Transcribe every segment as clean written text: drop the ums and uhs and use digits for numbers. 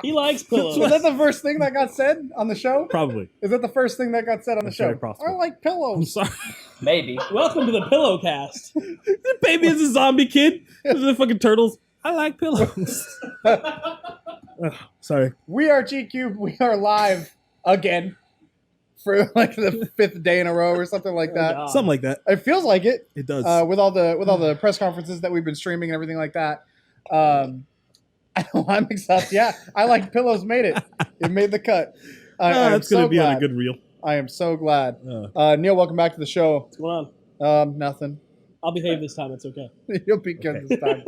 He likes pillows. Was that the first thing that got said on the show? Probably. Is that the first thing that got said on the show? very possible. I like I'm pillows. sorry. Maybe. Welcome to the Pillow Cast. The baby is a zombie kid. Those are the fucking turtles. I like pillows. Sorry. We are GCUB. We are live again for like the 5th day in a row or something like that. God. Something like that. It feels like it. It does. With all the press conferences that we've been streaming and everything like that. I'm excited. Yeah, I like pillows. Made it. It made the cut. That's going to be on a good reel. I am so glad. Neil, welcome back to the show. What's going on? Nothing. I'll behave this time. It's okay. You'll be good this time.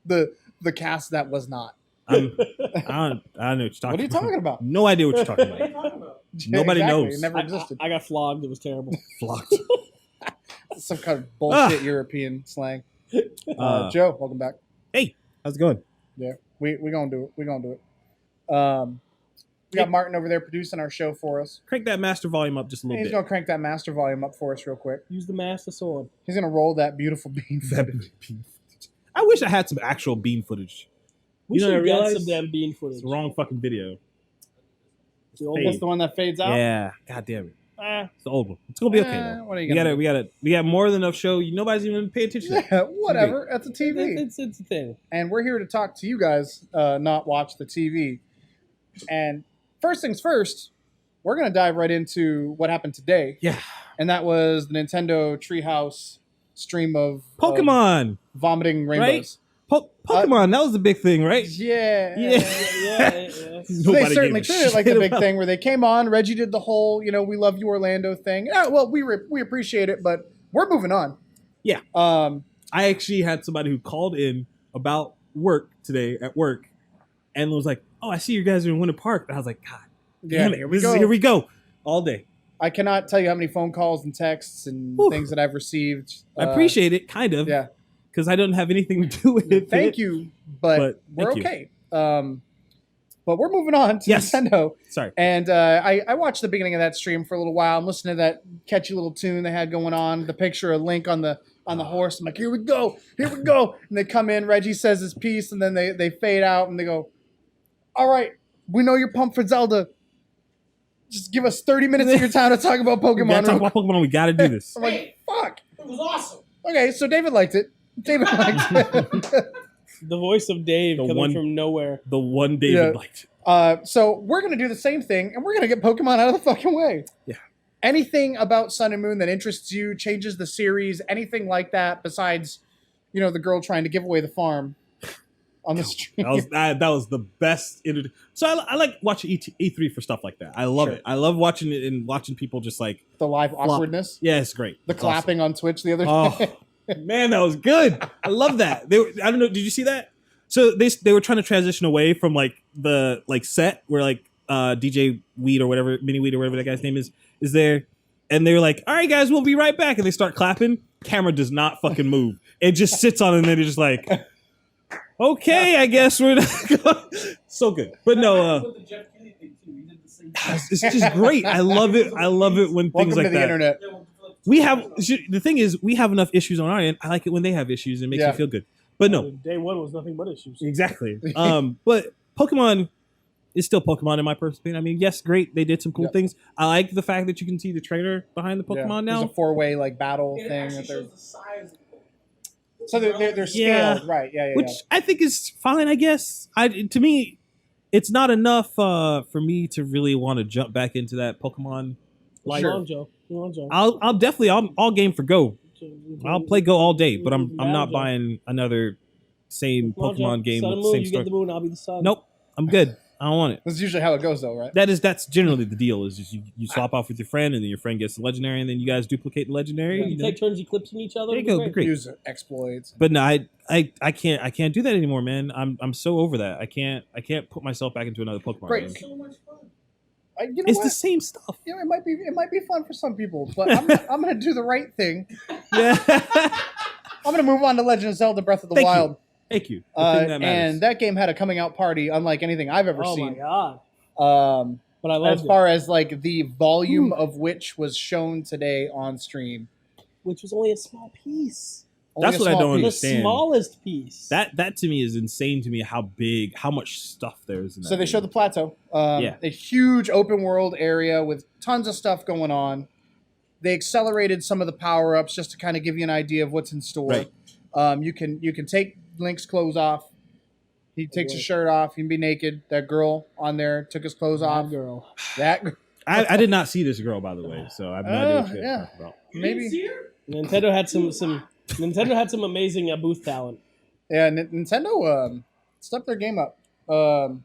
The cast that was not. I don't know what you're talking about. What are you talking about? No idea what you're talking about. Nobody knows. It never existed. I got flogged. It was terrible. Flocked. Some kind of bullshit European slang. Joe, welcome back. Hey, how's it going? Yeah, we gonna do it. We gonna do it. We got Martin over there producing our show for us. Crank that master volume up just a little He's bit. gonna crank that master volume up for us real quick. Use the master sword. He's gonna roll that beautiful bean footage. I wish I had some actual bean footage. We You know, I should get realized some damn bean footage. It's the wrong fucking video. The old That's the one that fades out. Yeah, god damn it. It's the old one. It's gonna be okay though. What are you gonna do? We got more than enough show. Nobody's even paying attention to it. Yeah, whatever. That's a TV. It's a thing. And we're here to talk to you guys, not watch the TV. And first things first, we're going to dive right into what happened today. Yeah. And that was the Nintendo Treehouse stream of Pokemon. vomiting rainbows. Pokemon, that was the big thing, right? Yeah. Yeah. So they certainly treated it like a big thing where they came on. Reggie did the whole, we love you, Orlando thing. Yeah, well, we appreciate it, but we're moving on. Yeah. I actually had somebody who called in about work today at work and was like, "Oh, I see you guys are in Winter Park." And I was like, "God damn it, here we go all day." I cannot tell you how many phone calls and texts and things that I've received. I appreciate it, kind of. Yeah. Because I don't have anything to do with it. Thank you, but we're okay. But we're moving on to Nintendo. Sorry. And I watched the beginning of that stream for a little while. I'm listening to that catchy little tune they had going on. The picture of Link on the horse. I'm like, here we go. And they come in. Reggie says his piece, and then they fade out, and they go, all right, we know you're pumped for Zelda. Just give us 30 minutes of your time to talk about Pokemon. We gotta talk about Pokemon. We gotta do this. I'm like, fuck. It was awesome. Okay, so David liked it. The voice of Dave coming from nowhere. The one David liked. So we're going to do the same thing, and we're going to get Pokemon out of the fucking way. Yeah. Anything about Sun and Moon that interests you, changes the series, anything like that besides, the girl trying to give away the farm on the stream. That was the best. So I like watching E3 for stuff like that. I love it. I love watching it and watching people just like... The live awkwardness? Yeah, it's great. The clapping on Twitch the other day. Man, that was good. I love that. I don't know. Did you see that? So they were trying to transition away from like the set where like DJ Weed or whatever, Mini Weed or whatever that guy's name is there, and they were like, "All right, guys, we'll be right back," and they start clapping. Camera does not fucking move. It just sits on, it and then it's just like, okay, I guess we're not so good. But no, it's just great. I love it. I love it when things Welcome like to the that. internet. The thing is, we have enough issues on our end. I like it when they have issues. It makes me feel good. But no, day one was nothing but issues. Exactly. But Pokemon is still Pokemon in my personal opinion. I mean, yes, great. They did some cool things. I like the fact that you can see the trainer behind the Pokemon now. There's a 4-way battle thing. That shows the size of the So they're scaled, right? Yeah. Which I think is fine. I guess. To me, it's not enough for me to really want to jump back into that Pokemon. Joe. I'll definitely I'll game for Go. I'll play Go all day, but I'm not buying another same Pokemon game with the same story. You get the moon, I'll be the sun. Nope, I'm good. I don't want it. That's usually how it goes, though, right? That's generally the deal. Is just you swap off with your friend, and then your friend gets the legendary, and then you guys duplicate the legendary. You take turns eclipsing each other. There you go. Great. Use exploits. But no, I can't do that anymore, man. I'm so over that. I can't put myself back into another Pokemon game. So much fun. It's the same stuff. Yeah, it might be fun for some people, but I'm gonna do the right thing. Yeah. I'm gonna move on to Legend of Zelda: Breath of the Wild. Thank you. And that game had a coming out party unlike anything I've ever seen. Oh my god! But I love as far as like the volume of which was shown today on stream, which was only a small piece. Only That's a what I small don't piece. The understand. smallest piece. That to me is insane to me. How much stuff there is in that. So they showed the plateau. Yeah. A huge open world area with tons of stuff going on. They accelerated some of the power ups just to kind of give you an idea of what's in store. Right. You can take Link's clothes off. He takes his shirt off. He can be naked. That girl on there took his clothes That off. girl. That I did not see this girl, by the way, so I have no idea what you're yeah. talking about. maybe. Nintendo had some amazing booth talent. Yeah, Nintendo stepped their game up.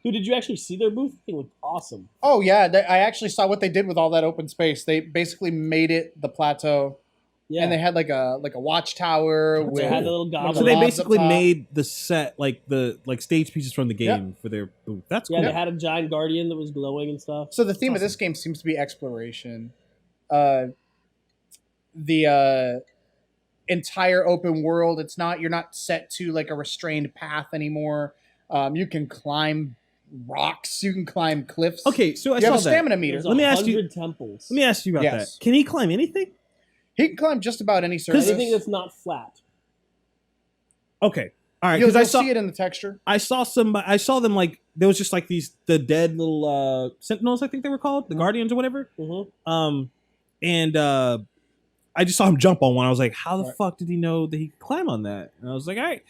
Dude, did you actually see their booth? It looked awesome. Oh yeah, I actually saw what they did with all that open space. They basically made it the plateau, Yeah. and they had like a watchtower. They had the little one of goblin. So the they mobs basically up top. made the set like the stage pieces from the game for their booth. That's cool. Yeah, they had a giant guardian that was glowing and stuff. So the theme of this game seems to be exploration. The entire open world. You're not set to like a restrained path anymore. You can climb rocks. You can climb cliffs. Okay, so I You have saw a that. stamina meter. There's Let me ask you- 100 temples. Let me ask you about Yes. that. Can he climb anything? He can climb just about any surface. Anything that's not flat. Okay, all right. You'll Because I saw see it in the texture. I saw them like there was just like the dead little sentinels, I think they were called, the guardians or whatever. Mm-hmm. And I just saw him jump on one. I was like, how the Right. fuck did he know that he could climb on that? And I was like, all right,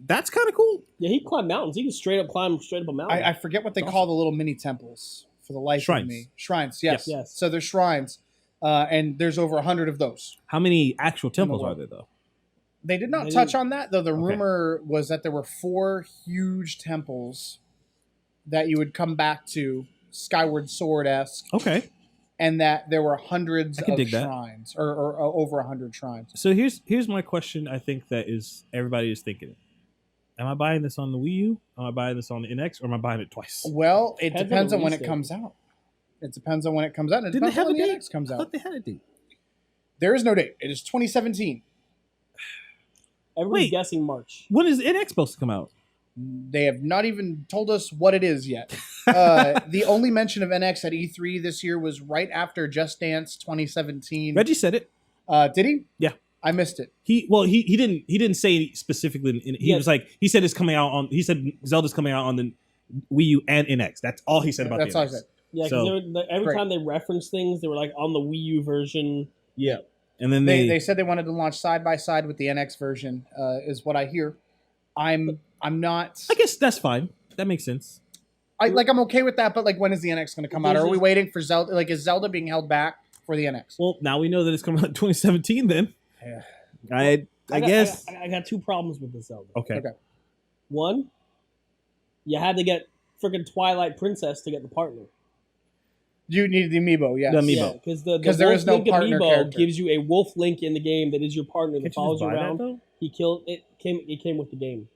that's kind of cool. Yeah, he climbed mountains. He can climb straight up a mountain. I forget what they That's call the little mini temples for the life Shrines. of me. Shrines, yes. Yes. So there's shrines, and there's over 100 of those. How many actual temples world. are there though? They did not They touch didn't- on that, though. The Okay. rumor was that there were 4 huge temples that you would come back to, Skyward Sword-esque, Okay. and that there were hundreds I can of dig that. shrines, or over 100 shrines. So here's my question. I think that is everybody is thinking. Am I buying this on the Wii U? Am I buying this on the NX? Or am I buying it twice? Well, it Depends on depends the on when it release comes out. It depends on when it comes out, and it Didn't they depends on have a when the date? NX comes I out. thought they had a date. There is no date. It is 2017. Everybody's Wait. guessing March. When is NX supposed to come out? They have not even told us what it is yet. The only mention of NX at E3 this year was right after Just Dance 2017. Reggie said it. Did he? Yeah. I missed it. He didn't say it specifically. He Yeah. was like he said it's coming out on. He said Zelda's coming out on the Wii U and NX. That's all he said about That's the all I NX. said. Yeah, So- because every Great. time they reference things, they were like on the Wii U version. Yeah, and then They said they wanted to launch side by side with the NX version, is what I hear. I'm not. I guess that's fine. That makes sense. I'm okay with that, but like, when is the NX going to come out? Are we waiting for Zelda? Like, is Zelda being held back for the NX? Well, now we know that it's coming out in 2017. Then Yeah. I guess I got 2 problems with this Zelda. okay. Okay. One, you had to get freaking Twilight Princess to get the partner. You need the amiibo, yes. The amiibo. because the 'Cause there Wolf is no Link partner amiibo character. gives you a Wolf Link in the game that is your partner that Can't you follows just you buy that around. though? He killed it. It came with the game.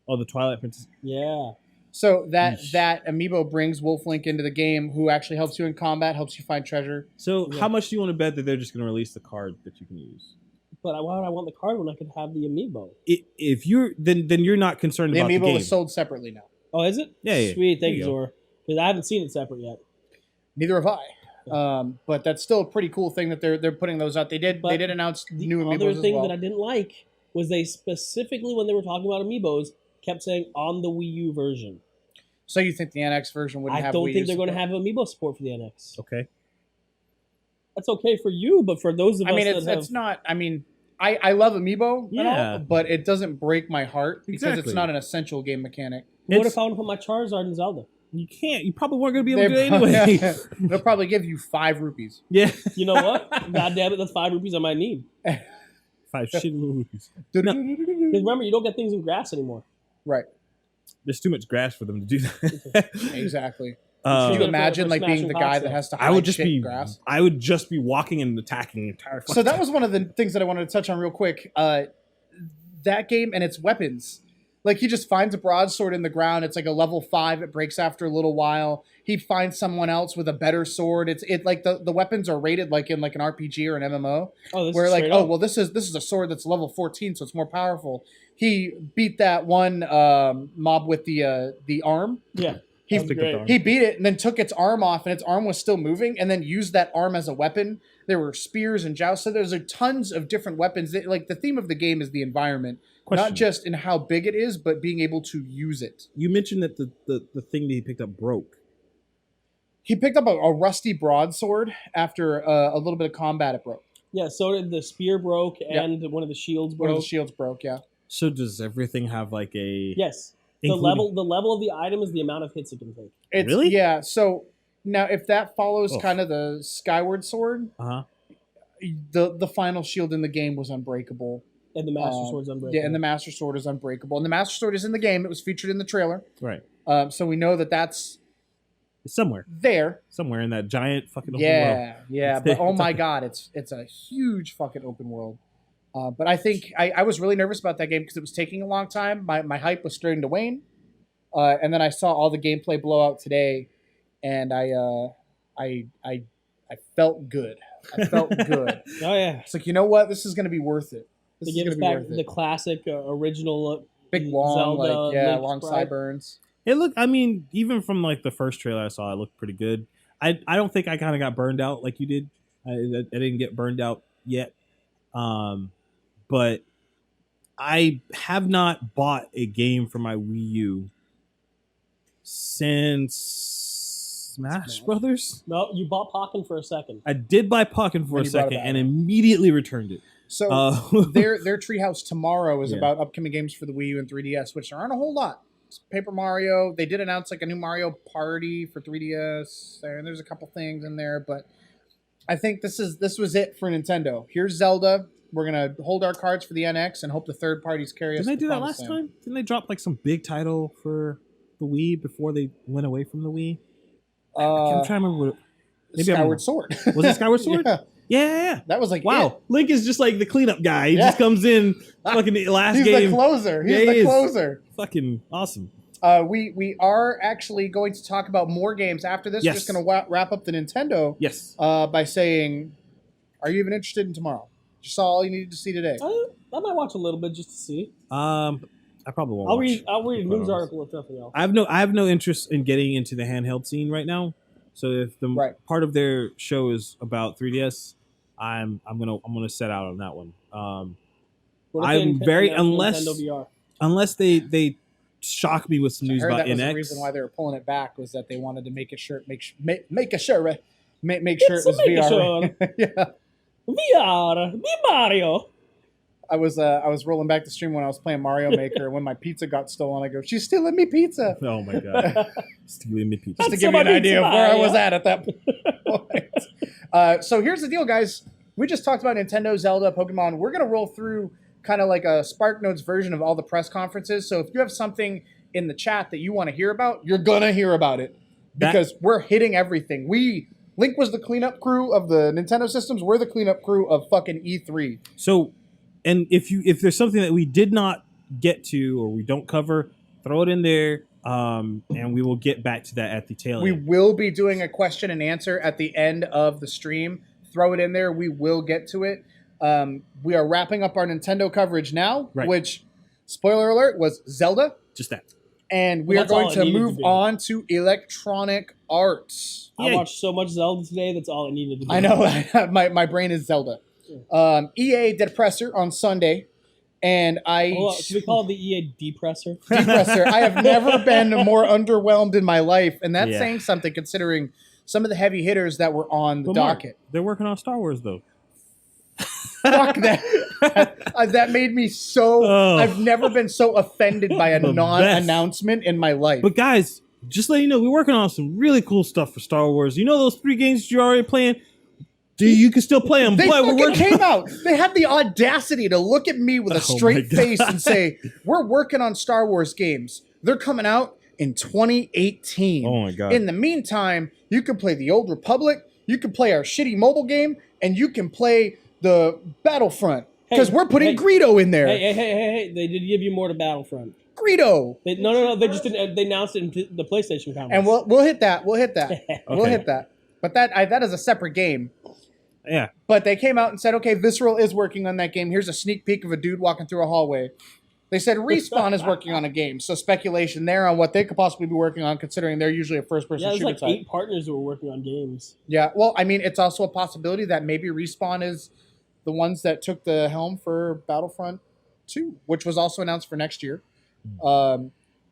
Oh, the Twilight Princess. Yeah. So that Yeesh. amiibo brings Wolf Link into the game, who actually helps you in combat, helps you find treasure. So Yeah. how much do you want to bet that they're just going to release the card that you can use? But why would I want the card when I could have the amiibo? If you're then you're not concerned The about the amiibo game. is sold separately now. Oh, is it? Yeah, yeah. Sweet. There Thank you you, go. Zora. Because I haven't seen it separate yet. Neither have I. But that's still a pretty cool thing that they're putting those out. They did But announce The new amiibos other as thing well. that I didn't like was they specifically, when they were talking about amiibos, kept saying on the Wii U version. So you think the NX version wouldn't I have don't Wii think U they're going to support? have amiibo support for the NX. Okay. That's okay for you, but for those of I us mean, that it's not. I mean, I love amiibo, and Yeah. all, but it doesn't break my heart because Exactly. it's not an essential game mechanic. what It's- if I want to put my Charizard in Zelda? You can't. You probably weren't going to be able to do They- it anyway. They'll probably give you 5 rupees. Yeah. You know what? God damn it, that's 5 rupees I might need. 5 shit movies. Because remember, you don't get things in grass anymore. Right, There's too much grass for them to do that. exactly. Um, Could you for imagine like being smashing the pots, guy that though. has to hide I would just shit in be grass? I would just be walking and attacking the entire. So that was one of the things that I wanted to touch on real quick. That game and its weapons. Like, he just finds a broadsword in the ground. It's like a level 5. It breaks after a little while. He finds someone else with a better sword. It's like the weapons are rated like in like an RPG or an MMO. Oh, this Where is like, straight oh up. well, this is a sword that's level 14, so it's more powerful. He beat that one mob with the arm. Yeah. He, That was great. he beat it and then took its arm off, and its arm was still moving, and then used that arm as a weapon. There were spears and jousts. So there's tons of different weapons. Like the theme of the game is the environment, not just in how big it is, but being able to use it. You mentioned that the thing that he picked up broke. He picked up a rusty broadsword after a little bit of combat. It broke. Yeah, so did the spear broke and one of the shields broke. One of the shields broke. Yeah. So does everything have like a Yes. The including- level of the item is the amount of hits it can take. Really? Yeah. So now, if that follows kind of the Skyward Sword, the final shield in the game was unbreakable. And the Master Sword's unbreakable. Yeah, and the Master Sword is unbreakable. And the Master Sword is in the game. It was featured in the trailer. Right. So we know that that's somewhere in that giant fucking open world. Yeah. But oh my god, it's a huge fucking open world. But I think I was really nervous about that game because it was taking a long time. My hype was starting to wane. And then I saw all the gameplay blow out today, and I felt good. I felt good. Oh yeah. It's like, you know what? This is going to be worth it. They give us back the classic original big long Zelda, long sideburns. It looked, I mean, even from like the first trailer I saw, it looked pretty good. I don't think I kind of got burned out like you did. I didn't get burned out yet. But I have not bought a game for my Wii U since Smash Brothers. No, you bought Pokken for a second. I did buy Pokken for a second and immediately returned it. So their Treehouse tomorrow is about upcoming games for the Wii U and 3DS, which there aren't a whole lot. It's Paper Mario. They did announce like a new Mario Party for 3DS, and there's a couple things in there, but I think this was it for Nintendo. Here's Zelda. We're gonna hold our cards for the NX and hope the third parties carry us. Didn't they do that last time? Didn't they drop like some big title for the Wii before they went away from the Wii? I'm trying to remember what. Maybe Skyward Sword. Was it Skyward Sword? Yeah. That was like, wow. Link is just like the cleanup guy. He just comes in fucking the last He's game. He's the closer. He's the closer. Fucking awesome. We are actually going to talk about more games after this. We're just going to wrap up the Nintendo. Yes. By saying, are you even interested in tomorrow? Just saw all you needed to see today. I might watch a little bit just to see. I probably won't. I'll read a news article if nothing else. I have no interest in getting into the handheld scene right now. So if the part of their show is about 3DS, I'm gonna set out on that one. I'm very unless they shock me with some news about NX. The reason why they were pulling it back was that they wanted to make sure it was VR. Yeah. VR, be Mario. I was rolling back the stream when I was playing Mario Maker, and when my pizza got stolen, I go, "She's stealing me pizza." Oh my god, stealing me pizza! Just to give you an idea of where I was at that point. So here's the deal, guys. We just talked about Nintendo, Zelda, Pokemon. We're gonna roll through kind of like a SparkNotes version of all the press conferences. So if you have something in the chat that you want to hear about, you're gonna hear about it because we're hitting everything. Link was the cleanup crew of the Nintendo systems. We're the cleanup crew of fucking E3. So, and if there's something that we did not get to or we don't cover, throw it in there, and we will get back to that at the tail end. We will be doing a question and answer at the end of the stream. Throw it in there. We will get to it. We are wrapping up our Nintendo coverage now, which, spoiler alert, was Zelda. Just that. And we are going to move on to Electronic Arts. I watched so much Zelda today, that's all I needed to do. I know. my brain is Zelda. EA did a presser on Sunday, and should we call it the EA depressor? Depressor. I have never been more underwhelmed in my life, and that's saying something considering some of the heavy hitters that were on the docket. They're working on Star Wars, though. Fuck that. That made me so... I've never been so offended by a non-announcement in my life. But guys, just let you know, we're working on some really cool stuff for Star Wars. You know those 3 games you're already playing? You can still play them. They fucking came out. They had the audacity to look at me with a straight face and say, we're working on Star Wars games. They're coming out in 2018. Oh my God. In the meantime, you can play the Old Republic, you can play our shitty mobile game, and you can play the Battlefront. Because we're putting Greedo in there. Hey. They did give you more to Battlefront. Greedo. No. They just didn't. They announced it in the PlayStation conference. And we'll hit that. We'll hit that. We'll hit that. But that is a separate game. Yeah. But they came out and said, okay, Visceral is working on that game. Here's a sneak peek of a dude walking through a hallway. They said Respawn is working on a game, so speculation there on what they could possibly be working on, considering they're usually a first-person Yeah, there's shooter like type. 8 partners who are working on games. Yeah, well, I mean, it's also a possibility that maybe Respawn is the ones that took the helm for Battlefront 2, which was also announced for next year,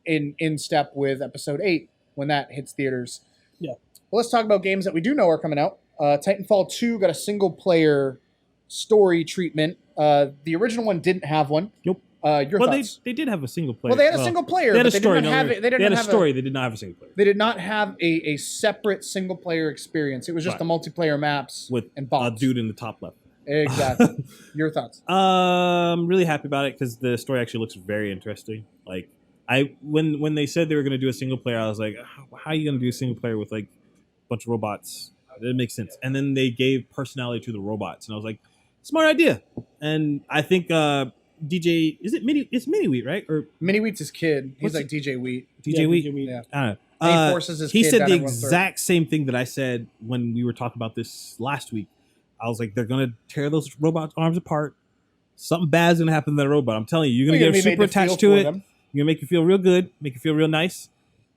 in step with Episode 8 when that hits theaters. Yeah. Well, let's talk about games that we do know are coming out. Titanfall 2 got a single-player story treatment. The original one didn't have one. Nope. Your Well, thoughts? they did have a single player. Well, they had a single player. They had a but story. They didn't have it. They had a story. They did not have a single player. They did not have a separate single player experience. It was just Right. the multiplayer maps With and a bots. dude in the top left. Exactly. Your thoughts? I'm really happy about it because the story actually looks very interesting. Like when they said they were going to do a single player, I was like, how are you going to do a single player with like a bunch of robots? It makes sense. And then they gave personality to the robots, and I was like, smart idea. And I think DJ is it Mini? It's Mini Wheat, right? Or Mini Wheat's his kid. He's What's like DJ Wheat. DJ Yeah, Wheat? DJ Wheat. Yeah. I don't know. And he forces his He kid said down the everyone's throat. exact same thing that I said when we were talking about this last week. I was like, they're gonna tear those robots' arms apart. Something bad's gonna happen to that robot. I'm telling you, you're gonna Well, get you're super gonna be made attached feel to for it. them. You're gonna make you feel real good, make you feel real nice,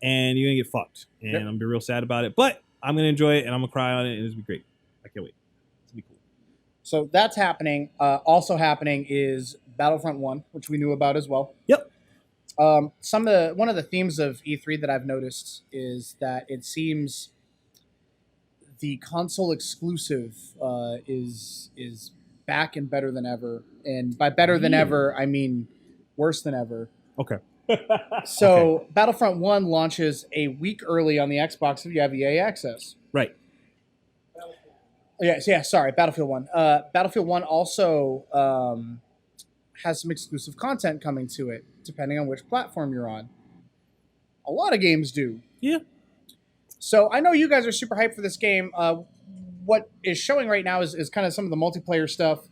and you're gonna get fucked. And Yep. I'm gonna be real sad about it. But I'm gonna enjoy it and I'm gonna cry on it, and it's gonna be great. I can't wait. It's gonna be cool. So that's happening. Also happening is Battlefront 1, which we knew about as well. Yep. One of the themes of E3 that I've noticed is that it seems the console exclusive is back and better than ever. And by better than Really? ever, I mean worse than ever. Okay. So Battlefront 1 launches a week early on the Xbox if you have EA access. Right. Yeah, sorry, Battlefield 1. Battlefield 1 also has some exclusive content coming to it, depending on which platform you're on. A lot of games do. Yeah. So I know you guys are super hyped for this game. What is showing right now is kind of some of the multiplayer stuff.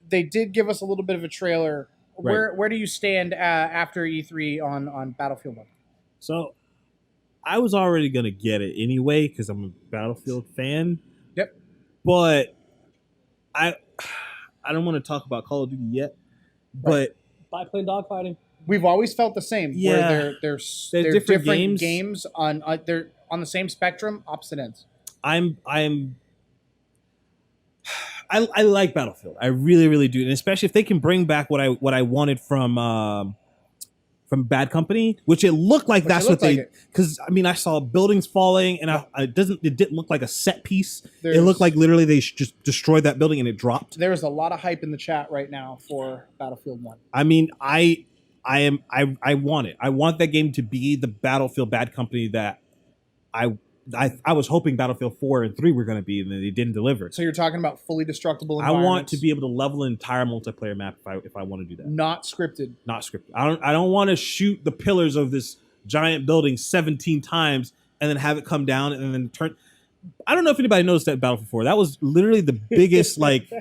They did give us a little bit of a trailer. Right. Where do you stand after E3 on Battlefield 1? So I was already gonna get it anyway because I'm a Battlefield fan. Yep. But I don't want to talk about Call of Duty yet. But Biplane dogfighting. We've always felt the same. Yeah. Where they're different different games. games on they're on the same spectrum, opposite ends. I like Battlefield. I really, really do, and especially if they can bring back what I wanted from Bad Company, which it looked like that's what they. Because I mean, I saw buildings falling, and it didn't look like a set piece. It looked like literally they just destroyed that building and it dropped. There's a lot of hype in the chat right now for Battlefield 1. I mean, I want it. I want that game to be the Battlefield Bad Company that I was hoping Battlefield 4 and 3 were going to be, and then they didn't deliver. So you're talking about fully destructible I environments. want to be able to level an entire multiplayer map if I want to do that. Not scripted. Not scripted. I don't want to shoot the pillars of this giant building 17 times and then have it come down and then turn. I don't know if anybody noticed that Battlefield 4. That was literally the biggest like,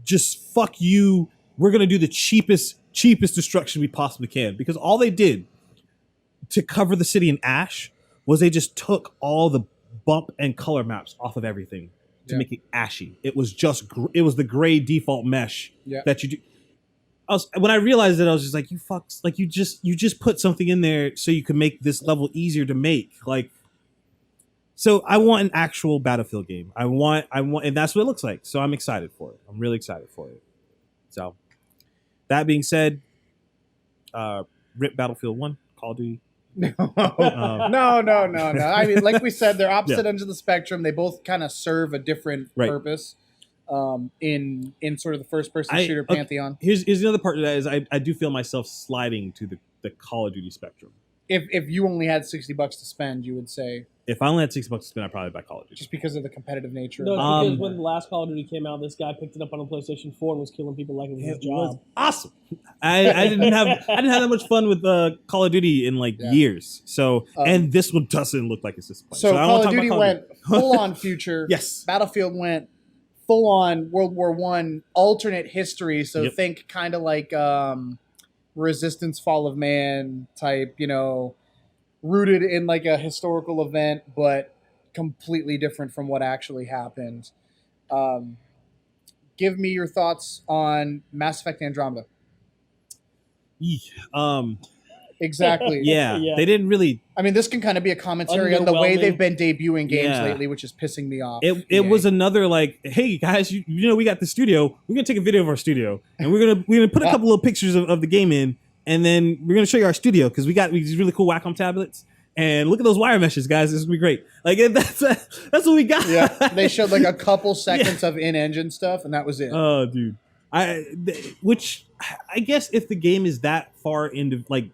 just fuck you. We're gonna do the cheapest destruction we possibly can, because all they did to cover the city in ash was they just took all the bump and color maps off of everything to make it ashy. It was just it was the gray default mesh that you do. When I realized it, I was just like, you fucks, like you just put something in there so you can make this level easier to make. Like, so I want an actual Battlefield game. I want, and that's what it looks like. So I'm excited for it. I'm really excited for it. So that being said, rip Battlefield 1, Call of Duty. No. I mean, like we said, they're opposite ends of the spectrum. They both kind of serve a different purpose in sort of the first-person shooter pantheon. Here's another part of that is I do feel myself sliding to the Call of Duty spectrum. If you only had $60 to spend, you would say, if I only had $60 to spend, I'd probably buy Call of Duty. just because of the competitive nature. No, of it's because when the last Call of Duty came out, this guy picked it up on a PlayStation 4 and was killing people like it was his It was job. awesome. I didn't have that much fun with Call of Duty in years. So and this one doesn't look like it's disappointing. So I don't Call wanna of talk Duty about went full on future. Yes. Battlefield went full on World War I alternate history. So think kind of like Resistance, Fall of Man type, rooted in like a historical event, but completely different from what actually happened. Give me your thoughts on Mass Effect Andromeda. Exactly. Yeah, Yeah. they didn't really. I mean, this can kind of be a commentary on the way Underwhelming. they've been debuting games Yeah. lately, which is pissing me off. It EA. was another like, hey guys, you know we got the studio. We're gonna take a video of our studio, and we're gonna put a couple little pictures of the game in, and then we're gonna show you our studio because we got these really cool Wacom tablets. And look at those wire meshes, guys. This is gonna be great. Like that's what we got. Yeah, they showed like a couple seconds of in-engine stuff, and that was it. Oh, dude. Which I guess if the game is that far into like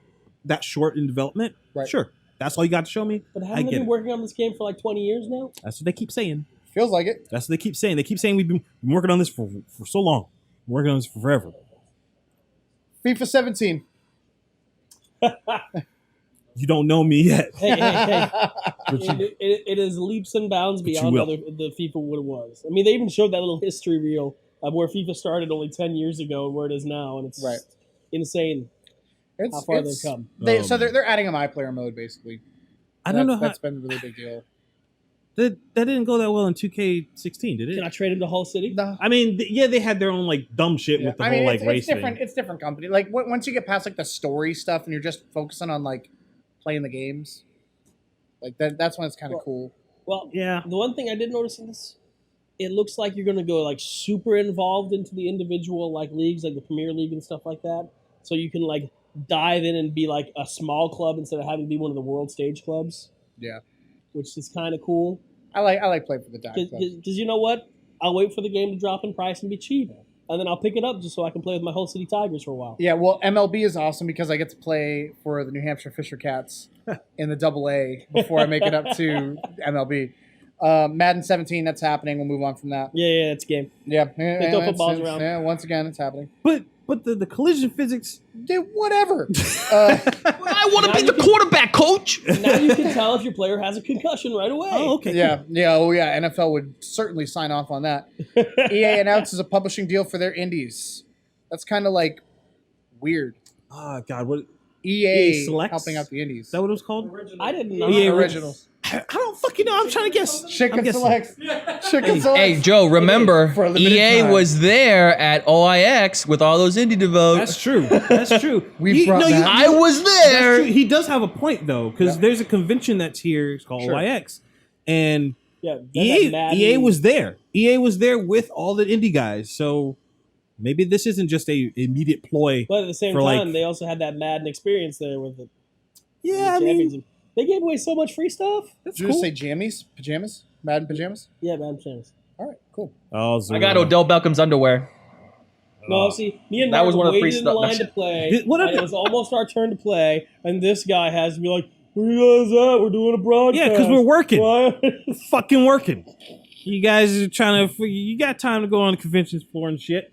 that short in development, Right. sure, that's all you got to show me. But I haven't they get been it. working on this game for like 20 years now? That's what they keep saying. Feels like it. That's what they keep saying. They keep saying we've been working on this for so long. We're working on this for forever. FIFA 17. You don't know me yet. Hey. But you- It is leaps and bounds But you beyond will. the FIFA what it was. I mean, they even showed that little history reel of where FIFA started only 10 years ago and where it is now, and it's Right. insane how far they've come. So they're adding a MyPlayer mode basically. I don't know how That's been a really big deal. that didn't go that well in 2K16, did it? Can I trade him to Hull City? No. I mean, yeah, they had their own like dumb shit with the I whole mean, like it's race different. thing. It's different company. Like once you get past like the story stuff and you're just focusing on like playing the games, like that's when it's kind of cool. Well, Yeah. the one thing I did notice in this, it looks like you're going to go like super involved into the individual like leagues, like the Premier League and stuff like that. So you can like dive in and be like a small club instead of having to be one of the world stage clubs, Yeah, which is kind of cool. I like playing for the dive club. Because you know what? I'll wait for the game to drop in price and be cheap. And then I'll pick it up just so I can play with my Hull City Tigers for a while. Yeah, well, MLB is awesome because I get to play for the New Hampshire Fisher Cats in the AA before I make it up to MLB. Madden 17, that's happening. We'll move on from that. Yeah, it's a game. Yeah, They throw footballs around. Yeah, once again, it's happening. But the collision physics. Dude, whatever. I want to Now be you the can- quarterback, coach. Now you can tell if your player has a concussion right away. Oh, okay. yeah. NFL would certainly sign off on that. EA announces a publishing deal for their indies. That's kind of like weird. Oh God, what? EA Selects? helping out the indies. Is that what it was called? I didn't know. EA Originals. I don't fucking know. I'm trying to guess. Chicken I'm guessing. selects. Chicken selects. Hey, Joe, remember, For a limited EA time. was there at OIX with all those indie devotes. That's true. That's true. We brought that. I was That's there. true. He does have a point though, because Yeah. there's a convention that's here. It's called Sure. OIX, and Yeah, EA was there. EA was there with all the indie guys. So maybe this isn't just a immediate ploy. But at the same for, time, like- they also had that Madden experience there with the Yeah, I champions. mean, They gave away so much free stuff. that's Did you cool. just say jammies? Pajamas? Madden pajamas? Yeah, Madden champions. All right, cool. Oh, I got Odell Beckham's underwear. No, see, me and That Mark was one of the waited free in the stuff. line to play. What and if- it was almost our turn to play, and this guy has to be like, "Where you guys at? We're doing a broadcast." Yeah, because we're working. What? Fucking working. You guys are trying to. You got time to go on conventions floor and shit.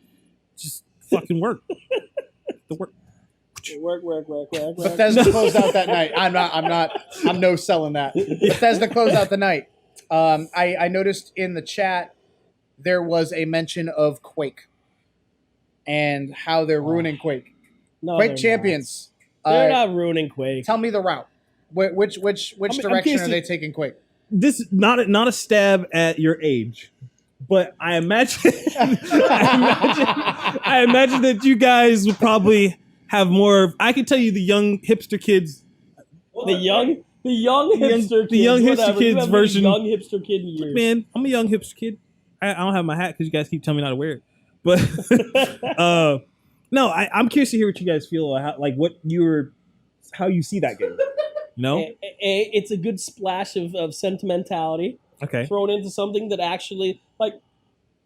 Just fucking work. The work. work. Bethesda closed out that night. I'm no selling that. Bethesda closed out the night. I noticed in the chat there was a mention of Quake and how they're ruining Quake. No, Quake they're Champions. Not. They're not ruining Quake. Tell me the route. Which I'm direction curious are to- they taking Quake? This not a stab at your age, but I imagine I imagine that you guys would probably have more. I can tell you the young hipster kids. The young hipster kids. the young hipster whatever. You kids have the version. Young hipster kid years. Man, I'm a young hipster kid. I don't have my hat because you guys keep telling me not to wear it. But no, I'm curious to hear what you guys feel. How you see that game. No. It's a good splash of sentimentality Okay. thrown into something that actually, like,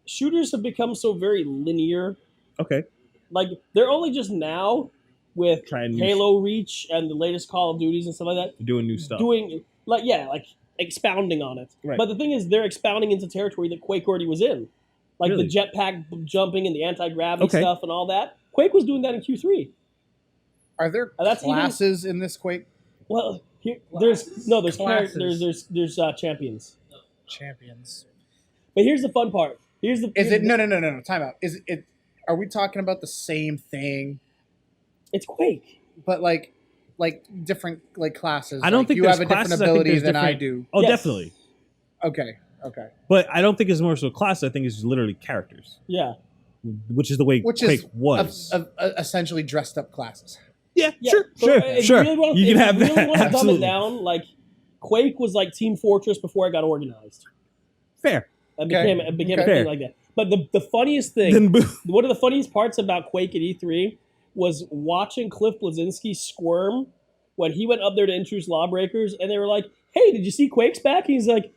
shooters have become so very linear. Okay. Like, they're only just now with Trying new Halo Reach and the latest Call of Duties and stuff like that, Doing new stuff. doing like expounding on it. Right. But the thing is, they're expounding into territory that Quake already was in, like Really? the jetpack jumping and the anti-gravity Okay. stuff and all that. Quake was doing that in Q3. Are there That's even- classes in this Quake? Well, there's Classes. champions. Champions. But here's the fun part. Is it no? Time out. Is it? Are we talking about the same thing, It's Quake. but like different classes? I don't Like, think you there's have a classes. different I think ability there's than I different- do. Oh, Yes. definitely. Okay. But I don't think it's more so class. I think it's literally characters, Yeah. which is the way Which Quake is was. essentially dressed up classes. Yeah, Yeah, sure, so sure, if sure. really wanna- You can if have really that. want to dumb it Absolutely. down, like Quake was like Team Fortress before it got organized. Fair. It Okay. became Okay. a thing like that. But the funniest thing, Then boom. one of the funniest parts about Quake at E3 was watching Cliff Bleszinski squirm when he went up there to introduce Lawbreakers, and they were like, "Hey, did you see Quake's back?" And he's like,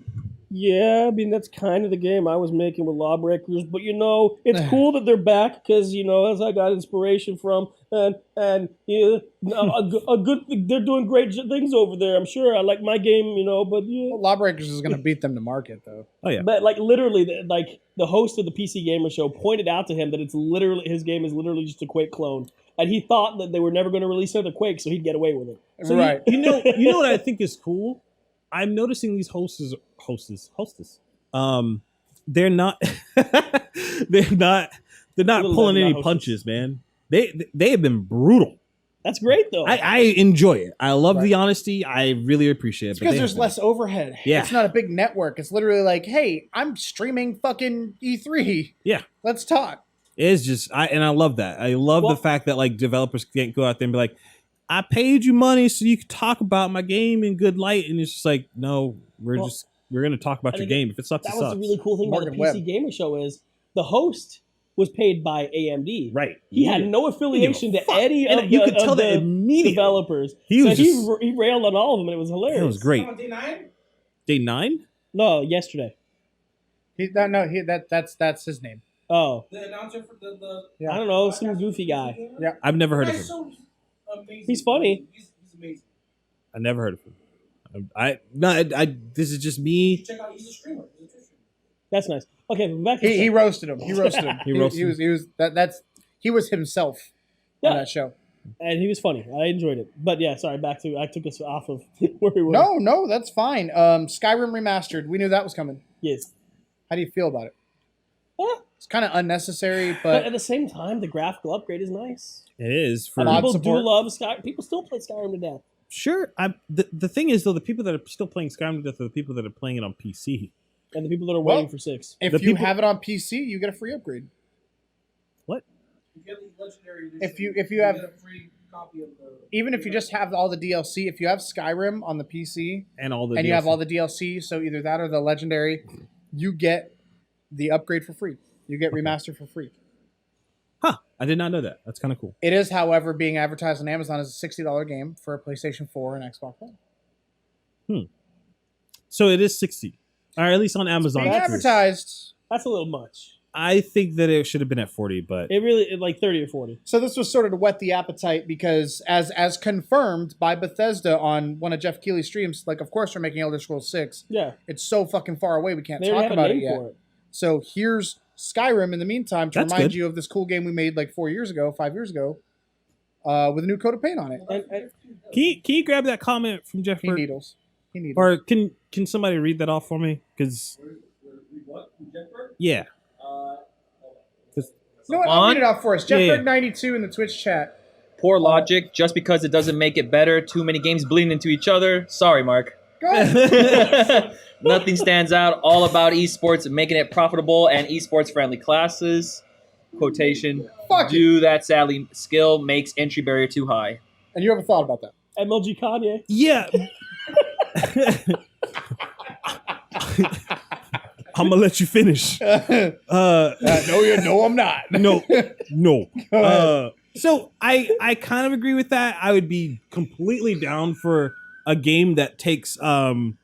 "Yeah, I mean that's kind of the game I was making with Lawbreakers, but it's cool that they're back because as I got inspiration from, and a good they're doing great things over there. I'm sure I like my game, but yeah." Well, Lawbreakers is going to beat them to market, though. Oh yeah. But like literally, the host of the PC Gamer Show pointed out to him that his game is literally just a Quake clone, and he thought that they were never going to release another Quake, so he'd get away with it. So Right. you know what I think is cool? I'm noticing these hostess. They're not they're not Little pulling led, any not hostess. punches, man. They have been brutal. That's great though. I enjoy it. I love Right. the honesty. I really appreciate it. It's but because they there's have been- less overhead. Yeah. It's not a big network. It's literally like, hey, I'm streaming fucking E3. Yeah. Let's talk. It's just I love that. I love Well- the fact that like developers can't go out there and be like, I paid you money so you could talk about my game in good light, and it's just like, no, we're gonna talk about I your think game. If it sucks, that it was sucks. the really cool thing about the Morgan PC Webb. Gamer Show is the host was paid by AMD. Right. He had Yeah. no affiliation to fuck. any And of you the, could tell of that the immediately. developers. He was so just- he railed on all of them, and it was hilarious. It was great. Day 9? No, yesterday. That's his name. Oh, The announcer for the Yeah. I don't know, some goofy guy. Yeah. I've never heard of him. Guy's so amazing. He's funny. He's amazing. I never heard of him. I this is just me. Check out. He's a streamer. He's a Twitch streamer. That's nice. Okay, back to the He show. roasted him. He roasted him. He roasted he was himself Yeah. on that show. And he was funny. I enjoyed it. But yeah, sorry, I took us off of where we were. No, that's fine. Skyrim remastered. We knew that was coming. Yes. How do you feel about it? Eh, It's kind of unnecessary, but at but the same time, the graphical upgrade is nice. It is for And Mod people support. do love Skyrim. People still play Skyrim to death. sure. The thing is though, the people that are still playing Skyrim to death are the people that are playing it on PC. And the people that are Well, waiting for 6. if the you people- have it on PC, you get a free upgrade. If you have the legendary edition, If you have- get a free copy of the. Even if you just have all the DLC, if you have Skyrim on the PC And all the and you have DLC. all the DLC, so either that or the legendary, you get the upgrade for free. You get remastered for free. Huh. I did not know that. That's kind of cool. It is, however, being advertised on Amazon as a $60 game for a PlayStation 4 and Xbox One. So it is 60. Or at least on Amazon. Being it is. advertised. That's a little much. I think that it should have been at 40, but Like 30 or 40. So this was sort of to whet the appetite because, as confirmed by Bethesda on one of Jeff Keighley's streams, like, of course we're making Elder Scrolls 6. Yeah. It's so fucking far away we can't They already talk have a about it name yet. for it. So here's Skyrim in the meantime to That's remind good. you of this cool game we made like 5 years ago, with a new coat of paint on it. And can you grab that comment from Jeff? He needles. He needles. Or can somebody read that off for me? Because What? Jetberg? yeah, You know what? I'll On? read it out for us. Yeah, yeah. Jeffberg92 in the Twitch chat. Poor logic. Just because it doesn't make it better. Too many games bleeding into each other. Sorry, Mark. Go ahead. Nothing stands out. All about esports, making it profitable and esports friendly classes. Quotation. Fuck you. Do that sadly. Skill makes entry barrier too high. And you ever thought about that? MLG Kanye. yeah. I'm gonna let you finish. No, I'm not. No. ahead. So I kind of agree with that. I would be completely down for a game that takes the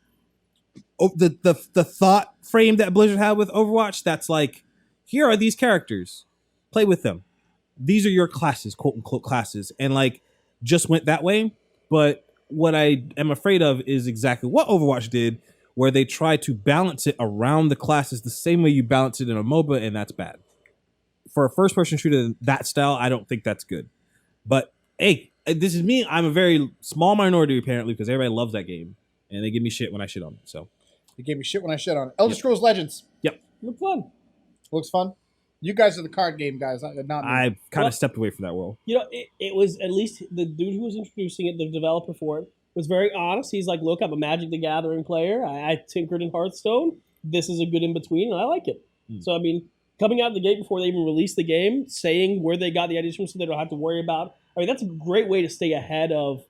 thought frame that Blizzard had with Overwatch. That's like, here are these characters, play with them. These are your classes, quote unquote classes, and like just went that way. But what I am afraid of is exactly what Overwatch did, where they try to balance it around the classes the same way you balance it in a MOBA, and that's bad. For a first-person shooter that style, I don't think that's good. But hey, this is me. I'm a very small minority apparently because everybody loves that game, and they give me shit when I shit on it. So You gave me shit when I shit on it. Elder Scrolls Legends. Look fun. Looks fun. You guys are the card game guys, not me. I've kind Well- of stepped away from that world. It was at least the dude who was introducing it, the developer for it, was very honest. He's like, look, I'm a Magic the Gathering player. I tinkered in Hearthstone. This is a good in between, and I like it. So I mean, coming out of the gate before they even release the game, saying where they got the ideas from, so they don't have to worry about. I mean, that's a great way to stay ahead of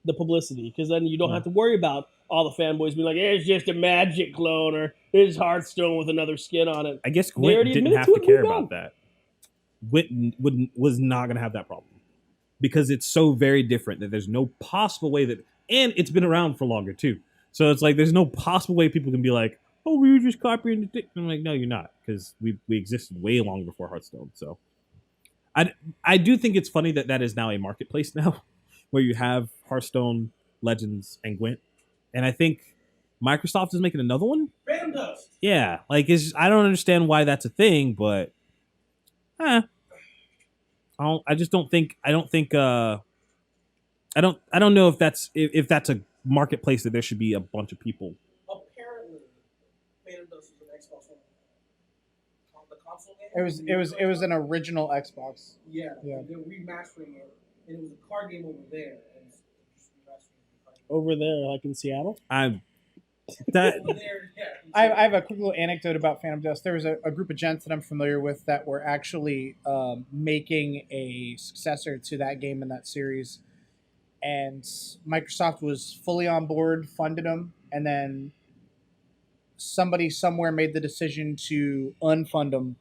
the publicity, because then you don't have to worry about all the fanboys being like, "It's just a Magic clone," or "It's Hearthstone with another skin on it." I guess They already Gwent didn't admitted have to to it, care moved about on. that. Gwent was not going to have that problem because it's so very different that there's no possible way that, and it's been around for longer too. So it's like there's no possible way people can be like, "Oh, we were just copying the thing." I'm like, no, you're not, because we existed way long before Hearthstone. So I do think it's funny that is now a marketplace now, where you have Hearthstone, Legends, and Gwent, and I think Microsoft is making another one. Random Dust. Yeah, like I don't understand why that's a thing, but I just don't think I don't know if that's a marketplace that there should be a bunch of people. Apparently, Random Dust is an Xbox One. On the console game. It was an original Xbox. Yeah, Yeah. they're remastering it, and it was a card game over there, and it's just remastering the card game. Over there, like in Seattle. Over there, yeah. I have a quick little anecdote about Phantom Dust. There was a group of gents that I'm familiar with that were actually making a successor to that game in that series. And Microsoft was fully on board, funded them, and then somebody somewhere made the decision to unfund them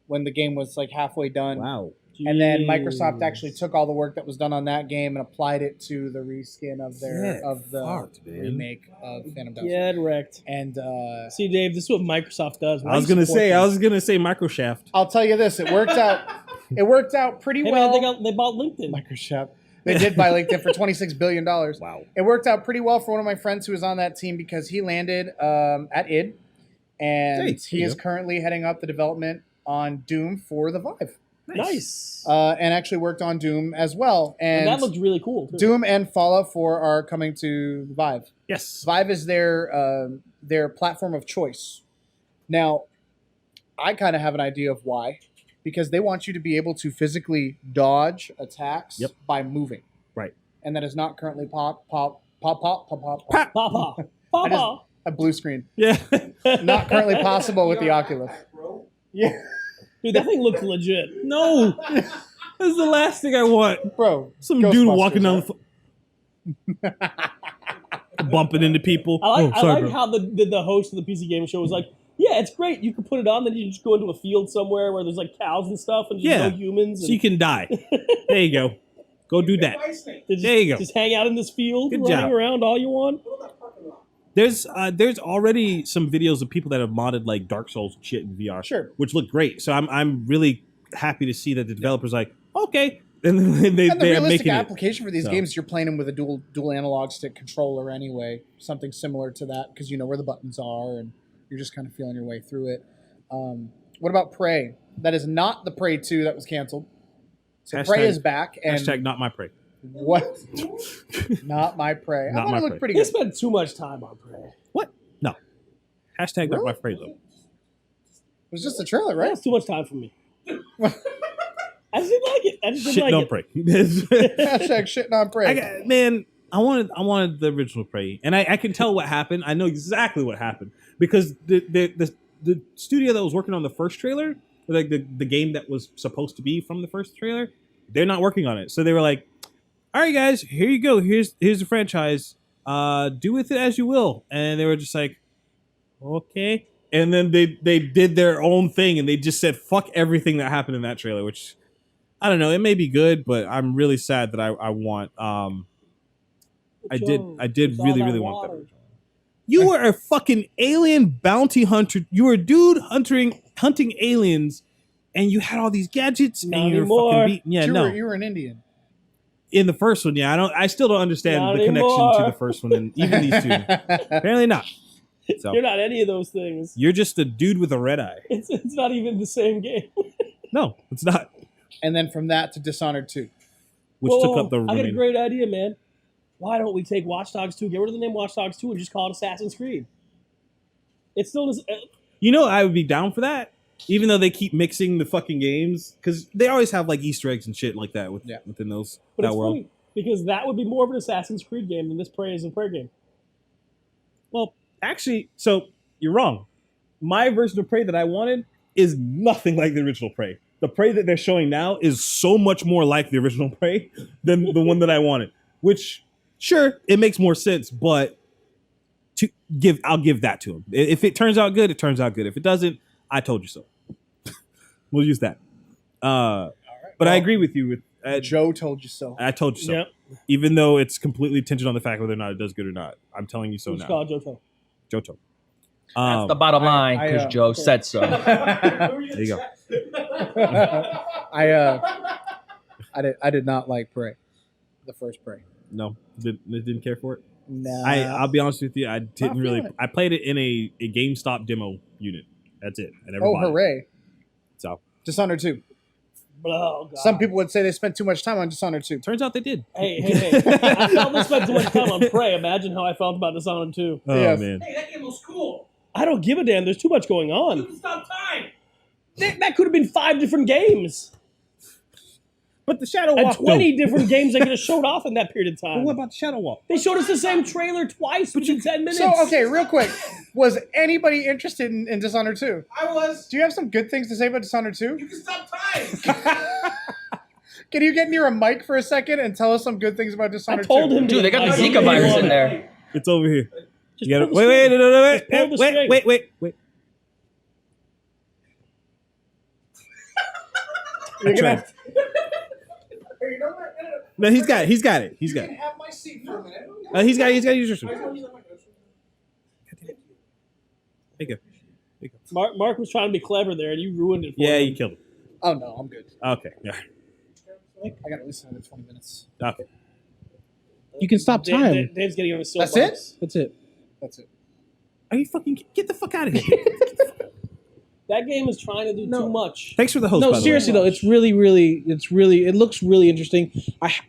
when the game was like halfway done. Wow. And then Microsoft actually took all the work that was done on that game and applied it to the reskin of the remake of Phantom Dust. Get wrecked. And See, Dave, this is what Microsoft does. I was gonna say Microshaft. I'll tell you this: it worked out. It worked out pretty Hey, well. man, they bought LinkedIn. Microsoft. They did buy LinkedIn for $26 billion. Wow. It worked out pretty well for one of my friends who was on that team because he landed at id, and Hey, he is currently heading up the development on Doom for the Vive. Nice. And actually worked on Doom as well. And that looked really cool, too. Doom and Fallout 4 are coming to the Vive. Yes. Vive is their platform of choice. Now, I kind of have an idea of why. Because they want you to be able to physically dodge attacks by moving. Right. And that is not currently Papa. A blue screen. Yeah. Not currently possible with the Oculus. Yeah. Dude, that thing looks legit. No. That's the last thing I want. Bro. Some dude walking down bumping into people. I like bro. how the host of the PC Game Show was like, yeah, it's great. You can put it on, then you just go into a field somewhere where there's like cows and stuff and just no humans. So you can die. There you go. Go do that. There you go. Just hang out in this field, Good running job. around all you want. There's already some videos of people that have modded like Dark Souls shit in VR. Sure. Which look great. So I'm really happy to see that the developers like, okay. And then they're realistic making application for these So. games, you're playing them with a dual analog stick controller anyway. Something similar to that because you know where the buttons are and you're just kind of feeling your way through it. What about Prey? That is not the Prey 2 that was canceled. So Prey is back. And hashtag not my Prey. What? Not my Prey. Not I thought my it looked Prey. pretty They good. spent too much time on Prey. What? No. Hashtag not my Prey though. It was just a trailer, right? That's too much time for me. I just didn't like it. I just didn't Shit like don't it. Prey. Hashtag shitting on Prey. Man, I wanted the original Prey, and I can tell what happened. I know exactly what happened because the studio that was working on the first trailer, like the game that was supposed to be from the first trailer, they're not working on it. So they were like, "All right, guys, here you go. Here's the franchise. Do with it as you will." And they were just like, "Okay." And then they did their own thing, and they just said, "Fuck everything that happened in that trailer," which. I don't know. It may be good, but I'm really sad that I want. I did really want that. You were a fucking alien bounty hunter. You were a dude hunting aliens, and you had all these gadgets, Not and you were anymore. fucking beating. Yeah, no. You were an Indian. In the first one, yeah, I still don't understand Not the connection anymore. to the first one, and even these two. Apparently not. So You're not any of those things. you're just a dude with a red eye. It's not even the same game. No, it's not. And then from that to Dishonored 2. Which took up the I got a remaining. great idea, man. Why don't we take Watch Dogs 2, get rid of the name Watch Dogs 2, and just call it Assassin's Creed? It still does. You know, I would be down for that, even though they keep mixing the fucking games, because they always have like Easter eggs and shit like that within those But that it's world. funny because that would be more of an Assassin's Creed game than this Prey is a Prey game. Well, actually, so you're wrong. My version of Prey that I wanted is nothing like the original Prey. The Prey that they're showing now is so much more like the original Prey than the one that I wanted. Which, sure, it makes more sense, but I'll give that to him. If it turns out good, it turns out good. If it doesn't, I told you so. We'll use that. But I agree with you. With Joe told you so. I told you so. Yep. Even though it's completely contingent on the fact whether or not it does good or not, I'm telling you so Who's now. called Johto? Johto. That's the bottom line I, because Joe said so. There you go. I did not like Prey, the first Prey. No, didn't care for it. Nah. I'll be honest with you. I didn't really. feeling it. I played it in a GameStop demo unit. That's it. I never Oh, bought it. hooray! So Dishonored 2. Oh, God. Some people would say they spent too much time on Dishonored 2. turns out they did. Hey. I felt they spent too much time on Prey. Imagine how I felt about Dishonored 2. Oh Yeah. man. Hey, that game was cool. I don't give a damn. There's too much going You on. can stop time. That could have been 5 different games. But the Shadow And Walk. 20 different games they could have showed off in that period of time. What about the Shadow Walk? They showed us the same trailer twice within 10 minutes. So, okay, real quick. Was anybody interested in Dishonored 2? I was. Do you have some good things to say about Dishonored 2? You can stop time. Can you get near a mic for a second and tell us some good things about I Dishonored 2? told him to. Dude, they got the I Zika told him virus he in wanted there. it. It's over here. Just You gotta, pull the wait, string. Just pull the string. wait. You're gonna- Hey, you know what? No, he's got it. He's got it. You can have my seat for a minute. He's got to use your I switch. told you that my question. There you go. Mark was trying to be clever there, and you ruined it for Yeah, him. you killed him. Oh, no, I'm good. Okay. Yeah. I got to listen to 20 minutes. Okay. You can stop time. Dave's getting on his That's soapbox. That's it. That's it. Are you fucking get the fuck out of here? That game is trying to do too much. Thanks for the host. No, by the seriously way. though, it looks really interesting.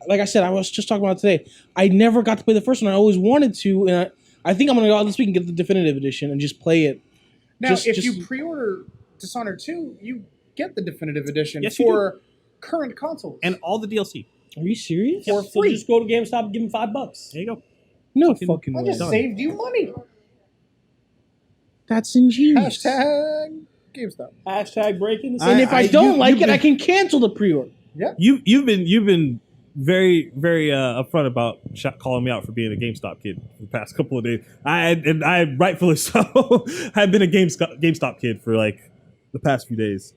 Like I said, I was just talking about it today. I never got to play the first one. I always wanted to, and I think I'm gonna go out this week and get the definitive edition and just play it. Now, Just- if just- you pre-order Dishonored 2, you get the definitive edition Yes, you for current consoles. and all the DLC. Are you serious? For So free. just go to GameStop and give him $5. There you go. No fucking I way. just saved you money. That's ingenious. Hashtag GameStop. Hashtag breaking the And if I you- don't like you've it, I been- can cancel the pre-order. You've been very upfront about calling me out for being a GameStop kid for the past couple of days. I rightfully so. I've been a GameStop kid for like the past few days.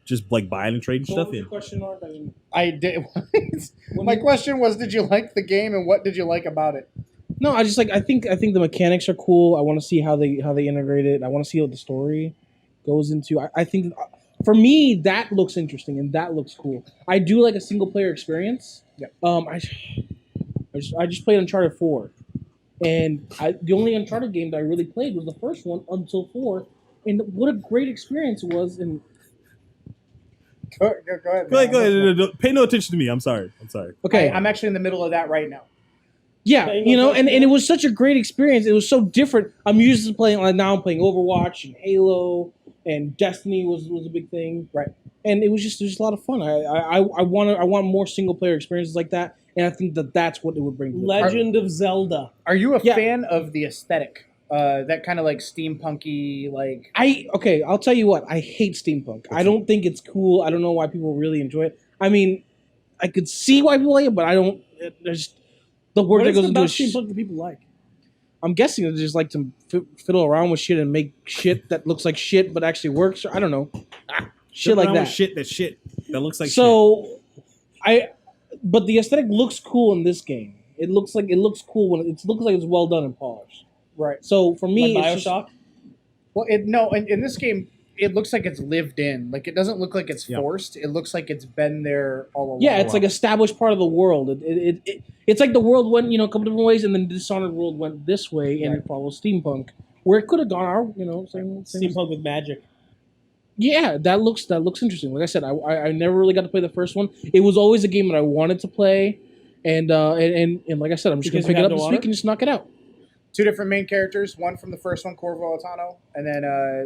Just like buying and trading stuff in. question, Mark? I mean, I did. My question was, did you like the game, and what did you like about it? No, I just like I think the mechanics are cool. I want to see how they integrate it. I want to see what the story goes into. I think for me that looks interesting and that looks cool. I do like a single player experience. Yeah. I just played Uncharted 4, and the only Uncharted game that I really played was the first one until 4, and what a great experience it was. And Go ahead. Go man. ahead. No, pay no attention to me. I'm sorry. okay, I'm actually in the middle of that right now. yeah, Playing you know, Overwatch, and it was such a great experience. It was so different. I'm used to playing like now I'm playing Overwatch and Halo and Destiny was a big thing, right? And it was just a lot of fun. I want more single player experiences like that, and I think that's what it would bring. To it. Legend of Zelda. Are you a Yeah. fan of the aesthetic? That kind of like steampunky, like I'll tell you what. I hate steampunk. I don't think it's cool. I don't know why people really enjoy it. I mean, I could see why people like it, but I don't. There's the word What that is goes it into about it. steampunk that people like? I'm guessing they just like to fiddle around with shit and make shit that looks like shit but actually works. I don't know. Shit like that. Shit that looks like shit. So, but the aesthetic looks cool in this game. It looks cool when it looks like it's well done and polished. right. So for me, Like it's just- Bioshock? Well, in this game, it looks like it's lived in. Like it doesn't look like it's Yeah. forced. It looks like it's been there all along. yeah, it's like established part of the world. It's like the world went a couple different ways, and then the Dishonored world went this way, and Right. it follows steampunk, where it could have gone our same. Steampunk with magic. Yeah, that looks interesting. Like I said, I never really got to play the first one. It was always a game that I wanted to play, and like I said, I'm just Because gonna pick you it up got this no week honor? and just knock it out. two different main characters. One from the first one, Corvo Altano, and then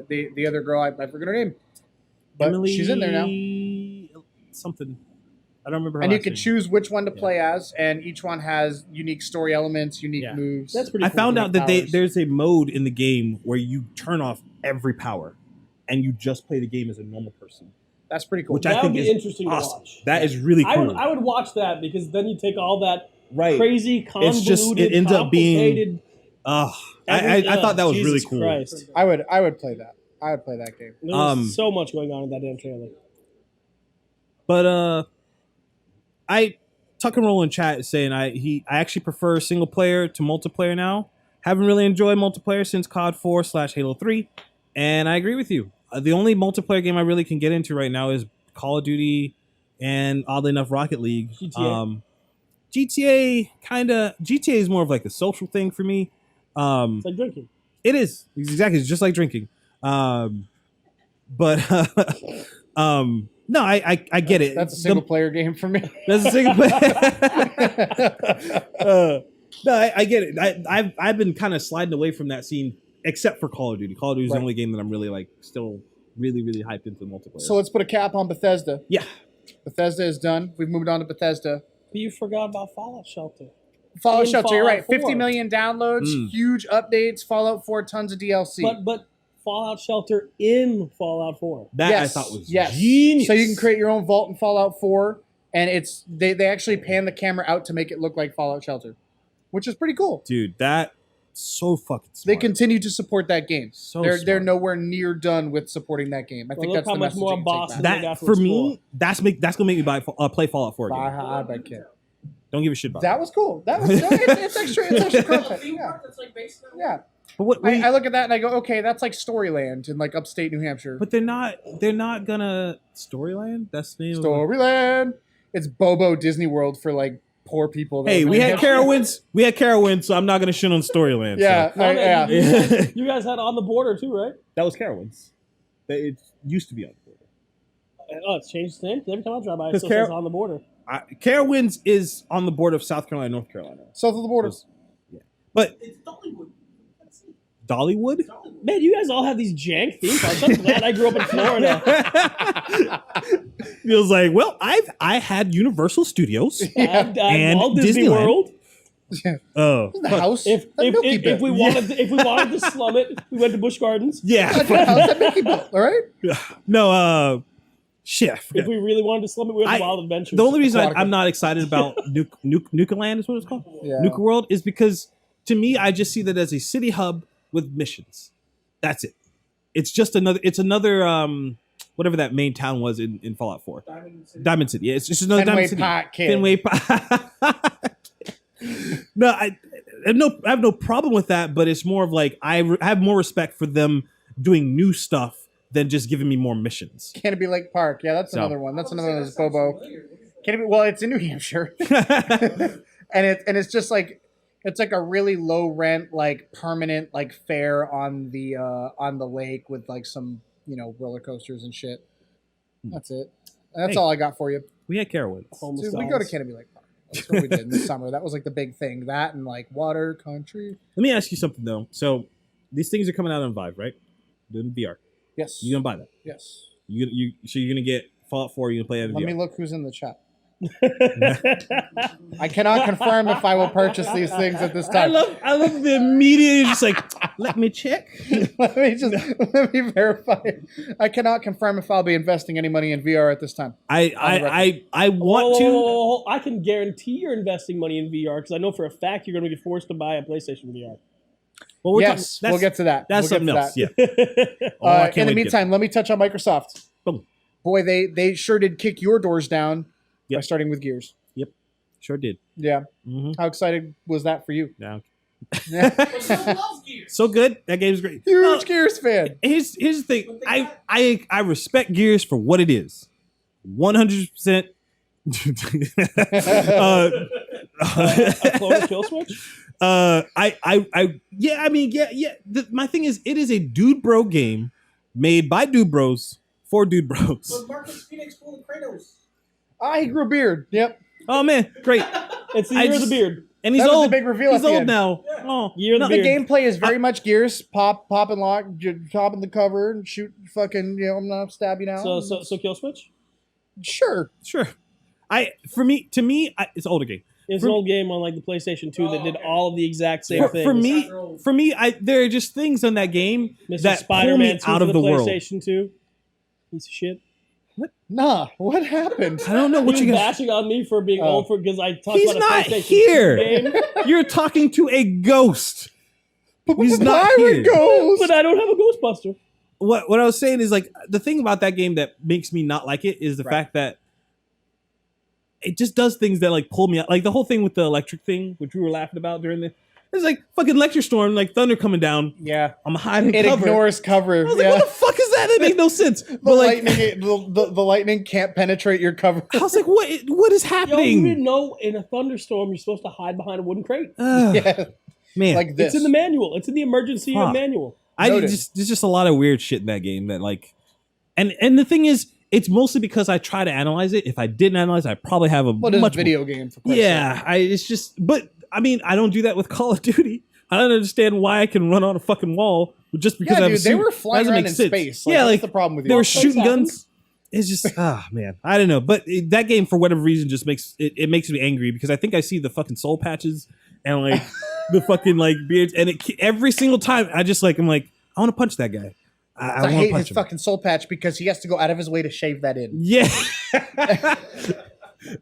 the other girl, I forget her name, but Emily, she's in there now. Something. I don't remember her And you last can name. choose which one to play as, and each one has unique story elements, unique Yeah. moves. That's pretty I cool. found out that powers. there's a mode in the game where you turn off every power, and you just play the game as a normal person. That's pretty cool. Which That I think would be is interesting to awesome. watch. That is really cool. I would watch that because then you take all that Right. crazy, convoluted, It's just it ends up being. complicated. I thought that was Jesus really cool. Christ. I would play that. I would play that game. There was so much going on in that damn trailer. But Tuck and Roll in chat is saying I actually prefer single player to multiplayer now. Haven't really enjoyed multiplayer since COD 4/Halo 3, and I agree with you. The only multiplayer game I really can get into right now is Call of Duty and oddly enough Rocket League. GTA. GTA is more of like a social thing for me. It's like drinking. It is exactly. It's just like drinking. No, I get it. That's a single player game for me. That's a single player. No, I get it. I've been kind of sliding away from that scene, except for Call of Duty. Call of Duty is the only game that I'm really like still really hyped into the multiplayer. So let's put a cap on Bethesda. Yeah, Bethesda is done. We've moved on to Bethesda. But you forgot about Fallout Shelter. Fallout In Shelter, you're right. Fallout 50 4. million downloads, huge updates. Fallout 4, tons of DLC. But Fallout Shelter in Fallout 4. that I thought was genius. So you can create your own vault in Fallout 4, and it's they actually pan the camera out to make it look like Fallout Shelter, which is pretty cool. Dude, that so fucking smart. They continue to support that game. So they're smart. nowhere near done with supporting that game. I think look that's how the much message more you can boss take back. that for me. That's gonna make me play Fallout 4 again. I bet you. Don't give a shit about That was cool. That was it's extra. It's extra content. Yeah. That's like based on Yeah. But what? I look at that and I go, okay, that's like Storyland in like upstate New Hampshire. But they're not gonna Storyland. That's the name of Storyland. It's Bobo Disney World for like poor people. Hey, we had Carowinds. We had Carowinds, so I'm not gonna shit on Storyland. Yeah, so. yeah. You guys had On the Border too, right? That was Carowinds. It used to be on the border. Oh, it's changed its name. Every time I drive by, it 'Cause still says On the Border. Carowinds is on the border of South Carolina and North Carolina. South of the border. But it's Dollywood. That's it. Dollywood? Man, you guys all have these jank theme parks. I'm glad I grew up in Florida. Feels like, well, I had Universal Studios And and Walt Disney Disneyland. World. Oh, The house. If Milky if we wanted to slum it, we went to Busch Gardens. yeah. That's the house that Mickey built. All right. No, shit. If we really wanted to slum it, we went to Wild Adventures. The only reason Aquatica. I'm not excited about Nuka-Land is what it's called. Yeah. Nuka World is because to me, I just see that as a city hub with missions. That's it. It's just another. It's another. Whatever that main town was in Fallout 4. Diamond City. Yeah, it's just another Fenway Diamond City. Park, kid. Fenway Park. No, I have no problem with that, but it's more of like I have more respect for them doing new stuff than just giving me more missions. Canopy Lake Park. Yeah, that's So- another one. That's another one that's Bobo. Canopy. Well, it's in New Hampshire, and it's just like it's like a really low rent, like permanent, like fair on the lake with like some roller coasters and shit. That's it. That's Hey. all I got for you. We had Carowinds. Homeless Dude, we go to dogs. Canopy Lake Park. That's what we did in the summer. That was like the big thing. That and like water country. Let me ask you something though. So these things are coming out on Vive, right? Doing VR. Yes. You gonna buy that? Yes. So you're gonna get Fallout 4. You're gonna play it in Let VR. me look who's in the chat. I cannot confirm if I will purchase these things at this time. I love the immediate. Just like let me check. let me verify. I cannot confirm if I'll be investing any money in VR at this time. I want to. Whoa. I can guarantee you're investing money in VR because I know for a fact you're going to be forced to buy a PlayStation VR. Well, we're Yes, talking- we'll get to that. That's We'll something get else. to Yeah. that. Oh, I can't In the wait to get meantime, let me touch on Microsoft. Boom. Boy, they sure did kick your doors down by Yep. starting with Gears. Sure did. Yeah. Mm-hmm. How excited was that for you? Now, But still loves Gears. so good. That game's great. Huge No, Gears fan. here's the thing. I respect Gears for what it is. 100%. A clone kill switch? My thing is, it is a dude bro game made by dude bros for dude bros. Was Marcus Phoenix fooling Kratos? He grew a beard. Yep. Oh man, great. It's the I year of just- the beard. And he's That was old. the big reveal He's at the old end. now. Yeah. Oh, Year of the The beard. gameplay is very much Gears. Pop and lock. Top in the cover and shoot. Fucking. I'm not stab you now. So kill switch? Sure. sure. To me, it's an older game. It's an old game on like the PlayStation 2 that did all of the exact same things. For me, there are just things in that game Mr. that pull Spider-Man me 2 out for of the world. PlayStation 2. Piece of shit. Nah, what happened? I don't know what He you was guys. bashing on me for being old for because I talked He's about not a PlayStation here. 2 game. You're talking to a ghost. He's But not Pirate here. Ghost. But I don't have a Ghostbuster. What I was saying is like the thing about that game that makes me not like it is the fact that it just does things that like pull me out. Like the whole thing with the electric thing, which we were laughing about during the. It's like fucking lecture storm, like thunder coming down. Yeah, I'm hiding it cover. ignores cover. I was like, what the fuck is that? That makes no sense. The But like, lightning, the lightning can't penetrate your cover. I was like, what is Yo, you happening? didn't know in a thunderstorm you're supposed to hide behind a wooden crate. Yeah, Man, like this. It's in the manual. It's in the emergency Fuck. manual. Noted. there's just a lot of weird shit in that game that like, and the thing is, it's mostly because I try to analyze it. If I didn't analyze, I probably have a What is a much video game? For Christ's Yeah, it's just, but I mean, I don't do that with Call of Duty. I don't understand why I can run on a fucking wall just because Yeah, I have dude, a they suit. were flying Doesn't around make in sense. space. Yeah, what's like the problem with you? they were Things shooting happen. guns. It's just man, I don't know. But that game for whatever reason just makes it makes me angry because I think I see the fucking soul patches and like the fucking like beards and every single time I'm like I want to punch that guy. I I want to hate punch his him. fucking soul patch because he has to go out of his way to shave that in. Yeah.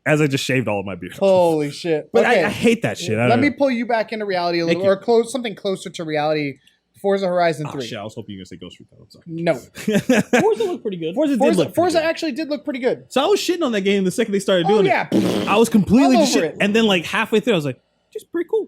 As I just shaved all of my beard. Holy shit! But Okay, I hate that shit. I let don't me know. pull you back into reality a little, Thank you. or something closer to reality. Forza Horizon Oh, 3. shit, I was hoping you were gonna say Ghost Recon. I'm sorry. No, Forza looked pretty good. Forza did look pretty Forza good. actually did look pretty good. So I was shitting on that game the second they started Oh doing yeah, it. I was completely All just over shit. it. And then like halfway through, I was like, just pretty cool.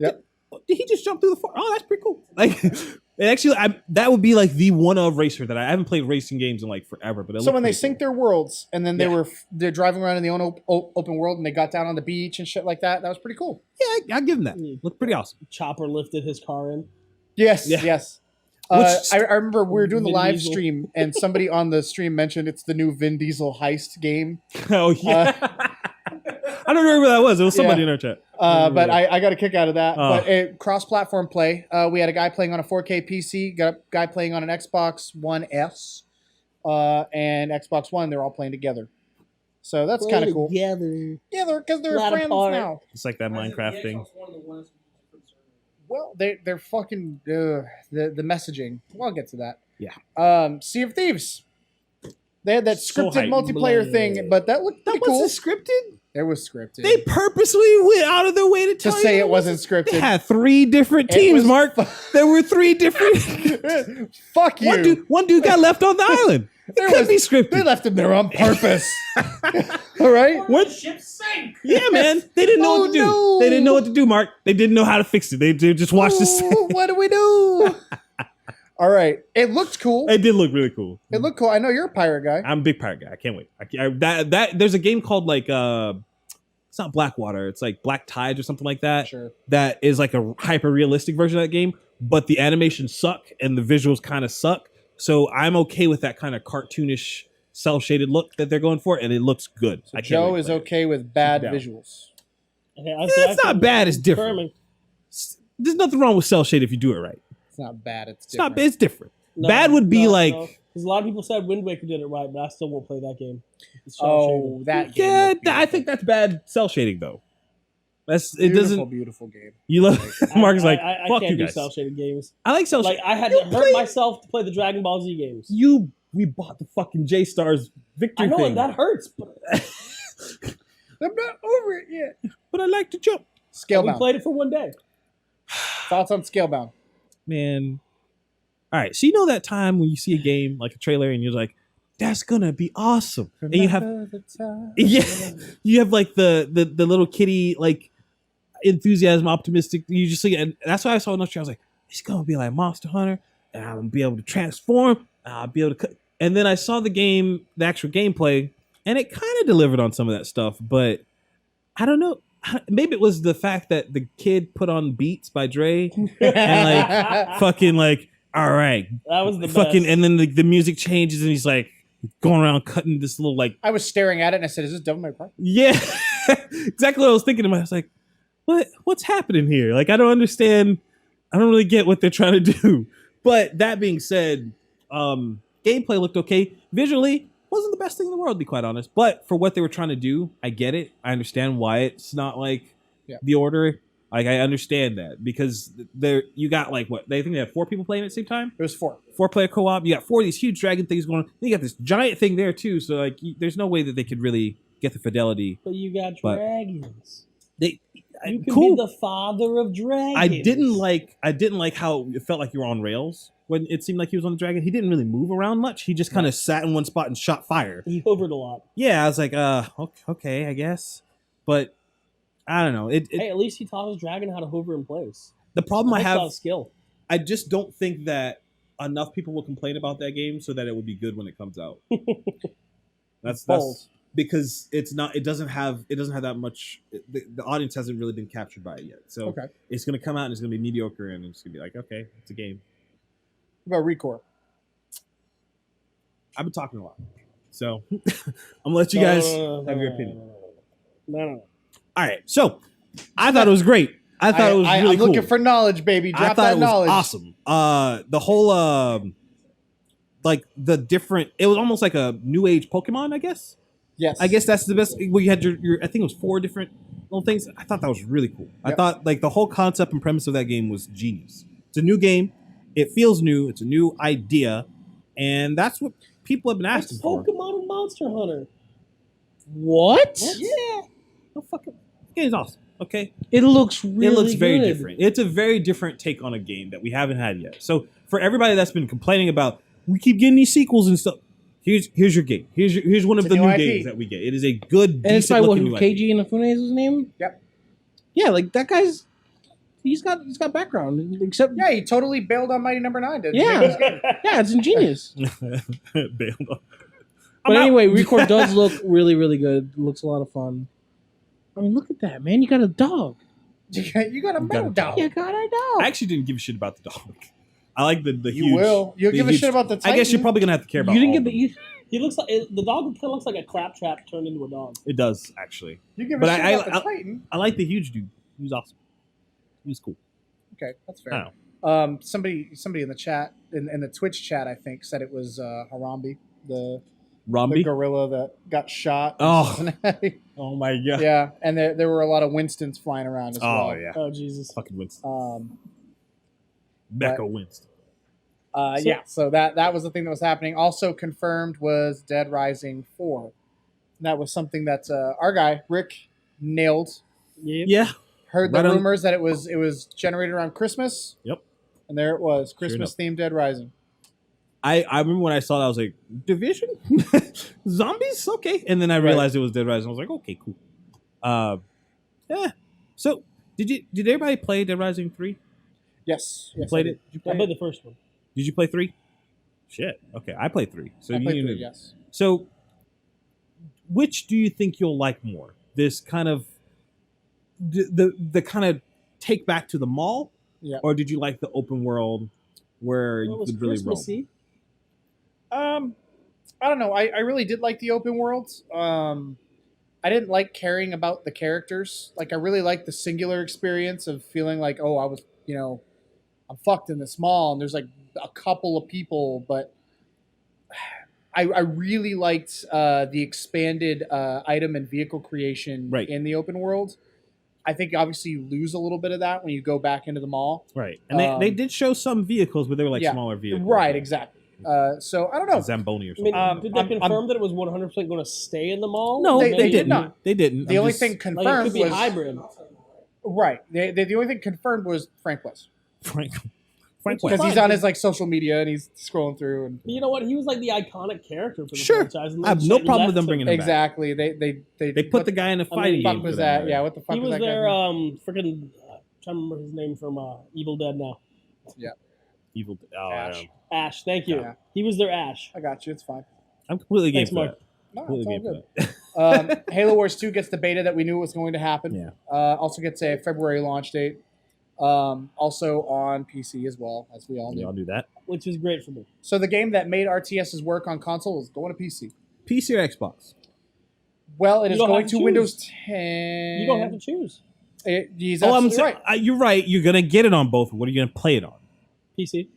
Yep. Did he just jump through the floor? Oh, that's pretty cool. Like, and actually, that would be like the one of racer that I haven't played racing games in like forever. But it So looked when they pretty sync their worlds, and then Yeah. they're driving around in the open world, and they got down on the beach and shit like that. That was pretty cool. cool. Yeah, I give him that. Looked pretty awesome. Chopper lifted his car in. Yes, Yeah. yes. Which- I remember we were doing the Vin live Diesel. stream, and somebody on the stream mentioned it's the new Vin Diesel heist game. Oh yeah. I don't remember who that was. It was somebody Yeah. in our chat. But I got a kick out of that. Oh. But cross-platform play. We had a guy playing on a 4K PC, got a guy playing on an Xbox One S, and Xbox One. They're all playing together. So that's kind of cool. Together. Yeah, because they're Not friends apart. now. It's like that Minecraft thing. Well, they're fucking the messaging. Well, I'll get to that. Yeah. Sea of Thieves. They had that So scripted hyped. multiplayer thing, but that looked pretty cool. scripted. It was scripted. They purposely went out of their way to to tell you say that it wasn't They scripted. had 3 different It teams, was Mark. There were 3 different. Fuck you. One dude got left on the island. It There could was- be They scripted. left him there on purpose. All right. What? Ship sank. Yeah, man. They didn't know Oh, what to do. no. They didn't know what to do, Mark. They didn't know how to fix it. They just watched this. Ooh, what do we do? All right. It looked cool. It did look really cool. It looked cool. I know you're a pirate guy. I'm a big pirate guy. I can't wait. That there's a game called like it's not Blackwater. It's like Black Tides or something like that. Sure. That is like a hyper realistic version of that game, but the animations suck and the visuals kind of suck. So I'm okay with that kind of cartoonish, cell shaded look that they're going for, and it looks good. I can't Joe wait to is play it. okay with bad Down. visuals. Okay, It's not bad, it's different. There's nothing wrong with cell shade if you do it right. It's not bad. It's It's different. not. It's different. Bad would be like. Because a lot of people said Wind Waker did it right, but I still won't play that game. It's Oh, that game. Yeah, looked I think beautiful. that's bad cell shading though. It Beautiful, doesn't. beautiful game. You love. Mark is like, I fuck can't you do guys. cell shaded games. I like cell Like shading. I had You to play- hurt myself to play the Dragon Ball Z games. We bought the fucking J Stars victory I know thing, that hurts, but I'm not over it yet. but I like to jump. we Scalebound. played it for one day. Thoughts on Scalebound? Man. All right, so you know that time when you see a game like a trailer and you're like, "That's gonna be awesome," and you have yeah, you have like the little kitty like enthusiasm, optimistic. You just see, and that's why I saw another trailer. I was like, "It's gonna be like Monster Hunter, and I'm gonna be able to transform. And I'll be able to." And then I saw the game, the actual gameplay, and it kind of delivered on some of that stuff, but I don't know. Maybe it was the fact that the kid put on Beats by Dre and like fucking like, all right, That was the fucking, best. and then the music changes and he's like going around cutting this little like, I was staring at it and I said, "Is this Devil May Cry?" yeah, exactly what I was thinking. I was like, what's happening here? Like, I don't understand. I don't really get what they're trying to do. But that being said, gameplay looked okay. Visually, wasn't the best thing in the world, to be quite honest. But for what they were trying to do, I get it. I understand why it's not like The Order. Like, I understand that because you got like what they think they have 4 people playing at the same time. It was 4. 4-player co-op. You got 4 of these huge dragon things going on. Then you got this giant thing there too. So like, there's no way that they could really get the fidelity. But you got dragons. You can be the father of dragons. I didn't like how it felt like you were on rails when it seemed like he was on the dragon. He didn't really move around much. He just kind of sat in one spot and shot fire. He hovered a lot. Yeah, I was like, okay, I guess. But I don't know. Hey, at least he taught his dragon how to hover in place. The problem I have, skill. I just don't think that enough people will complain about that game so that it will be good when it comes out. That's because it's not. It doesn't have that much. The audience hasn't really been captured by it yet. So it's going to come out and it's going to be mediocre and it's going to be like, okay, it's a game. What about ReCore? I've been talking a lot, so I'm gonna let you guys have your opinion. No. All right, so I thought it was great. I thought it was really cool. I'm looking for knowledge, baby. Drop that knowledge. Awesome. The whole like the different. It was almost like a new age Pokemon, I guess. Yes. I guess that's the best. Well, you had your I think it was 4 different little things. I thought that was really cool. I thought like the whole concept and premise of that game was genius. It's a new game. It feels new. It's a new idea, and that's what people have been asking for. Pokemon and Monster Hunter. What? Yeah. No fucking. The game's awesome. Okay. It looks really It looks very good. different. It's a very different take on a game that we haven't had yet. So for everybody that's been complaining about, we keep getting these sequels and stuff. Here's your game. Here's one of the new games that we get. It is a good, and it's by decent what looking new Keiji Inafune's his name. Yep. Yeah, like that guy's. He's got background. Except he totally bailed on Mighty Number 9. Yeah, it's ingenious. Bailed on. But anyway, ReCore does look really, really good. It looks a lot of fun. I mean, look at that, man! You got a dog. You got a metal dog. You got a dog. I actually didn't give a shit about the dog. I like the huge. You will. You'll give a shit about the Titan. I guess you're probably gonna have to care about. You didn't get the. He looks like the dog kind of looks like a claptrap turned into a dog. It does actually. You give a shit about the Titan. I like the huge dude. He was awesome. He was cool. Okay, that's fair. Somebody in the chat in the Twitch chat, I think, said it was Harambe, the gorilla that got shot. Oh my god. Yeah, and there were a lot of Winstons flying around as well. Oh yeah. Oh Jesus. Fucking Winston. Mecha Winston. So that was the thing that was happening. Also confirmed was Dead Rising 4. And that was something that our guy Rick nailed. Yeah. Heard the rumors that it was generated around Christmas. Yep. And there it was, Christmas themed Dead Rising. I remember when I saw that, I was like, Division? Zombies? Okay. And then I realized it was Dead Rising. I was like, okay, cool. Yeah. So did everybody play Dead Rising 3? Yes. You played it? I played the first one. Did you play 3? Shit. Okay, I played 3. So I played 3, yes. So which do you think you'll like more? This kind of the kind of take back to the mall? Yeah. Or did you like the open world where you could really roam? I don't know. I really did like the open world. I didn't like caring about the characters. Like, I really liked the singular experience of feeling like, oh, I was, I'm fucked in this mall and there's like a couple of people, but I really liked the expanded item and vehicle creation in the open world. I think obviously you lose a little bit of that when you go back into the mall. Right. And they did show some vehicles, but they were like smaller vehicles. Right, exactly. So I don't know. Zamboni or something. Did they confirm that it was 100% going to stay in the mall? No, they did not. They didn't. The only thing confirmed it could be hybrid. Right. The only thing confirmed was Frank West. Frank because he's on his social media and he's scrolling through. And you know what? He was like the iconic character for the franchise. I have no problem with them bringing him back. Exactly. They put the guy in a fighting game. What was that? Yeah. What the fuck he was that? He was there. freaking. Trying to remember his name from Evil Dead now. Yeah. Evil. Ash. Ash. Thank you. Yeah. He was their Ash. I got you. It's fine. I'm completely game for that. No, it's all good. Halo Wars 2 gets the beta that we knew was going to happen. Yeah. Also gets a February launch date. Also on PC as well, as we all knew. We all knew that. Which is great for me. So the game that made RTS's work on console is going to PC. PC or Xbox? Well, it is going to Windows 10. You don't have to choose. He's absolutely right. You're right. You're going to get it on both. What are you going to play it on? PC.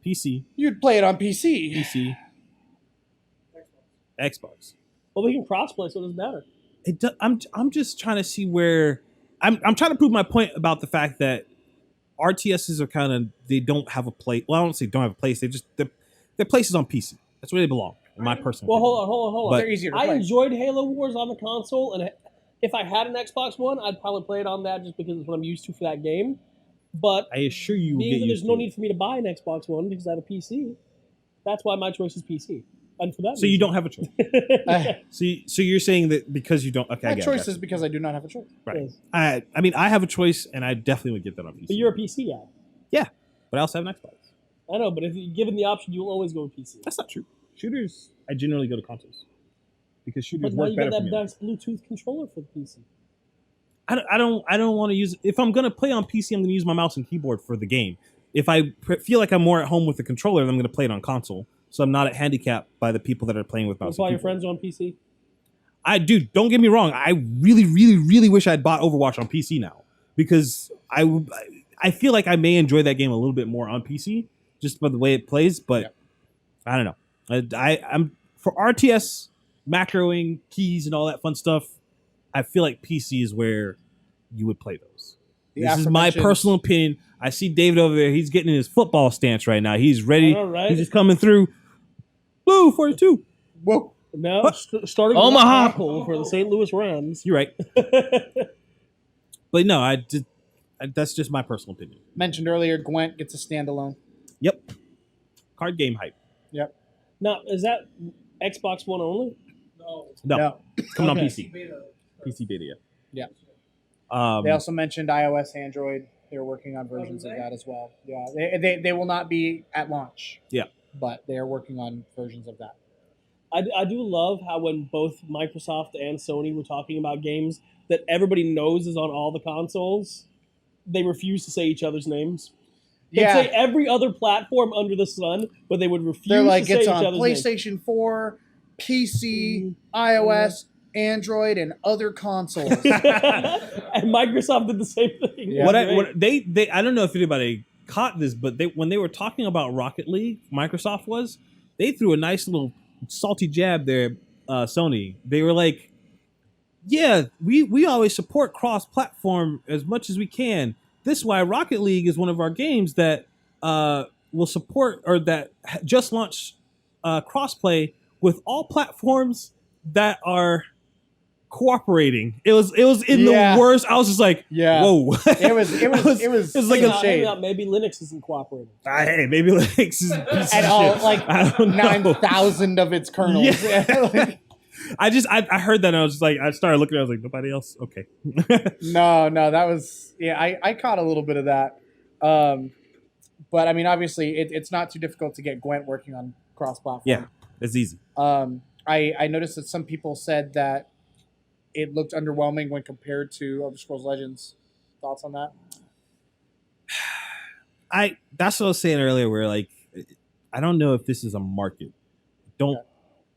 PC. You'd play it on PC. PC. Xbox. Well, we can crossplay, so it doesn't matter. I'm just trying to see where I'm trying to prove my point about the fact that RTSs are kind of, they don't have a place. Well, I don't say don't have a place. Their place is on PC. That's where they belong, in my personal Well, opinion. hold on. But They're easier to I play. enjoyed Halo Wars on the console, and if I had an Xbox One, I'd probably play it on that just because it's what I'm used to for that game. But I assure you, will being get that there's used no to it. need for me to buy an Xbox One because I have a PC, that's why my choice is PC. And for that, So you don't have a choice. reason. So you're saying that because you don't. Okay, I My get choice it. is because I do not have a choice. Right. Yes. I mean, I have a choice, and I definitely would get that on PC. But you're a PC guy. But I also have an Xbox. I know, but if you're given the option, you'll always go with PC. That's not true. Shooters, I generally go to consoles because shooters But now work you better got for that me. nice Bluetooth controller for the PC. I don't want to use. If I'm gonna play on PC, I'm gonna use my mouse and keyboard for the game. If I feel like I'm more at home with the controller, then I'm gonna play it on console. So I'm not handicapped by the people that are playing with mouse. That's why and your keyboard. friends are on PC. Dude, don't get me wrong. I really, really, really wish I'd bought Overwatch on PC now because I feel like I may enjoy that game a little bit more on PC just by the way it plays. But I don't know. I'm for RTS, macroing, keys, and all that fun stuff. I feel like PC is where you would play those. The This is my aforementioned- personal opinion. I see David over there. He's getting in his football stance right now. He's ready. I know, right? He's just coming through. Blue 42. Whoa. Now, What? starting Omaha. with tackle for the St. Louis Rams. You're right. But no, that's just my personal opinion. Mentioned earlier, Gwent gets a standalone. Yep. Card game hype. Now, is that Xbox One only? No, it's coming on Okay. PC. Beta. PC beta. Yeah. Um, They also mentioned iOS, Android. They're working on versions of that as well. Yeah, they will not be at launch. Yeah. But they are working on versions of that. I do love how when both Microsoft and Sony were talking about games that everybody knows is on all the consoles, they refuse to say each other's names. They'd Yeah, say every other platform under the sun, but they would refuse they're like to say it's each on other's names. PlayStation 4, PC, iOS, Android, and other consoles. And Microsoft did the same thing. Yeah. what they I don't know if anybody caught this, but when they were talking about Rocket League, Microsoft they threw a nice little salty jab there. Sony, they were like, "Yeah, we always support cross-platform as much as we can. This is why Rocket League is one of our games that will support or that just launched crossplay with all platforms that are cooperating." It was in Yeah. the worst. I was just like, Yeah. "Whoa!" It was like some a shade. Maybe Linux isn't cooperating. Hey, maybe Linux is a piece And of all shit. like I don't know. 9,000 of its kernels. Yeah. Like, I heard that and I was just like, I started looking. I was like, nobody else. Okay. no, that was I caught a little bit of that. But I mean, obviously, it's not too difficult to get Gwent working on cross-platform. Yeah, it's easy. I noticed that some people said that it looked underwhelming when compared to Elder Scrolls Legends. Thoughts on that? That's what I was saying earlier. Where like, I don't know if this is a market. Don't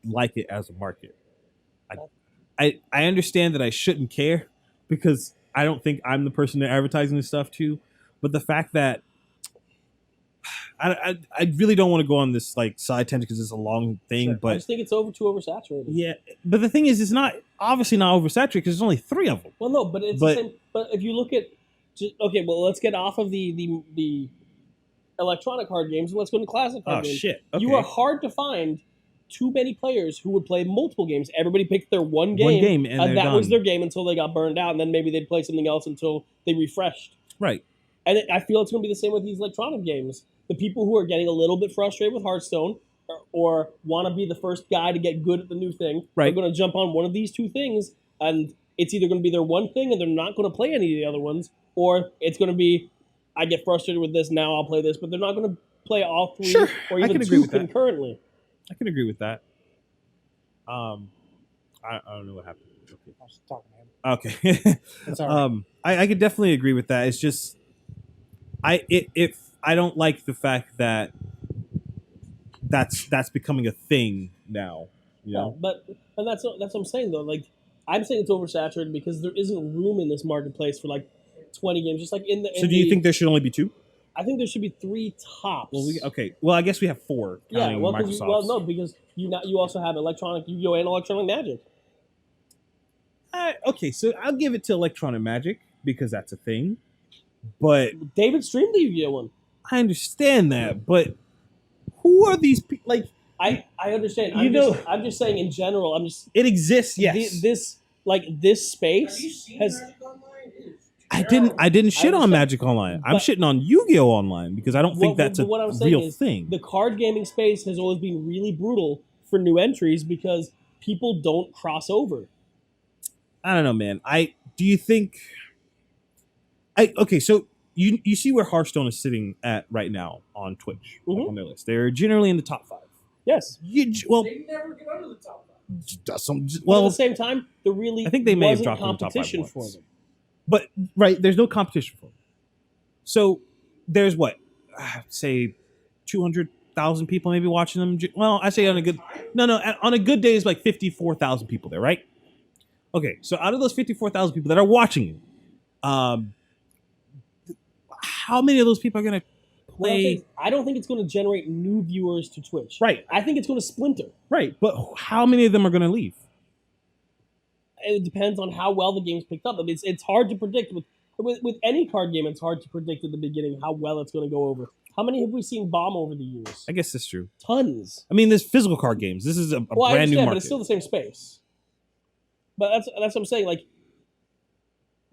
like it as a market. I understand that I shouldn't care because I don't think I'm the person they're advertising this stuff to. But the fact that I really don't want to go on this like side tangent because it's a long thing. Sure. I But just think it's too oversaturated. yeah, but the thing is, it's not obviously not oversaturated because there's only 3 of them. Well, no, but it's But- the same. But if you look at, okay, well, let's get off of the electronic card games and let's go to classic card Oh games. shit! Okay. You are hard to find too many players who would play multiple games. Everybody picked their one game, One game and they're that was done. their game until they got burned out, and then maybe they'd play something else until they refreshed. Right. And I feel it's going to be the same with these electronic games. The people who are getting a little bit frustrated with Hearthstone or want to be the first guy to get good at the new thing are Right. going to jump on one of these two things, and it's either going to be their one thing and they're not going to play any of the other ones, or it's going to be, I get frustrated with this, now I'll play this, but they're not going to play all 3 Sure, or I even can agree 2 with that. concurrently. I can agree with that. I don't know what happened. Okay. I was talking to him. Okay. It's all right. I could definitely agree with that. It's just if I don't like the fact that that's becoming a thing now. You know? And that's what I'm saying though. Like I'm saying it's oversaturated because there isn't room in this marketplace for like 20 games. Just like in the. So do you think there should only be 2? I think there should be 3 tops. Well, I guess we have 4. Yeah, Counting well, Microsoft's. no, because you also have Electronic Yu-Gi-Oh! And Electronic Magic. Okay, so I'll give it to Electronic Magic because that's a thing. But David streamed the Yu-Gi-Oh! One. I understand that, but who are these people? Like, I understand. I'm just saying in general. it exists. Yes, This space Have you seen has. Magic Online? It is I didn't shit on understand, Magic Online. I'm but- shitting on Yu-Gi-Oh! Online because I don't think that's a what I'm saying real is thing. The card gaming space has always been really brutal for new entries because people don't cross over. I don't know, man. Do you think? Okay, so you see where Hearthstone is sitting at right now on Twitch, like Mhm. on their list. They're generally in the top 5. Yes. Well, They never get under the top 5. does some. But at Well, the same time, there really I think they may have wasn't dropped in the top 5 competition for once. them. But right, there's no competition for them. So there's what, say, 200,000 people maybe watching them. Well, I say on a good on a good day is like 54,000 people there, right? Okay, so out of those 54,000 people that are watching you, how many of those people are gonna What I'm saying play? is, I don't think it's going to generate new viewers to Twitch. Right, I think it's going to splinter. right, but how many of them are gonna leave? It depends on how well the game's picked up. I mean, it's hard to predict with any card game. It's hard to predict at the beginning how well it's going to go over. How many have we seen bomb over the years? I guess that's true. Tons. I mean, there's physical card games. This is a I brand new understand, market. but it's still the same space. But that's what I'm saying. Like,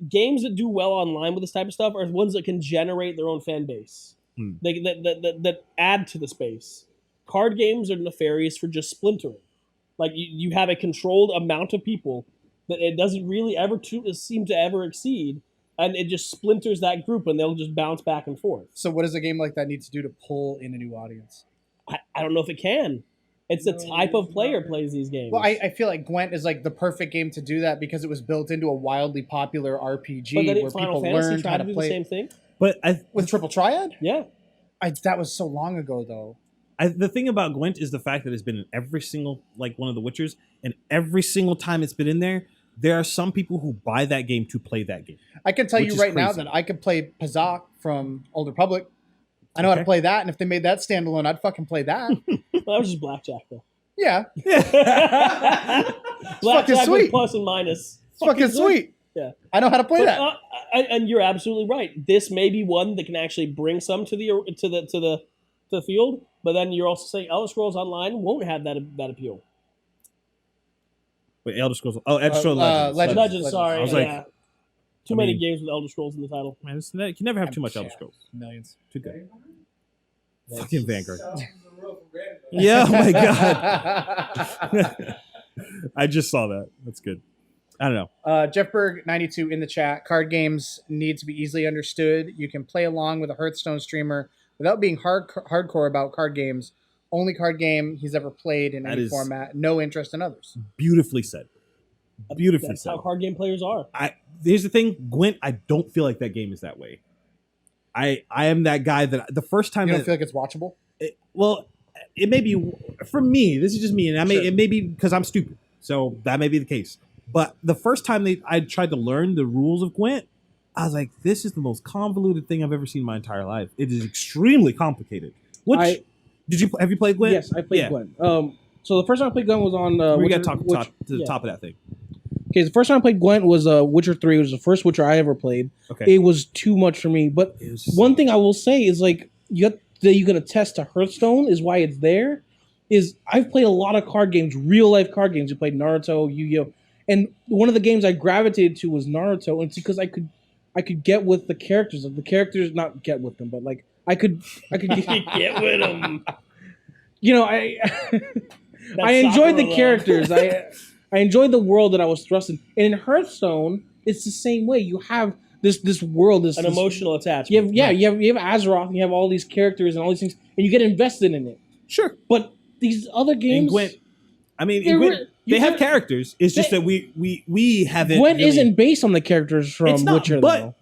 games that do well online with this type of stuff are ones that can generate their own fan base. That add to the space. Card games are nefarious for just splintering. Like, you have a controlled amount of people that it doesn't really ever seem to ever exceed, and it just splinters that group, and they'll just bounce back and forth. So what does a game like that need to do to pull in a new audience? I don't know if it can. It's the type of player plays these games. Well, I feel like Gwent is like the perfect game to do that because it was built into a wildly popular RPG but then where Final people Fantasy learned tried how to to do the play. same thing. But With Triple Triad? Yeah. That was so long ago, though. The thing about Gwent is the fact that it's been in every single, like, one of the Witchers, and every single time it's been in there are some people who buy that game to play that game. I can tell Which you is right now crazy. that I could play Pazak from Old Republic. I know how to Okay. play that, and if they made that standalone, I'd fucking play that. Well, that was just blackjack, though. Yeah, Blackjack sweet. with plus and minus. it's fucking good. sweet. Yeah. I know how to play But, that. and you're absolutely right. This may be one that can actually bring some to the field, but then you're also saying Elder Scrolls Online won't have that appeal. Wait, Elder Scrolls. Oh, Elder Scrolls Legends. Legends. Legends, sorry. I was like, yeah. Too many games with Elder Scrolls in the title. Man, you can never have too much Elder Scrolls. Millions. Too good. Fucking Vanguard. Sounds the real for granted, though. Yeah, oh my god. I just saw that. That's good. I don't know. Jeff Berg 92 in the chat. Card games need to be easily understood. You can play along with a Hearthstone streamer without being hardcore about card games. Only card game he's ever played in That any is- format. No interest in others. Beautifully said. Beautifully That's said. how card game players are. Here's the thing, Gwent, I don't feel like that game is that way. I am that guy that the first time You don't that, feel like it's watchable? it may be for me. This is just me, and Sure. it may be because I'm stupid, so that may be the case. But the first time I tried to learn the rules of Gwent, I was like, "This is the most convoluted thing I've ever seen in my entire life. It is extremely complicated." Which have you played Gwent? Yes, I played Yeah. Gwent. So the first time I played Gwent was on. We Witcher- got to talk to the yeah. top of that thing. Okay, the first time I played Gwent was Witcher 3. It was the first Witcher I ever played. Okay. It was too much for me. But It was- one thing I will say is like you can attest to Hearthstone is why it's there. Is I've played a lot of card games, real life card games. You played Naruto, Yu-Gi-Oh, and one of the games I gravitated to was Naruto, and it's because I could get with the characters. Like the characters, not get with them, but like I could Get with them. You know, I enjoyed the characters. I enjoyed the world that I was thrust in. And in Hearthstone, it's the same way. You have this world, this Emotional attachment. You have you have Azeroth, and you have all these characters and all these things, and you get invested in it. Sure. But these other In games, Gwent, I mean, They in were- Gwent, you they have could- characters. It's just that we haven't. Gwent really- isn't based on the characters from It's not, Witcher, but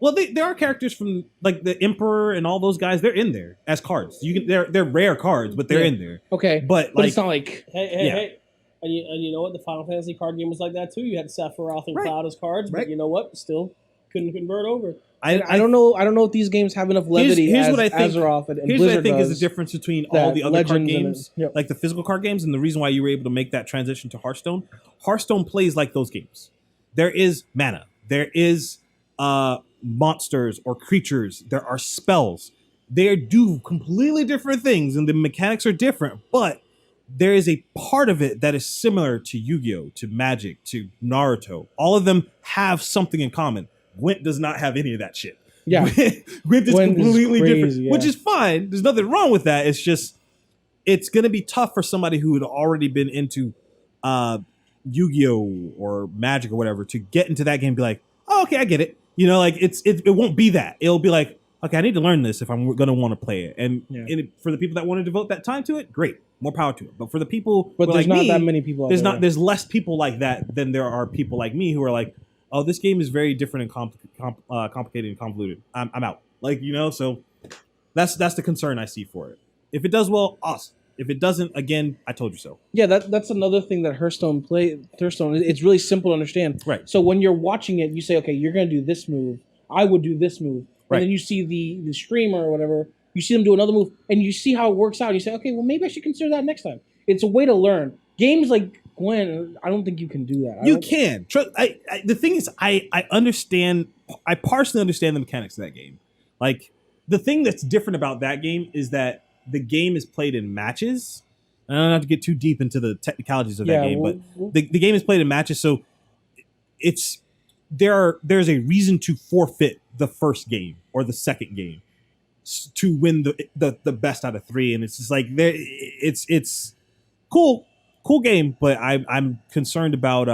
though. there are characters from like the Emperor and all those guys. They're in there as cards. You can they're rare cards, but they're Yeah. in there. Okay, But but like it's not like Hey, Yeah. hey. And you know what? The Final Fantasy card game was like that too. You had Sephiroth and Right. Cloud as cards, but Right. you know what? Still couldn't convert over. I don't know. I don't know if these games have enough levity here's as what I think, Azeroth and here's Blizzard what I think does. is the difference between all that the other card Legends and- games, yep. like the physical card games, and the reason why you were able to make that transition to Hearthstone. Hearthstone plays like those games. There is mana. There is monsters or creatures. There are spells. They do completely different things, and the mechanics are different, but there is a part of it that is similar to Yu-Gi-Oh!, to Magic, to Naruto. All of them have something in common. Gwent does not have any of that shit. Yeah. Gwent is Gwent is completely crazy, different, yeah. which is fine. There's nothing wrong with that. It's just, it's going to be tough for somebody who had already been into Yu-Gi-Oh! Or Magic or whatever to get into that game and be like, oh, okay, I get it. You know, like it won't be that. It'll be like, okay, I need to learn this if I'm going to want to play it. And, for the people that want to devote that time to it, great, more power to it. But for the people, But who are there's like not me, that many people. Out there. there's less people like that than there are people like me who are like, oh, this game is very different and complicated and convoluted. I'm out. Like, you know, so that's the concern I see for it. If it does well, awesome. If it doesn't, again, I told you so. Yeah, that's another thing that Hearthstone. It's really simple to understand. Right. So when you're watching it, you say, okay, you're going to do this move. I would do this move. Right. And then you see the streamer or whatever. You see them do another move, and you see how it works out. You say, okay, well, maybe I should consider that next time. It's a way to learn. Games like Gwen, I don't think you can do that. You can. The thing is, I understand. I partially understand the mechanics of that game. Like, the thing that's different about that game is that the game is played in matches. I don't have to get too deep into the technicalities of that game, but the game is played in matches, so there's a reason to forfeit the first game or the second game to win the best out of three, and it's just like it's cool game, but I'm concerned about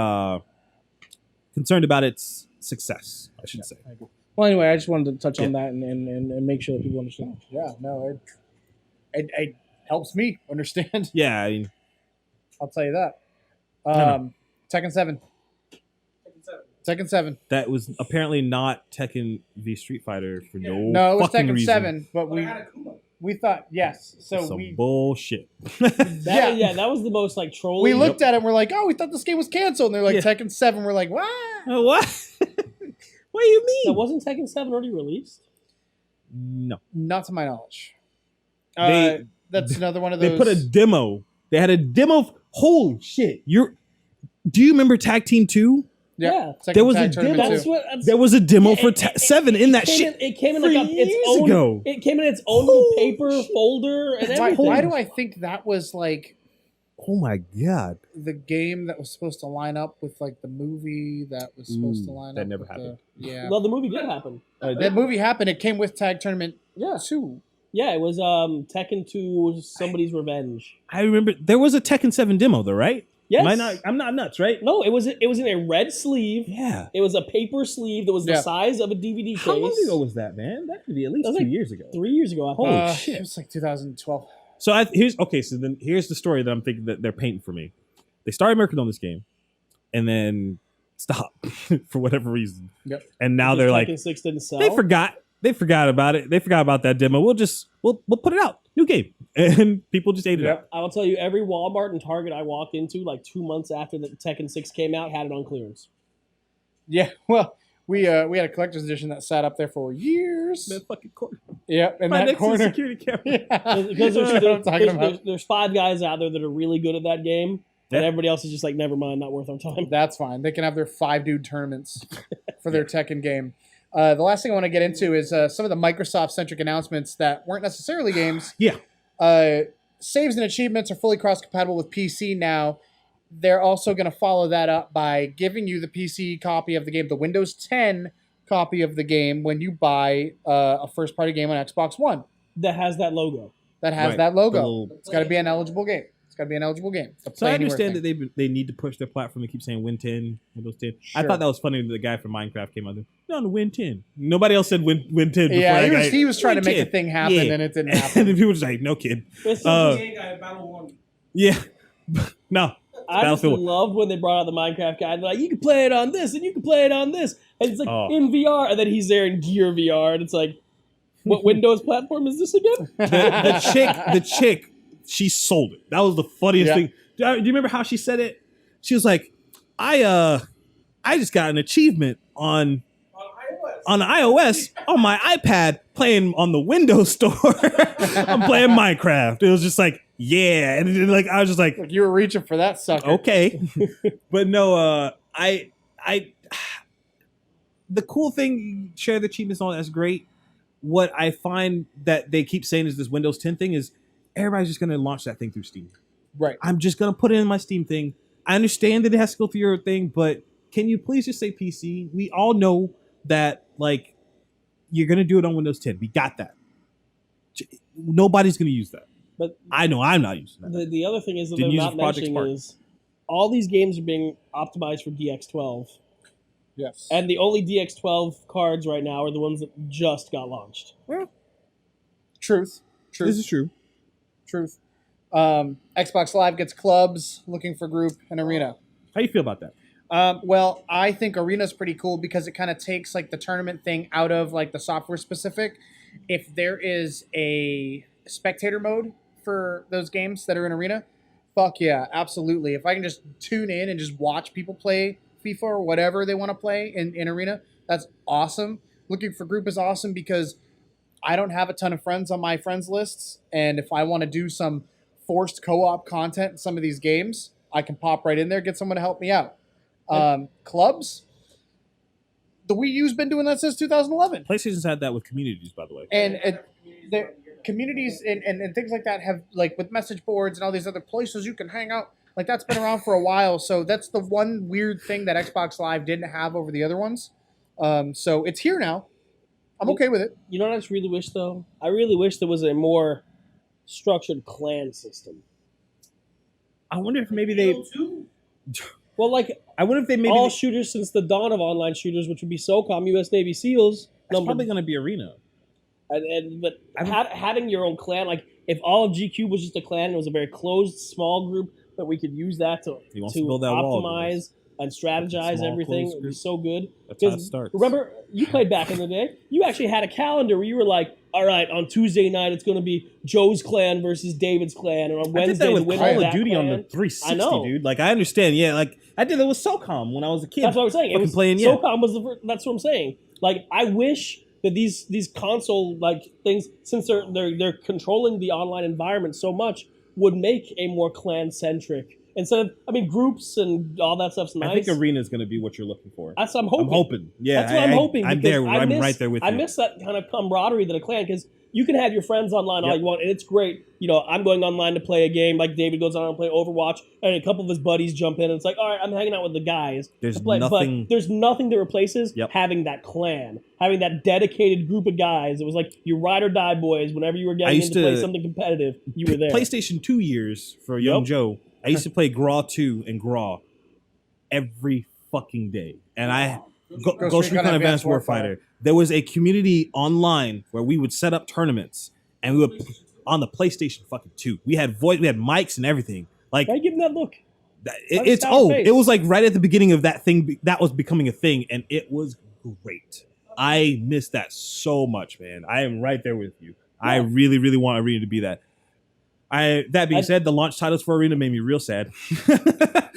its success, I should say. Well, anyway, I just wanted to touch on that and make sure that people understand. Yeah, no, it helps me understand. Yeah, I mean, I'll tell you that. Tekken 7. Tekken 7. that was apparently not Tekken v Street Fighter for No, it was fucking Tekken reason. 7, but we thought yes. So Some bullshit. That was the most like trolling. we looked at it and we're like, oh, we thought this game was canceled. And they're like, Yeah. Tekken 7. We're like, what? What? What do you mean? That wasn't Tekken 7 already released? No. Not to my knowledge. They- That's another one of those. They put a demo. They had a demo. Holy shit! Do you remember Tag Team 2? Yeah. Tekken There was Tag a Tournament demo. That's 2. what. There was a demo for It- 7 in that shit. It came in 3 like its years own. ago. It came in its own little paper folder and Why, everything. why do I think that was like Oh my god! the game that was supposed to line up with like the movie that was supposed to line that up? never with happened. Yeah. Well, the movie did happen. That movie happened. It came with Tag Tournament Yeah. 2. Yeah, it was Tekken 2 was somebody's revenge. I remember there was a Tekken 7 demo though, right? Yes. I'm not nuts, right? No, it was in a red sleeve. Yeah. It was a paper sleeve that was the Yeah. size of a DVD case. How long ago was that, man? That could be at least That was 2 like years ago. 3 years ago, I think. Holy shit. It was like 2012. So here's the story that I'm thinking that they're painting for me. They started working on this game, and then stopped for whatever reason. Yep. And now Because they're like, Tekken 6 didn't sell. they forgot about it. They forgot about that demo. We'll put it out, new game, and people just ate it up. I will tell you, every Walmart and Target I walked into, like 2 months after the Tekken 6 came out, had it on clearance. Yeah. Well, we had a collector's edition that sat up there for years. That fucking corner, Yeah, in right that next to the corner. security camera. Yeah. Because You know what I'm talking about. there's 5 guys out there that are really good at that game, and Yeah. everybody else is just like, never mind, not worth our time. That's fine. They can have their 5-dude tournaments for their Tekken game. The last thing I want to get into is some of the Microsoft-centric announcements that weren't necessarily games. Yeah. Saves and achievements are fully cross-compatible with PC now. They're also going to follow that up by giving you the PC copy of the game, the Windows 10 copy of the game, when you buy a first-party game on Xbox One That has that logo. that has Right. that logo. The little- It's got to be an eligible game. It's got to be an eligible game. It's a So I play anywhere understand thing. that they need to push their platform. They keep saying Win 10, Windows 10. I Sure. thought that was funny. The guy from Minecraft came out there. No, Win 10. Nobody else said Win 10. Before Yeah, that he was trying to Win make 10. the thing happen, Yeah. and it didn't And happen. then people were just like, no, kid. It's Uh, Battle 1. Yeah. No. I just Battlefield. loved when they brought out the Minecraft guy. They're like, you can play it on this, and you can play it on this. And it's like, Oh. in VR. And then he's there in Gear VR. And it's like, what Windows platform is this again? The chick, she sold it. That was the funniest Yeah. thing. Do you remember how she said it? She was like, I just got an achievement on on iOS on my iPad playing on the Windows Store. I'm playing Minecraft. It was just like, yeah, and then, like I was just like, You were reaching for that sucker. okay, but no, I the cool thing, share the achievements and all that's great. What I find that they keep saying is this Windows 10 thing is everybody's just going to launch that thing through Steam. Right. I'm just going to put it in my Steam thing. I understand that it has to go through your thing, but can you please just say PC? We all know that, like, you're going to do it on Windows 10. We got that. Nobody's going to use that. But I know I'm not using that. the other thing is that Didn't they're use not Project mentioning Spark. is all these games are being optimized for DX12. Yes. And the only DX12 cards right now are the ones that just got launched. Truth. This is true. Truth. Xbox Live gets clubs, looking for group and arena. How you feel about that? Well, I think arena's pretty cool because it kind of takes like the tournament thing out of like the software specific. If there is a spectator mode for those games that are in arena, fuck yeah, absolutely. If I can just tune in and just watch people play FIFA or whatever they want to play in arena, that's awesome. Looking for group is awesome because I don't have a ton of friends on my friends lists, and if I want to do some forced co-op content in some of these games, I can pop right in there, get someone to help me out. Clubs, the Wii U's been doing that since 2011, PlayStation's had that with communities, by the way. and the communities and things like that have, like, with message boards and all these other places you can hang out. Like, that's been around for a while, so that's the one weird thing that Xbox Live didn't have over the other ones. So it's here now. I'm okay with it. You know what I just really wish, though? I really wish there was a more structured clan system. I wonder if maybe they. Well, like, I wonder if they maybe. all shooters since the dawn of online shooters, which would be SOCOM, U.S. Navy SEALs. It's probably going to be Arena. But having your own clan, like, if all of GQ was just a clan, it was a very closed, small group, that we could use that to build that wall, optimize and strategize small, everything. closed It would be group. so good. That's how it 'Cause starts. remember, you played back in the day. You actually had a calendar where you were like, all right, on Tuesday night, it's going to be Joe's clan versus David's clan. And on I did Wednesday, that the with winner Call of of that Duty on clan. the 360, I know. dude. Like, I understand. Yeah, like, I did that with SOCOM when I was a kid. That's what I'm saying. It Fucking was playing, yeah. SOCOM was the first, that's what I'm saying. Like, I wish that these console like things, since they're controlling the online environment so much, would make a more clan centric instead of, I mean, groups and all that stuff's nice. I think Arena is going to be what you're looking for. That's what I'm hoping. I'm hoping. Yeah, That's what I'm hoping. I'm because there. I'm miss- right there with you. I miss that kind of camaraderie that a clan, because you can have your friends online all Yep. you want, and it's great. You know, I'm going online to play a game, like David goes on and play Overwatch, and a couple of his buddies jump in, and it's like, all right, I'm hanging out with the guys. There's to play. nothing- But there's nothing that replaces Yep. having that clan, having that dedicated group of guys. It was like your ride or die boys. Whenever you were getting used into play to- something competitive, you were there. PlayStation 2 years for young Yep. Joe. I used to play Graw 2 and Graw every fucking day. And I Ghost Recon Advanced Warfighter. There was a community online where we would set up tournaments and we would on the PlayStation fucking 2. We had voice, we had mics and everything. Like, Why give him that look? it's old. It was like right at the beginning of that thing that was becoming a thing, and it was great. I miss that so much, man. I am right there with you. I really, really want Arena to be that. That being said, the launch titles for Arena made me real sad.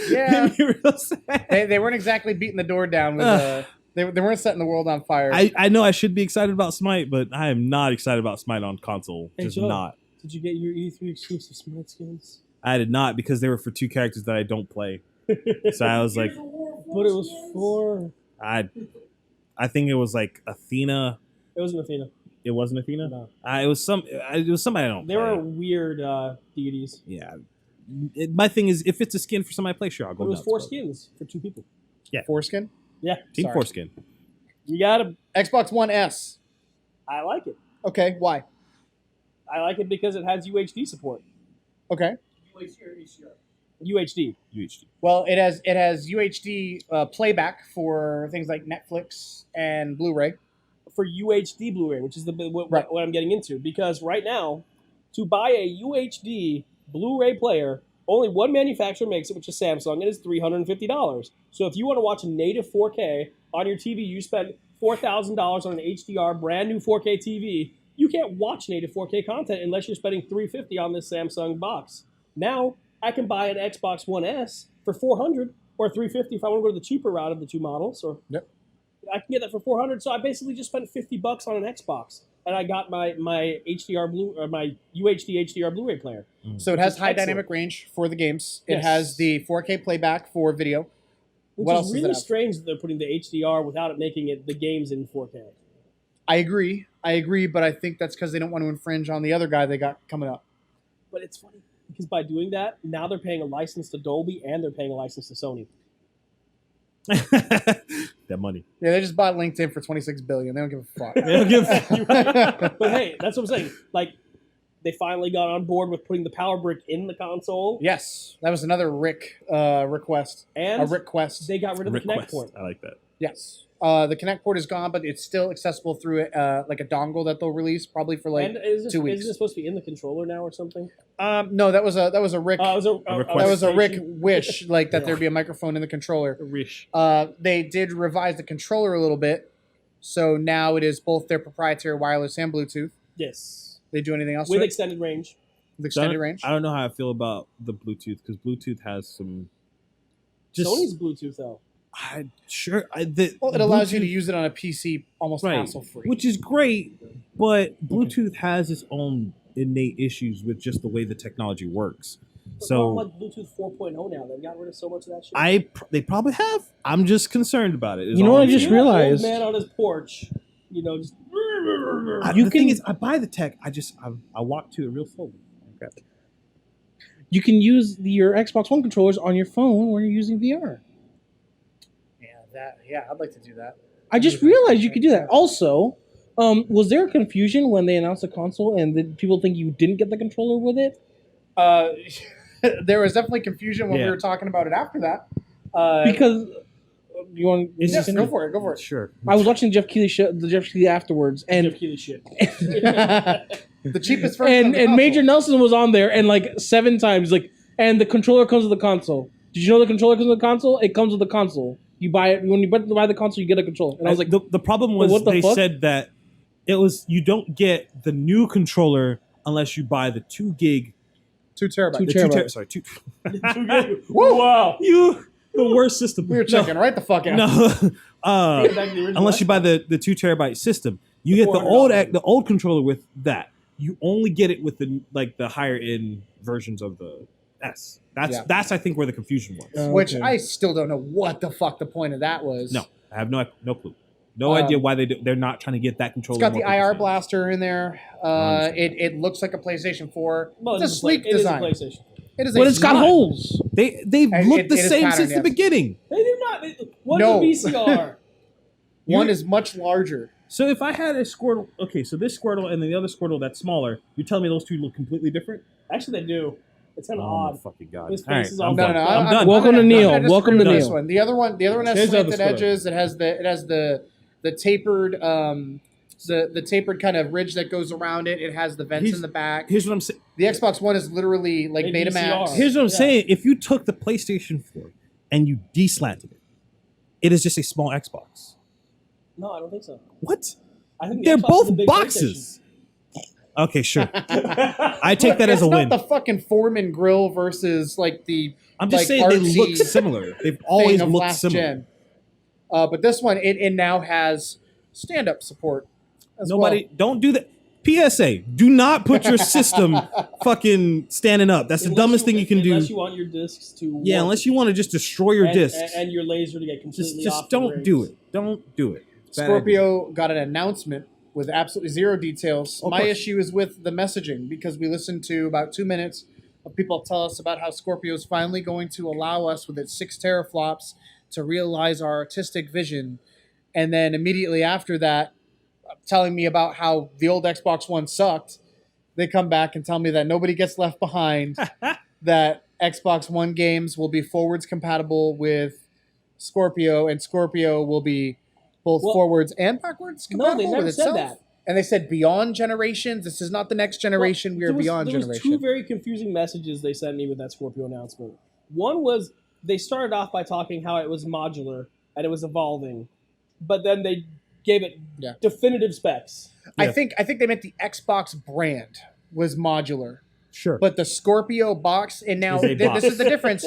Yeah. Made me real sad. They weren't exactly beating the door down with they weren't setting the world on fire. I know I should be excited about Smite, but I am not excited about Smite on console. Hey, Just Joe. not. Did you get your E3 exclusive Smite skins? I did not, because they were for two characters that I don't play. So I was like, But it was for. I think it was like Athena. It wasn't Athena. It wasn't Athena. No. It was somebody I don't. They play. were weird deities. Yeah. My thing is, if it's a skin for somebody to play, sure, I'll go. But it was nuts, 4 but- skins for 2 people. Foreskin. Yeah. Team Sorry. Foreskin. You gotta. Xbox One S. I like it. Okay, why? I like it because it has UHD support. Okay. UHD. UHD. Well, it has UHD playback for things like Netflix and Blu-ray. For UHD Blu-ray, which is what Right. I'm getting into. Because right now, to buy a UHD Blu-ray player, only one manufacturer makes it, which is Samsung, and it's $350. So if you want to watch native 4K on your TV, you spend $4,000 on an HDR brand new 4K TV. You can't watch native 4K content unless you're spending $350 on this Samsung box. Now I can buy an Xbox One S for $400 or $350 if I want to go to the cheaper route of the two models. Or Yep. I can get that for $400. So I basically just spent $50 on an Xbox, and I got my my UHD HDR Blu-ray player. So it has is high excellent. dynamic range for the games. It Yes. has the 4K playback for video. Which What is else does it really have? strange that they're putting the HDR without it making it the games in 4K. I agree, but I think that's because they don't want to infringe on the other guy they got coming up. But it's funny because by doing that, now they're paying a license to Dolby and they're paying a license to Sony. That money. Yeah, they just bought LinkedIn for $26 billion. They don't give a fuck. They don't give- But hey, that's what I'm saying. Like, they finally got on board with putting the power brick in the console, Yes, that was another Rick request. and A Rick quest. they got rid of the Kinect Request. port. I like that. Yes. The Kinect port is gone, but it's still accessible through like a dongle that they'll release probably for like And is 2 weeks. Isn't it supposed to be in the controller now or something? No, that was a Rick. It was a request. That was a Rick station. wish, like that Yeah. there be a microphone in the controller. Rish. They did revise the controller a little bit, so now it is both their proprietary wireless and Bluetooth. Yes. They do anything else With to it? extended range. With extended range? I don't know how I feel about the Bluetooth because Bluetooth has some. Just Sony's Bluetooth, though. Well, it allows you to use it on a PC almost Right. hassle-free. which is great, but Bluetooth has its own innate issues with just the way the technology works. But So like Bluetooth 4.0 now. They've got rid of so much of that shit. they probably have. I'm just concerned about it. is You know all what I I'm just saying. You're an old realized- man on his porch, just The thing is, I buy the tech. I walk to it real slowly. Okay. You can use your Xbox One controllers on your phone when you're using VR. Yeah, I'd like to do that. I just realized you could do that. Also, was there confusion when they announced the console and did people think you didn't get the controller with it? There was definitely confusion when we Yeah. were talking about it after that. Because you want? It's Yes, just- go for it. Go for it. Sure. I was watching Jeff Keighley show, the Jeff Keighley afterwards, and Jeff Keighley shit. The cheapest version. of the and Major console. Nelson was on there, and like 7 times, like, and the controller comes with the console. Did you know the controller comes with the console? It comes with the console. You buy it when you buy the console, you get a controller. And I was like, the problem was what the they fuck? said that it was you don't get the new controller unless you buy the 2 gig. 2 terabytes. Two The terabyte. sorry, 2. Wow. You the worst system. We were checking right the fuck out. No. Unless you buy the 2 terabyte system, you get the old controller with that. You only get it with the higher end versions of the S. That's I think where the confusion was. Which Okay. I still don't know what the fuck the point of that was. No, I have no clue. No idea why they're not trying to get that controller. It's got in the more people's IR hands. blaster in there. It looks like a PlayStation 4. Well, It's a sleek it is a design. PlayStation. It is but a it's got sleek- holes. They've And looked the it is same patterned, since the yes. beginning. They do not. One's No. a VCR. One is much larger. So if I had a Squirtle, okay, so this Squirtle and then the other Squirtle that's smaller, you're telling me those two look completely different? Actually, they do. It's kind of Oh my odd. fucking god! His All right, face is I'm all done. fucked up. I'm done. Welcome to Neil. I disagree Welcome to with this Neil. one. The other one has Here's the other slanted Squirtle. edges. It has the tapered the tapered kind of ridge that goes around it. It has the vents Here's- in the back. Here's what I'm saying. The Xbox One is literally like A Betamax. VCR. Here's what I'm Yeah. saying. If you took the PlayStation 4 and you deslanted it, it is just a small Xbox. No, I don't think so. What? I think the They're Xbox is both a big boxes. Okay, sure. PlayStation. I take that it's as a not win. the fucking Foreman grill versus like the I'm just like, saying they look artsy similar. They've always thing of looked last similar. gen. But this one, it now has stand-up support. As Nobody, don't do that. PSA: do not put your system fucking standing up. That's the Unless dumbest thing you can do. Unless you want your discs to Yeah, work unless you want to just destroy your and, discs. and your laser to get completely Just off the don't rails. do it. Don't do it. It's a bad Scorpio got an announcement with absolutely zero details. Of My course. issue is with the messaging because we listened to about 2 minutes of people tell us about how Scorpio is finally going to allow us with its 6 teraflops to realize our artistic vision. And then immediately after that, telling me about how the old Xbox One sucked. They come back and tell me that nobody gets left behind, that Xbox One games will be forwards compatible with Scorpio, and Scorpio will be both Well, forwards and backwards No, compatible they never with said itself. that. And they said beyond generations. This is not the next generation. we are beyond there was generation. two very confusing messages they sent me with that Scorpio announcement. One was they started off by talking how it was modular and it was evolving, but then they gave it Yeah. definitive specs. I think they meant the Xbox brand was modular, Sure. but the Scorpio box. And now Is a box. this is the difference: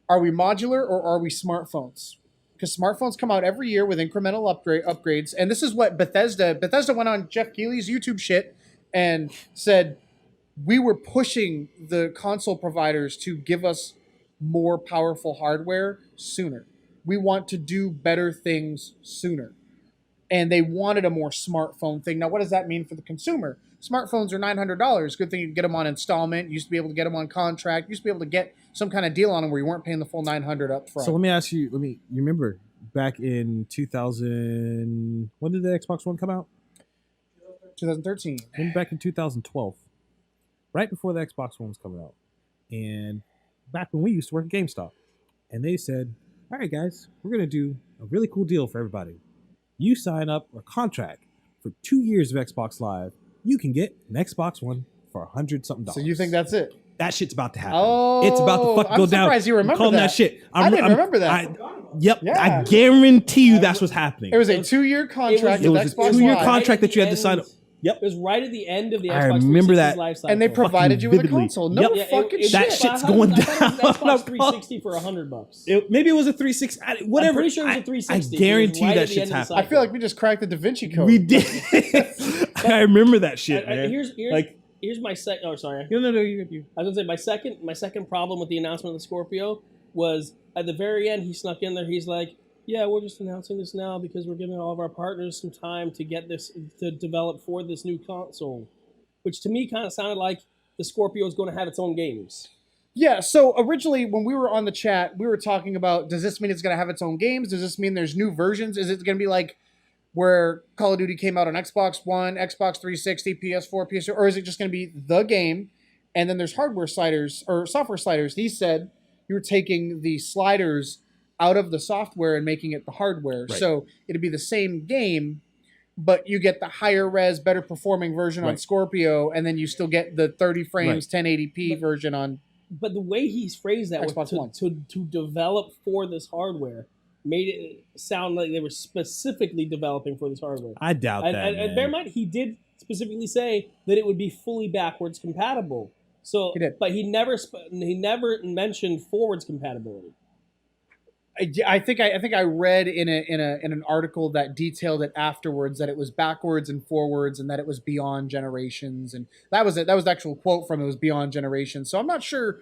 are we modular or are we smartphones? because smartphones come out every year with incremental upgrades. And this is what Bethesda went on Jeff Keighley's YouTube shit and said, we were pushing the console providers to give us more powerful hardware sooner. We want to do better things sooner. And they wanted a more smartphone thing. Now, what does that mean for the consumer? Smartphones are $900. Good thing you can get them on installment. You used to be able to get them on contract. You used to be able to get some kind of deal on them where you weren't paying the full $900 up front. So let me ask you, you remember back in 2000, when did the Xbox One come out? 2013. Back in 2012. Right before the Xbox One was coming out. And back when we used to work at GameStop. And they said, all right, guys, we're going to do a really cool deal for everybody. You sign up a contract for 2 years of Xbox Live. You can get an Xbox One for $100-something. So you think that's it? That shit's about to happen. Oh, it's about to fucking go down. I'm surprised you remember Call that shit. I didn't remember that. Yep. Yeah. I guarantee you that's what's happening. It was a 2-year contract It with was a Xbox 2-year Live. contract that you had to sign up. Yep. It was right at the end of the I Xbox remember 360's that. life cycle. And they provided you with a vividly. console. No Yep. Yeah, fucking shit. That shit's going I thought it was down. Xbox 360 for $100. Maybe it was a 360. Whatever. I'm pretty sure it was a 360. I It was guarantee right that at the shit's end of the happening. I feel like we just cracked the Da Vinci Code. We did. I remember that shit, man. Here's my second. Oh, sorry. No, you. I was gonna say my second problem with the announcement of the Scorpio was at the very end. He snuck in there. He's like, "Yeah, we're just announcing this now because we're giving all of our partners some time to get this to develop for this new console," which to me kind of sounded like the Scorpio is going to have its own games. Yeah, so originally when we were on the chat, we were talking about, does this mean it's going to have its own games? Does this mean there's new versions? Is it going to be like where Call of Duty came out on Xbox One, Xbox 360, PS4, PS2, or is it just going to be the game? And then there's hardware sliders or software sliders. He said you were taking the sliders out of the software and making it the hardware. Right. So it'd be the same game, but you get the higher res, better performing version on Right. Scorpio, and then you still get the 30 frames, 1080p version on. But the way he's phrased that Xbox One. to develop for this hardware made it sound like they were specifically developing for this hardware. I doubt that. And bear in mind, he did specifically say that it would be fully backwards compatible. So, He did. but he never mentioned forwards compatibility. I think I read in an article that detailed it afterwards that it was backwards and forwards and that it was beyond generations, and that was it. That was the actual quote from it, was beyond generations. So I'm not sure.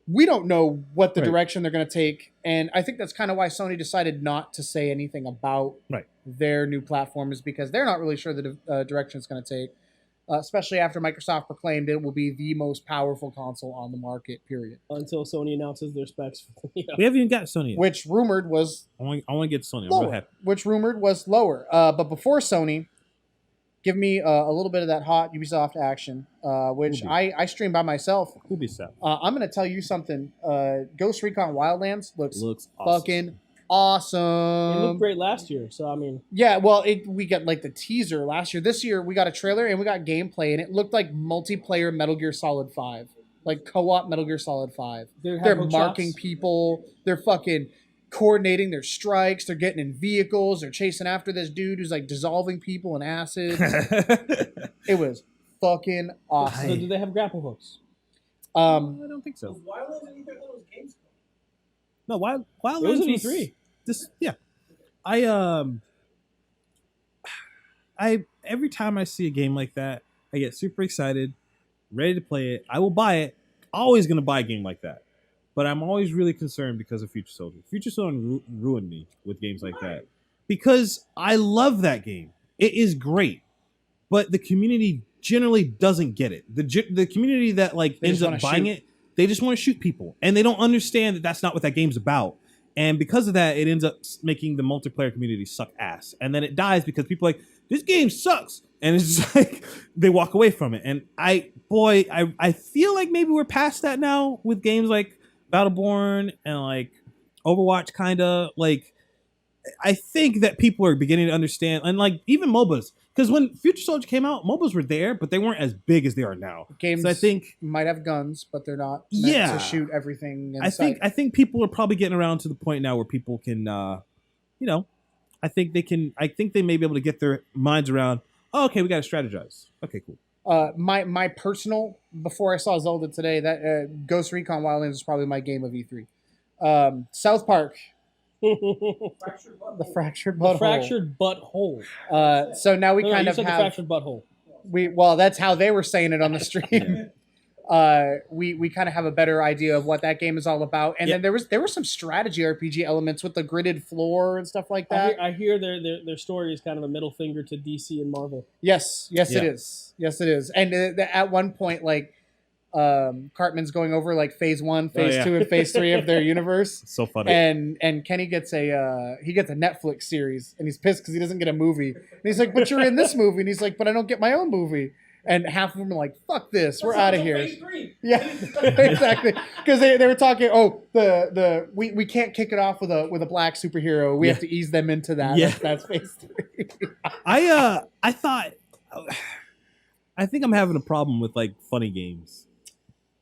We don't know what the Right. direction they're going to take, and I think that's kind of why Sony decided not to say anything about Right. their new platform, is because they're not really sure the direction it's going to take. Especially after Microsoft proclaimed it will be the most powerful console on the market, period. Until Sony announces their specs. We haven't even got Sony yet. Which rumored was I want to get Sony. I'm lower. real happy. Which rumored was lower. But before Sony, give me a little bit of that hot Ubisoft action, which Ubi. I stream by myself. Ubisoft I'm going to tell you something. Ghost Recon Wildlands looks awesome. fucking awesome. It looked great last year, so I mean, Yeah, well, we got like the teaser last year. This year, we got a trailer and we got gameplay, and it looked like multiplayer Metal Gear Solid 5. Like co-op Metal Gear Solid 5. They're marking people. They're fucking coordinating their strikes. They're getting in vehicles. They're chasing after this dude who's like dissolving people in acid. It was fucking awesome. So do they have grapple hooks? I don't think so. Was Wildlands anything? I thought it was Gamescom. No, Wildlands It was an E3. I every time I see a game like that, I get super excited, ready to play it. I will buy it. Always gonna buy a game like that, but I'm always really concerned because of Future Soldier. Future Soldier ruined me with games like that because I love that game. It is great, but the community generally doesn't get it. The community that like They ends just up wanna buying shoot. it, they just want to shoot people, and they don't understand that that's not what that game's about. And because of that, it ends up making the multiplayer community suck ass. And then it dies because people are like, this game sucks. And it's just like, they walk away from it. And I feel like maybe we're past that now with games like Battleborn and like Overwatch, kind of. Like, I think that people are beginning to understand. And like, even MOBAs. Because when Future Soldier came out, MOBAs were there, but they weren't as big as they are now. Games So I think might have guns, but they're not meant Yeah. to shoot everything in I sight. think people are probably getting around to the point now where people can, I think they may be able to get their minds around. Oh, okay, we got to strategize. Okay, cool. My personal, before I saw Zelda today, that Ghost Recon Wildlands is probably my game of E3. South Park Fractured butthole. The fractured The butthole. fractured butthole. So now we No, kind you of said the have fractured butthole. well, that's how they were saying it on the stream. We kind of have a better idea of what that game is all about, and then there were some strategy RPG elements with the gridded floor and stuff like that. I hear their story is kind of a middle finger to DC and Marvel. Yes, Yeah. it is. Yes, it is. And at one point, like Cartman's going over like phase 1, phase 2, and phase 3 of their universe. So funny. And Kenny gets a Netflix series, and he's pissed because he doesn't get a movie. And he's like, "But you're in this movie," and he's like, "But I don't get my own movie." And half of them are like, "Fuck this, we're out of here." Phase 3. Yeah, exactly. Because they were talking. Oh, we can't kick it off with a black superhero. We have to ease them into that. Yeah. That's phase 3. I think I'm having a problem with like funny games.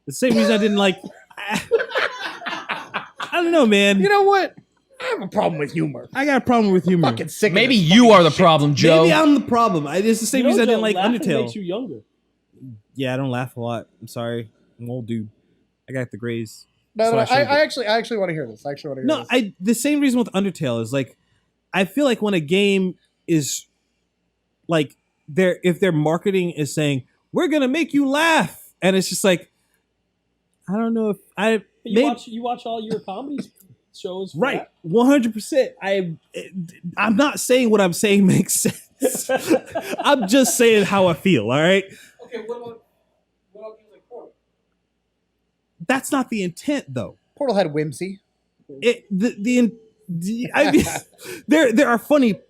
The same reason I didn't like. I don't know, man. You know what? I have a problem with humor. I got a problem with humor. Fucking sick. Maybe you are the problem, Joe. Maybe I'm the problem. It's the same reason I didn't like laughing Undertale. makes you younger. Yeah, I don't laugh a lot. I'm sorry. I'm an old dude. I got the grays. No, So no, I shouldn't I actually want to hear this. No, the same reason with Undertale is like, I feel like when a game is like if their marketing is saying we're gonna make you laugh, and it's just like, I don't know if But you watch all your comedy shows, for right, that? 100%. I'm not saying what I'm saying makes sense. I'm just saying how I feel. All right, Okay, what about games like Portal? that's not the intent though. Portal had whimsy. I mean, there are funny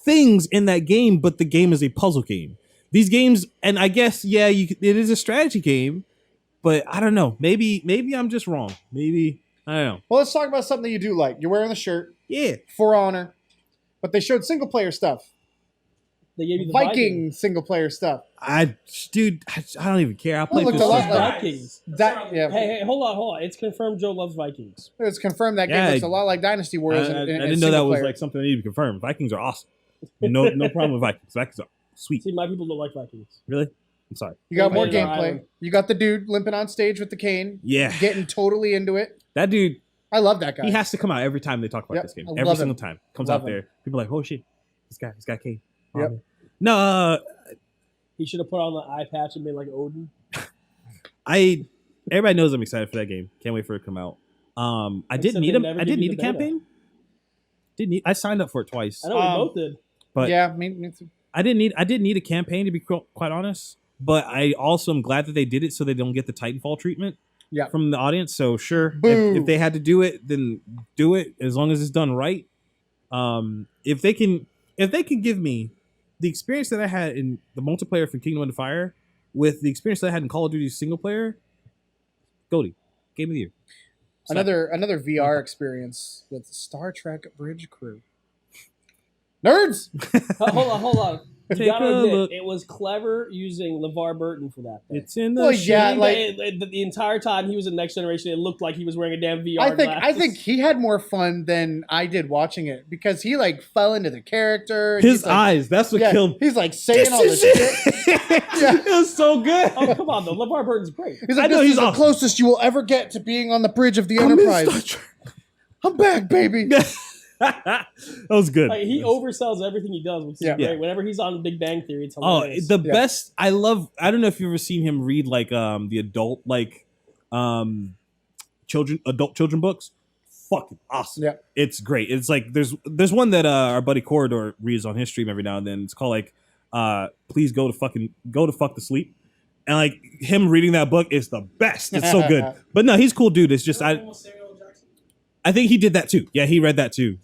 things in that game, but the game is a puzzle game. These games, and I guess it is a strategy game, but I don't know. Maybe I'm just wrong. Maybe I don't know. Well, let's talk about something you do like. You're wearing the shirt, Yeah, For Honor, but they showed single player stuff. They gave you the Viking single player stuff. I don't even care. I'll play looked this. a lot shit. like- Vikings. Yeah, Hey, hold on. It's confirmed Joe loves Vikings. it's confirmed that Yeah, game looks a lot like Dynasty I Warriors. didn't know that was like something I need to confirm. Vikings are awesome. No problem with Vikings. Vikings are sweet. See, my people don't like Vikings. Really? I'm sorry. You got more Invaders gameplay. Island. You got the dude limping on stage with the cane, Yeah, getting totally into it. that dude. I love that guy. He has to come out every time they talk about Yep, this game. I Every love single him. time comes Love out there. People are like, oh shit, this guy Kane. Oh, Yep. man. No, He should have put on the eye patch and been like Odin. everybody knows I'm excited for that game. Can't wait for it to come out. I didn't Except need they him. never I give didn't you need the a beta. campaign. I signed up for it twice. I know we both did. But yeah, me too. I didn't need a campaign, to be quite honest. But I also am glad that they did it so they don't get the Titanfall treatment Yeah. from the audience. So sure, Boo. if they had to do it, then do it, as long as it's done right. If they can give me the experience that I had in the multiplayer for Kingdom of Fire with the experience that I had in Call of Duty single player, Goldie, Game of the Year. Stop. Another VR experience with Star Trek Bridge Crew. Nerds. Hold on. You Take gotta a admit, look. it was clever using LeVar Burton for that thing. It's in the Well, yeah, shade. like- The entire time he was in Next Generation, it looked like he was wearing a damn VR I glasses. think he had more fun than I did watching it because he like fell into the character. His He's like, eyes. That's what yeah, killed. he's like saying This all this is shit. it. It was so good. Oh, come on, though. LeVar Burton's great. He's like, I know this he's is the awesome. closest you will ever get to being on the bridge of the I'm in Enterprise. Star Trek. I'm back, baby. That was good. Like, he oversells everything he does, which is Yeah. great. Whenever he's on Big Bang Theory, it's Oh, hilarious. the Yeah. best. I don't know if you've ever seen him read like the adult children books. Fucking awesome. Yeah. It's great. It's like there's one that our buddy Corridor reads on his stream every now and then. It's called like please go to fuck to sleep. And like him reading that book is the best. It's so good. But no, he's a cool dude. It's just Samuel Jackson. I think he did that too. Yeah, he read that too.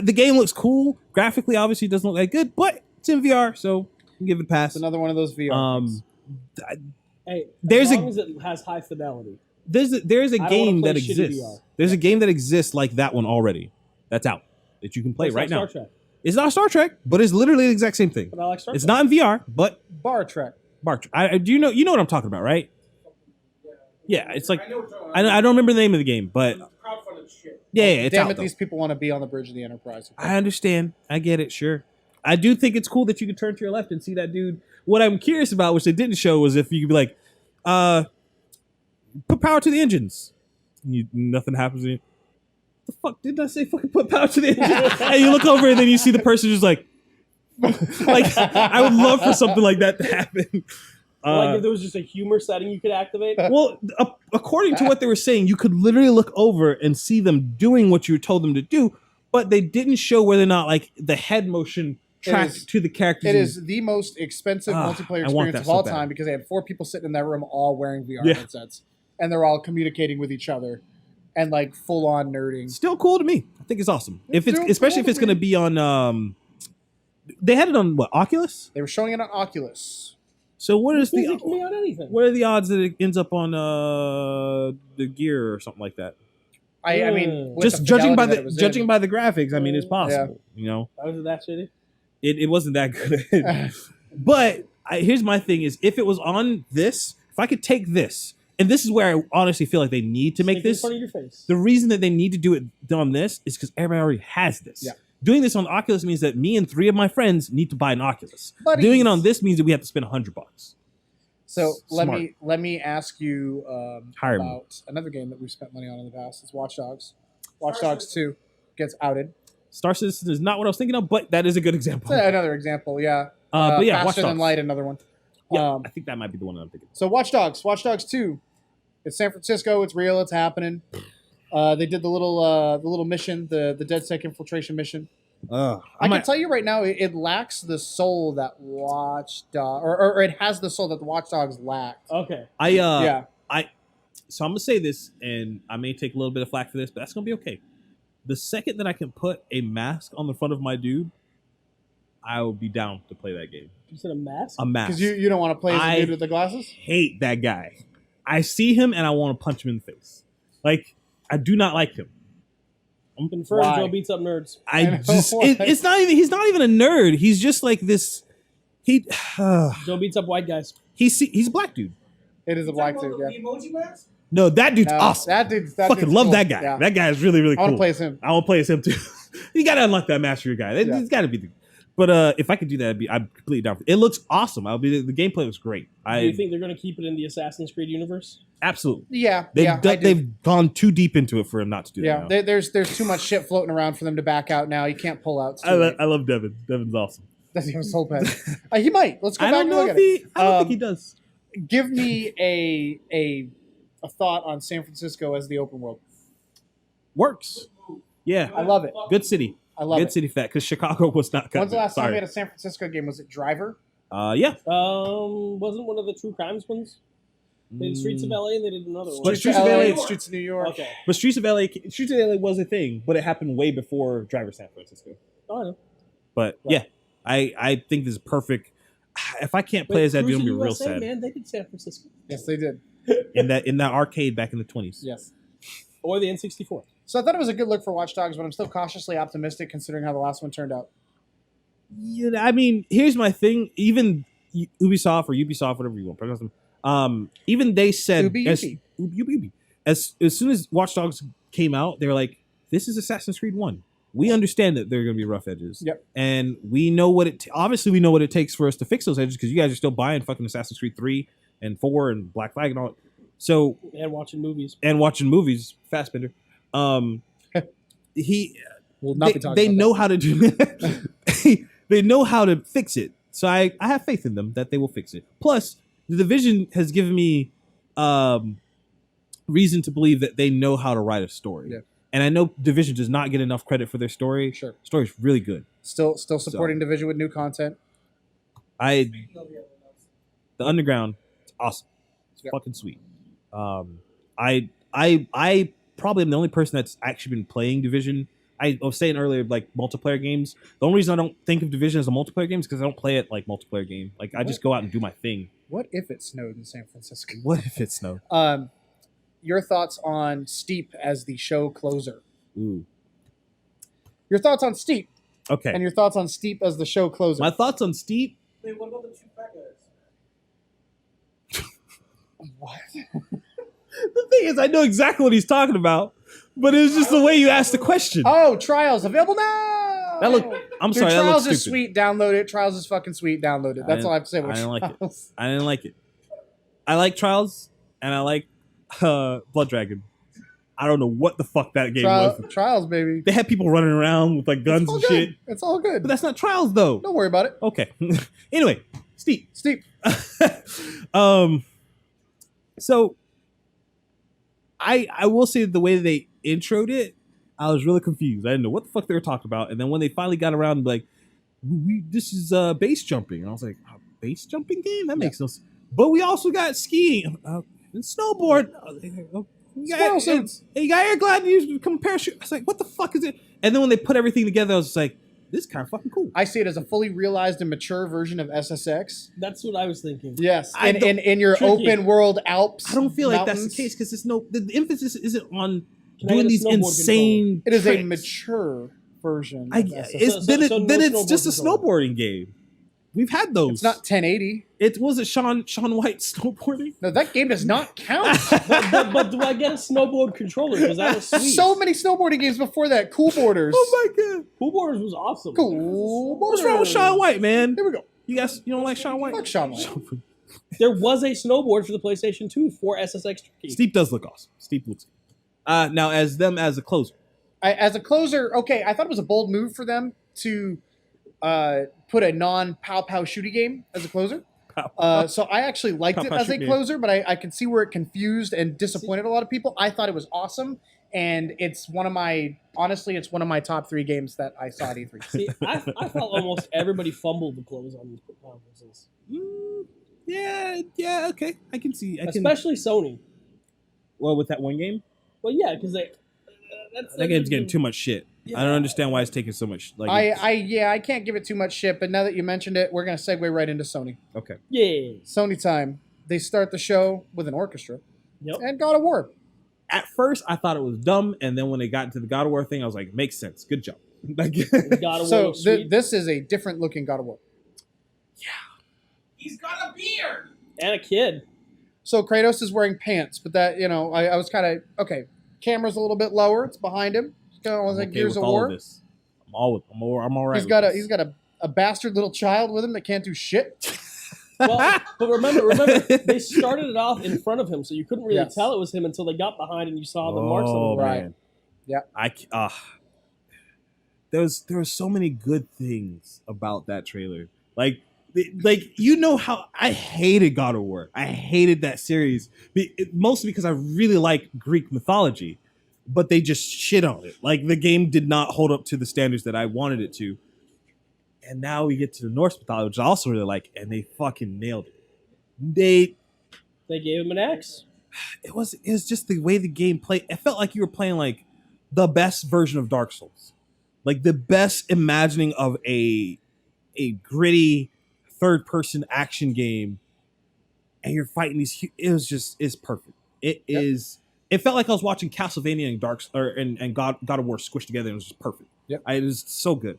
The game looks cool. Graphically, obviously, it doesn't look that good, but it's in VR, so you can give it a pass. It's another one of those VR. things. Hey, there's as a- long as it has high fidelity. There is a I don't game wanna that play shitty exists. VR. There's a game that exists like that one already. That's out that you can play It's right not now. Star Trek, It's not Star Trek, but it's literally the exact same thing. but I like Star It's Trek. not in VR, but Bar Trek. Bart, do you know what I'm talking about, right? Yeah, it's like I know what you're talking I about. don't remember the name of the game, but Crowdfunded shit. yeah, it's Damn out. it, though. these people want to be on the bridge of the Enterprise. I understand. I get it. Sure. I do think it's cool that you can turn to your left and see that dude. What I'm curious about, which they didn't show, was if you could be like, put power to the engines. nothing happens. And the fuck did I say? Fucking put power to the engine. And you look over and then you see the person just like I would love for something like that to happen. Like if there was just a humor setting you could activate. Well, according to what they were saying, you could literally look over and see them doing what you told them to do, but they didn't show whether or not like the head motion tracked to the characters. It is the most expensive multiplayer experience of all time because they had 4 people sitting in that room all wearing VR headsets, and they're all communicating with each other and like full on nerding. Still cool to me. I think it's awesome. Especially if it's going to be on. They had it on what, Oculus? They were showing it on Oculus. So what is It can be on anything. what are the odds that it ends up on the Gear or something like that? I mean, with Just the judging by fidelity that it was judging in. by the graphics, I mean, it's possible. You know, Was it that shitty? it wasn't that good. But here's my thing: is if it was on this, if I could take this, and this is where I honestly feel like they need to make Stick it in this. front of your face. The reason that they need to do it on this is because everybody already has this. Yeah. Doing this on Oculus means that me and 3 of my friends need to buy an Oculus. Buddies. Doing it on this means that we have to spend $100. So Smart. let me ask you Hire me. about another game that we've spent money on in the past. It's Watch Dogs. Watch Dogs 2 gets outed. Star Citizen is not what I was thinking of, but that is a good example. It's another example, yeah. But yeah, Watch Faster Than Dogs. Light, another one. Yeah, I think that might be the one that I'm thinking. So Watch Dogs 2. It's San Francisco. It's real. It's happening. They did the little mission, the DedSec infiltration mission. I can tell you right now, it lacks the soul that Watch Dogs, or it has the soul that the Watch Dogs lacked. Okay. So I'm gonna say this, and I may take a little bit of flack for this, but that's gonna be okay. The second that I can put a mask on the front of my dude, I will be down to play that game. You said a mask? A mask. Because you don't want to play as the dude with the glasses? Hate that guy. I see him and I want to punch him in the face. Like, I do not like him. I'm confirmed. Why? Joe beats up nerds. It's not even. He's not even a nerd. He's just like this. Joe beats up white guys. He's a black dude. It is a black dude, yeah. The emoji mask? No, that dude's No, awesome. That dude's Fucking dude's love cool. that guy. Yeah. That guy is really, really I cool. want to play as him. I want to play as him too. You got to unlock that mastery guy. Yeah. He's got to be the. But if I could do that, I'm completely down for it. It looks awesome. The gameplay looks great. Do you think they're going to keep it in the Assassin's Creed universe? Absolutely. Yeah, They've gone too deep into it for him not to do yeah. that. There's too much shit floating around for them to back out now. You can't pull out. I love Devin. Devin's awesome. Does he have a soul pad? He might. Let's go I back don't and know look if at it. I don't think he does. Give me a thought on San Francisco as the open world. Works. Yeah. I love it. Good city. I love Good it. city fat because Chicago was not. When's the last time we Sorry. had a San Francisco game? Was it Driver? Yeah. Wasn't one of the True Crimes ones? They did Streets of LA and they did another one. But Streets of LA, Streets of New York. Okay. But Streets of LA was a thing, but it happened way before Driver San Francisco. Oh, I know. But Right. yeah, I think this is perfect. If I can't play as that dude, I'm gonna be real USA, sad. Man, they did San Francisco. Yes, they did. In that arcade back in the 20s. Yes. Or the N64. So I thought it was a good look for Watch Dogs, but I'm still cautiously optimistic considering how the last one turned out. Yeah, I mean, here's my thing. Even Ubisoft, whatever you want, pronounce them. Even they said as soon as Watch Dogs came out, they were like, "This is Assassin's Creed 1. We understand that there are going to be rough edges. Yep. And we know obviously we know what it takes for us to fix those edges because you guys are still buying fucking Assassin's Creed 3 and 4 and Black Flag and all. So And watching movies. Fassbender. He We'll not be talking they about know how to do they know how to fix it. So I have faith in them that they will fix it. Plus, the Division has given me reason to believe that they know how to write a story. Yeah. And I know Division does not get enough credit for their story. Sure. The story's really good. Still supporting Division with new content. The Underground, it's awesome. It's Yep. fucking sweet. I probably am the only person that's actually been playing Division. I was saying earlier, like multiplayer games. The only reason I don't think of Division as a multiplayer game is because I don't play it like multiplayer game. Like I just go out and do my thing. What if it snowed in San Francisco? What if it snowed? Your thoughts on Steep as the show closer? Ooh. Your thoughts on Steep, Okay. and your thoughts on Steep as the show closer. My thoughts on Steep. Wait, what about the two fat guys? What? The thing is, I know exactly what he's talking about, but it was just the way you asked the question. Oh, Trials available now. I'm Dude, sorry, that Trials looks is stupid. sweet. Download it. Trials is fucking sweet. Download it. That's all I have to say about I didn't like it. Trials. I didn't like it. I like Trials and I like Blood Dragon. I don't know what the fuck that game was. Trials, baby. They had people running around with like guns It's all and good. shit. It's all good. But that's not Trials though. Don't worry about it. Okay. Anyway, Steve. So I will say the way they introed it, I was really confused. I didn't know what the fuck they were talking about. And then when they finally got around and like, this is base jumping. And I was like, a base jumping game? That makes no sense. But we also got skiing and snowboard. You got air glide and you come parachute. I was like, what the fuck is it? And then when they put everything together, I was just like, this is kind of fucking cool. I see it as a fully realized and mature version of SSX. That's what I was thinking. Yes, in your open world Alps. I don't feel like that's the case because the emphasis isn't on doing these insane. It is tricks. a mature version. Then it's just a snowboarding game. We've had those. It's not 1080. It was it Sean White snowboarding. No, that game does not count. but do I get a snowboard controller? Because that was sweet. So many snowboarding games before that. Cool Borders. Oh my god. Cool Borders was awesome. Cool Borders. What's wrong with Sean White, man? Here we go. You guys, you don't like Sean White? Fuck Sean White. There was a snowboard for the PlayStation 2 for SSX Tricky. Steve does look awesome. Steve looks good. Now as a closer. As a closer, okay, I thought it was a bold move for them to put a non-pow-pow shooty game as a closer. So I actually liked it as a closer, but I can see where it confused and disappointed a lot of people. I thought it was awesome, and it's one of my top 3 games that I saw at E3. See, I felt almost everybody fumbled the close on these conferences. Yeah, okay. I can see. Especially Sony. Well, with that one game? Well, yeah, because that game's getting too much shit. Yeah. I don't understand why it's taking so much. Like, I can't give it too much shit, but now that you mentioned it, we're gonna segue right into Sony. Okay. Yeah. Sony time. They start the show with an orchestra. Yep. And God of War. At first, I thought it was dumb, and then when they got into the God of War thing, I was like, makes sense. Good job. God of so War sweet. This is a different looking God of War. Yeah. He's got a beard and a kid. So Kratos is wearing pants, but that I was kind of okay. Camera's a little bit lower. It's behind him. Kind of like Gears of War. I'm all right. He's got a bastard little child with him that can't do shit. Well, but remember, they started it off in front of him, so you couldn't really tell it was him until they got behind and you saw the marks on the right. Yeah. There were so many good things about that trailer. Like you know how I hated God of War. I hated that series, mostly because I really like Greek mythology, but they just shit on it. Like the game did not hold up to the standards that I wanted it to. And now we get to the Norse mythology, which I also really like, and they fucking nailed it. They gave him an X. It was just the way the game played. It felt like you were playing like the best version of Dark Souls, like the best imagining of a gritty third-person action game, and you're fighting these. It's perfect. It is. It felt like I was watching Castlevania and God of War squished together, and it was just perfect. Yep. It was so good.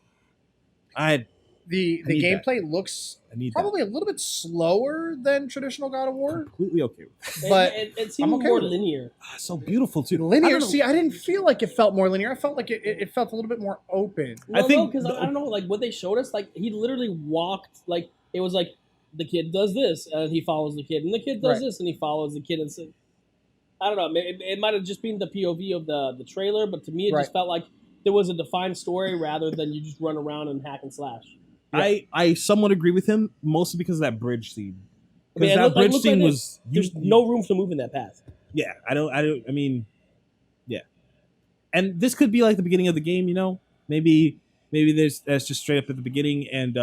The gameplay looks probably a little bit slower than traditional God of War. Completely okay with it. But it seemed more linear. So beautiful too. Linear. I didn't feel like it felt more linear. I felt like it felt a little bit more open. Well, I think because I don't know, like what they showed us, like he literally walked, like it was like the kid does this and he follows the kid, and the kid does this and he follows the kid, and so, I don't know. It might have just been the POV of the trailer, but to me it just felt like there was a defined story rather than you just run around and hack and slash. Yeah. I somewhat agree with him, mostly because of that bridge scene. Because that bridge scene was there's no room to move in that path. Yeah, I mean, yeah. And this could be like the beginning of the game, you know? Maybe that's just straight up at the beginning, and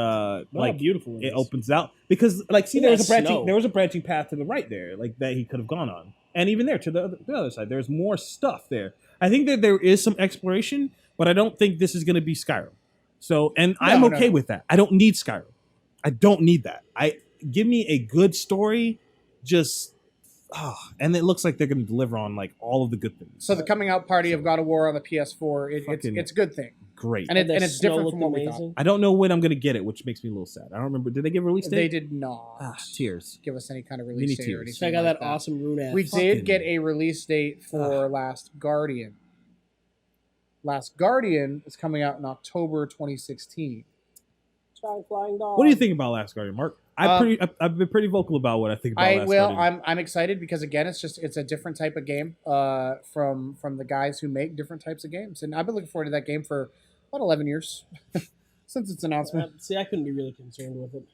like beautiful it opens out because like there was a branching path to the right there, like that he could have gone on, and even there to the other side, there's more stuff there. I think that there is some exploration, but I don't think this is going to be Skyrim. So, and I'm okay with that. I don't need Skyrim. I don't need that. Give me a good story, and it looks like they're going to deliver on like all of the good things. So the coming out party of God of War on the PS4, it's a good thing. Great, and it's different from what we thought. I don't know when I'm going to get it, which makes me a little sad. I don't remember. Did they give a release date? They did not. Tears. Give us any kind of release date or anything. Check out that awesome rune app. We did get a release date for Last Guardian. Last Guardian is coming out in October 2016. Flying dog. What do you think about Last Guardian, Mark? I've been pretty vocal about what I think about Last Guardian. I'm excited because again, it's a different type of game from the guys who make different types of games, and I've been looking forward to that game for about 11 years since its announcement. See, I couldn't be really concerned with it.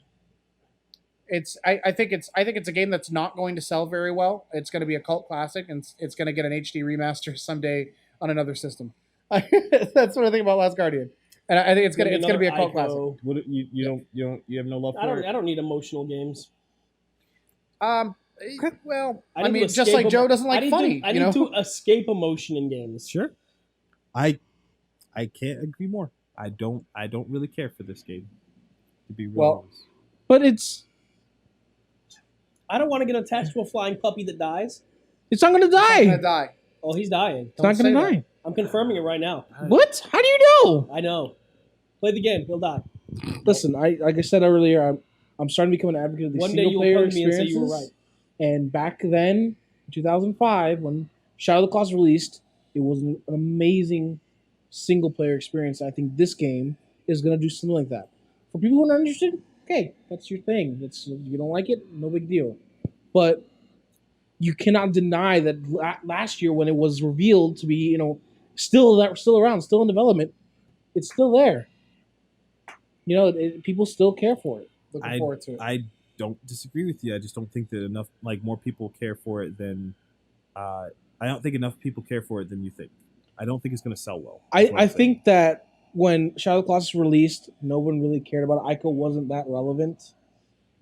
I think it's a game that's not going to sell very well. It's going to be a cult classic, and it's going to get an HD remaster someday on another system. That's what I think about Last Guardian, and I think it's gonna be a cult classic. What, you have no love for it? I don't need emotional games. Well, I mean, to just like escape Joe doesn't like funny. I need to escape emotion in games. Sure. I can't agree more. I don't really care for this game, to be real honest. But it's I don't want to get attached to a flying puppy that dies. not gonna die. It's gonna die. Oh, he's dying. It's not gonna die. I'm confirming it right now. What? How do you know? I know. Play the game. He'll die. Listen, like I said earlier, I'm starting to become an advocate of these One day single you'll player hug me and say you were experiences. right. And back then, in 2005, when Shadow of the Colossus released, it was an amazing single player experience. I think this game is going to do something like that. For people who are not interested, okay, that's your thing. You don't like it, no big deal. But you cannot deny that last year when it was revealed to be, still around, still in development, it's still there. People still care for it. Looking forward to it. I don't disagree with you. I just don't think that enough, more people care for it than. I don't think enough people care for it than you think. I don't think it's going to sell well. I think that when Shadow of the Colossus released, no one really cared about it. Ico wasn't that relevant,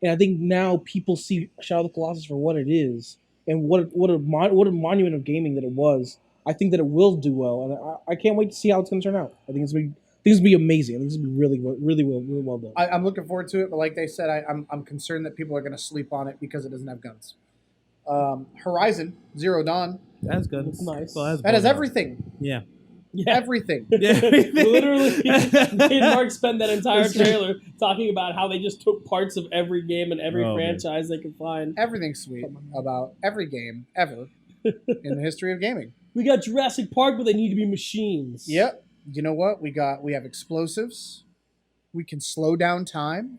and I think now people see Shadow of the Colossus for what it is and what a monument of gaming that it was. I think that it will do well, and I can't wait to see how it's going to turn out. I think it's going to be amazing. I think it's going to be really well done. I'm looking forward to it, but like they said, I'm concerned that people are going to sleep on it because it doesn't have guns. Horizon Zero Dawn. That has guns. It's nice. Well, That has everything. Yeah. Yeah. Everything. Literally made Mark spend that entire trailer talking about how they just took parts of every game and every franchise they could find. Everything's sweet about every game ever in the history of gaming. We got Jurassic Park, but they need to be machines. Yep. You know what? We have explosives. We can slow down time.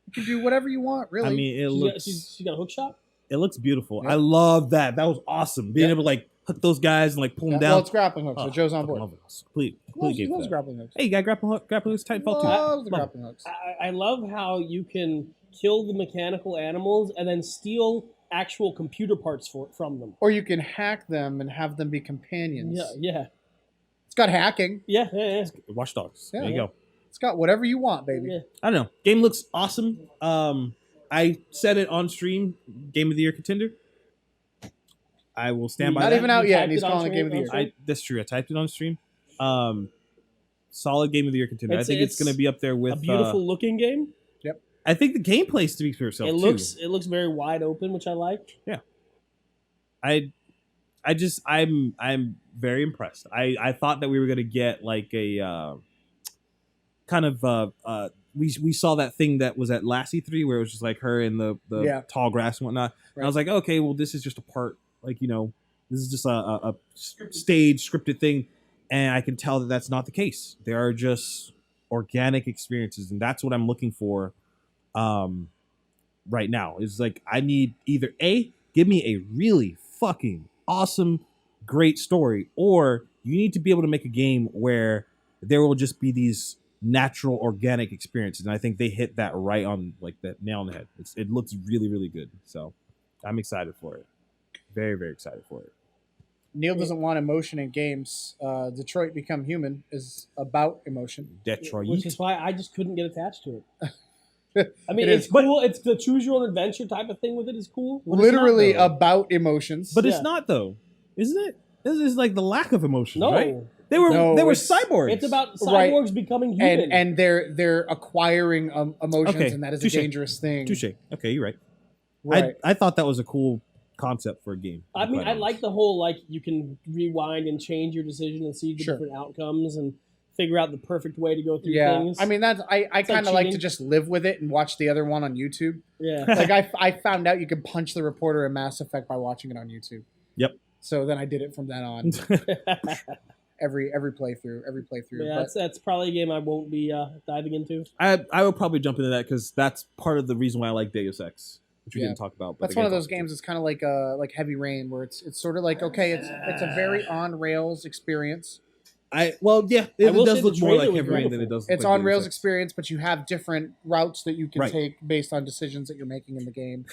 You can do whatever you want, really. I mean, She got a hook shot? it looks beautiful. Yep. I love that. That was awesome. Being able to hook those guys and pull them down. Well, it's grappling hooks, so Joe's on board. Love it. Complete He game for loves that. grappling hooks. Hey, you got grappling hooks, Titanfall 2. Loves the Love grappling hooks. I love how you can kill the mechanical animals and then steal actual computer parts from them. Or you can hack them and have them be companions. Yeah. It's got hacking. Yeah. Watch Dogs. Yeah. There you go. It's got whatever you want, baby. Yeah. I don't know. Game looks awesome. I said it on stream. Game of the Year contender. I will stand by Not that. even out You yet, and typed he's it on calling it stream, Game of the Year. on stream? That's true. I typed it on stream. Solid Game of the Year contender. I think it's It's going to be up there with A beautiful looking game. I think the gameplay speaks for itself. It too. looks very wide open, which I like. I'm very impressed. I thought that we were gonna get a kind of we saw that thing that was at last E3 where it was just her in the tall grass and whatnot. And I was like, okay, well this is just a part, this is just a stage scripted thing, and I can tell that that's not the case. There are just organic experiences, and that's what I'm looking for right now. Is I need either give me a really fucking awesome, great story, or you need to be able to make a game where there will just be these natural, organic experiences. And I think they hit that right on that nail on the head. It looks really, really good. So I'm excited for it. Very, very excited for it. Neil doesn't want emotion in games. Detroit Become Human is about emotion. Detroit. Which is why I just couldn't get attached to it. I mean, It it's is. cool. It's the choose your own adventure type of thing with it is cool. but it's Literally not, though. about emotions. But Yeah. it's not though, isn't it? This is the lack of emotion, No, right? They were it's- cyborgs. it's about Right. cyborgs becoming human. and they're acquiring emotions, Okay, and that is touche. a dangerous thing. Touche. Okay, you're right. Right. I thought that was a cool concept for a game. I mean, I like the whole you can rewind and change your decision and see the Sure. different outcomes and figure out the perfect way to go through Yeah, things. I mean that's I like kind of like to cheating. just live with it and watch the other one on YouTube. yeah. I found out you could punch the reporter in Mass Effect by watching it on YouTube. Yep. So then I did it from then on. every playthrough. Yeah, that's probably a game I won't be diving into. I would probably jump into that because that's part of the reason why I like Deus Ex, which we Yeah. didn't talk about. That's one of those games. It's kind of like Heavy Rain, where it's sort of like, okay, it's a very on rails experience. It will does say look the more trailer like was Heavy Rain than beautiful. it does. It's like on Deus rails Ex. experience, but you have different routes that you can Right. take based on decisions that you're making in the game.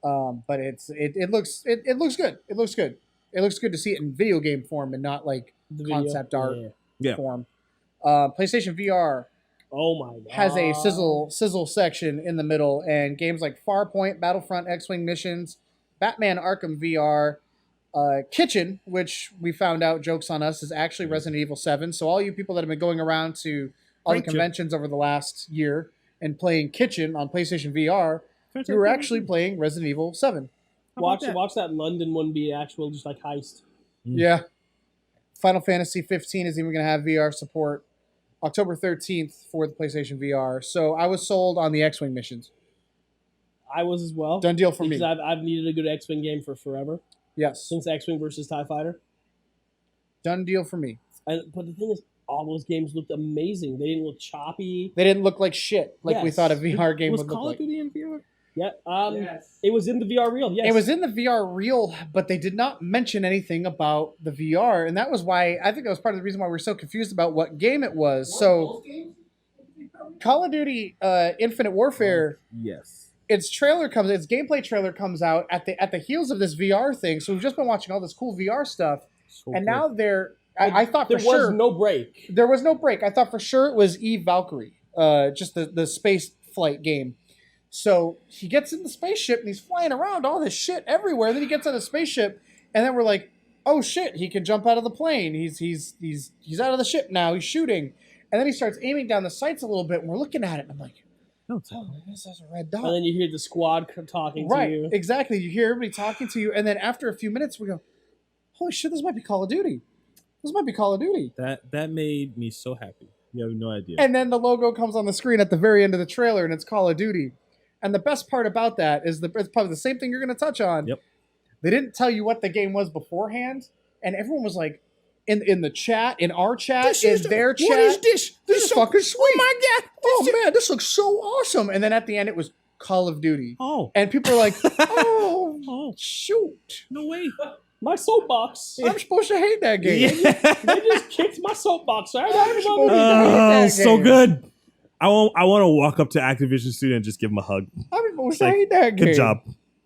But it looks good. It looks good. It looks good to see it in video game form and not like The video. concept art Yeah. form. PlayStation VR Oh my god. has a sizzle section in the middle, and games like Farpoint, Battlefront, X-Wing Missions, Batman Arkham VR, Kitchen, which we found out, jokes on us, is actually Resident Evil 7. So all you people that have been going around to all the Great conventions over the last year and playing Kitchen on PlayStation VR, you were actually playing Resident Evil 7. Watch that London one be actual just like heist. Yeah. Final Fantasy 15 is even going to have VR support October 13th for the PlayStation VR. So I was sold on the X-Wing missions. I was as well. Done deal for because me. I've needed a good X-Wing game for forever. Yes. Since X-Wing versus TIE Fighter. Done deal for me. But the thing is, all those games looked amazing. They didn't look choppy. They didn't look like shit like we Yes. thought a VR game Was would look Call like. of Duty in VR? Yeah. Yes. It was in the VR reel. Yes. It was in the VR reel, but they did not mention anything about the VR, and that was why I think that was part of the reason why we're so confused about what game it was. So, Call of Duty Infinite Warfare, Yes. its gameplay trailer comes out at the heels of this VR thing. So we've just been watching all this cool VR stuff, and now I thought for there sure was no break. there was no break. I thought for sure it was Eve Valkyrie, just the space flight game. So he gets in the spaceship and he's flying around all this shit everywhere. Then he gets on a spaceship, and then we're like, "Oh shit! He can jump out of the plane. He's out of the ship now. He's shooting." And then he starts aiming down the sights a little bit, and we're looking at it, and I'm like, "Oh, this is a red dot." And then you hear the squad talking Right, to you. exactly. You hear everybody talking to you, and then after a few minutes, we go, "Holy shit! This might be Call of Duty. This might be Call of Duty." That made me so happy. You have no idea. And then the logo comes on the screen at the very end of the trailer, and it's Call of Duty. And the best part about that is it's probably the same thing you're going to touch on. Yep. They didn't tell you what the game was beforehand, and everyone was like, in the chat, in our chat, in their chat, What is this? this is fucking sweet. Oh my god! Oh man, this looks so awesome. And then at the end, it was Call of Duty, Oh, and people are like, "Oh, oh, shoot! no way! My soapbox. I'm supposed to hate that game." They just kicked my soapbox. Right? that so game. good. I want to walk up to Activision Studio and just give him a hug. I'm supposed to Like, hate that game. Good job.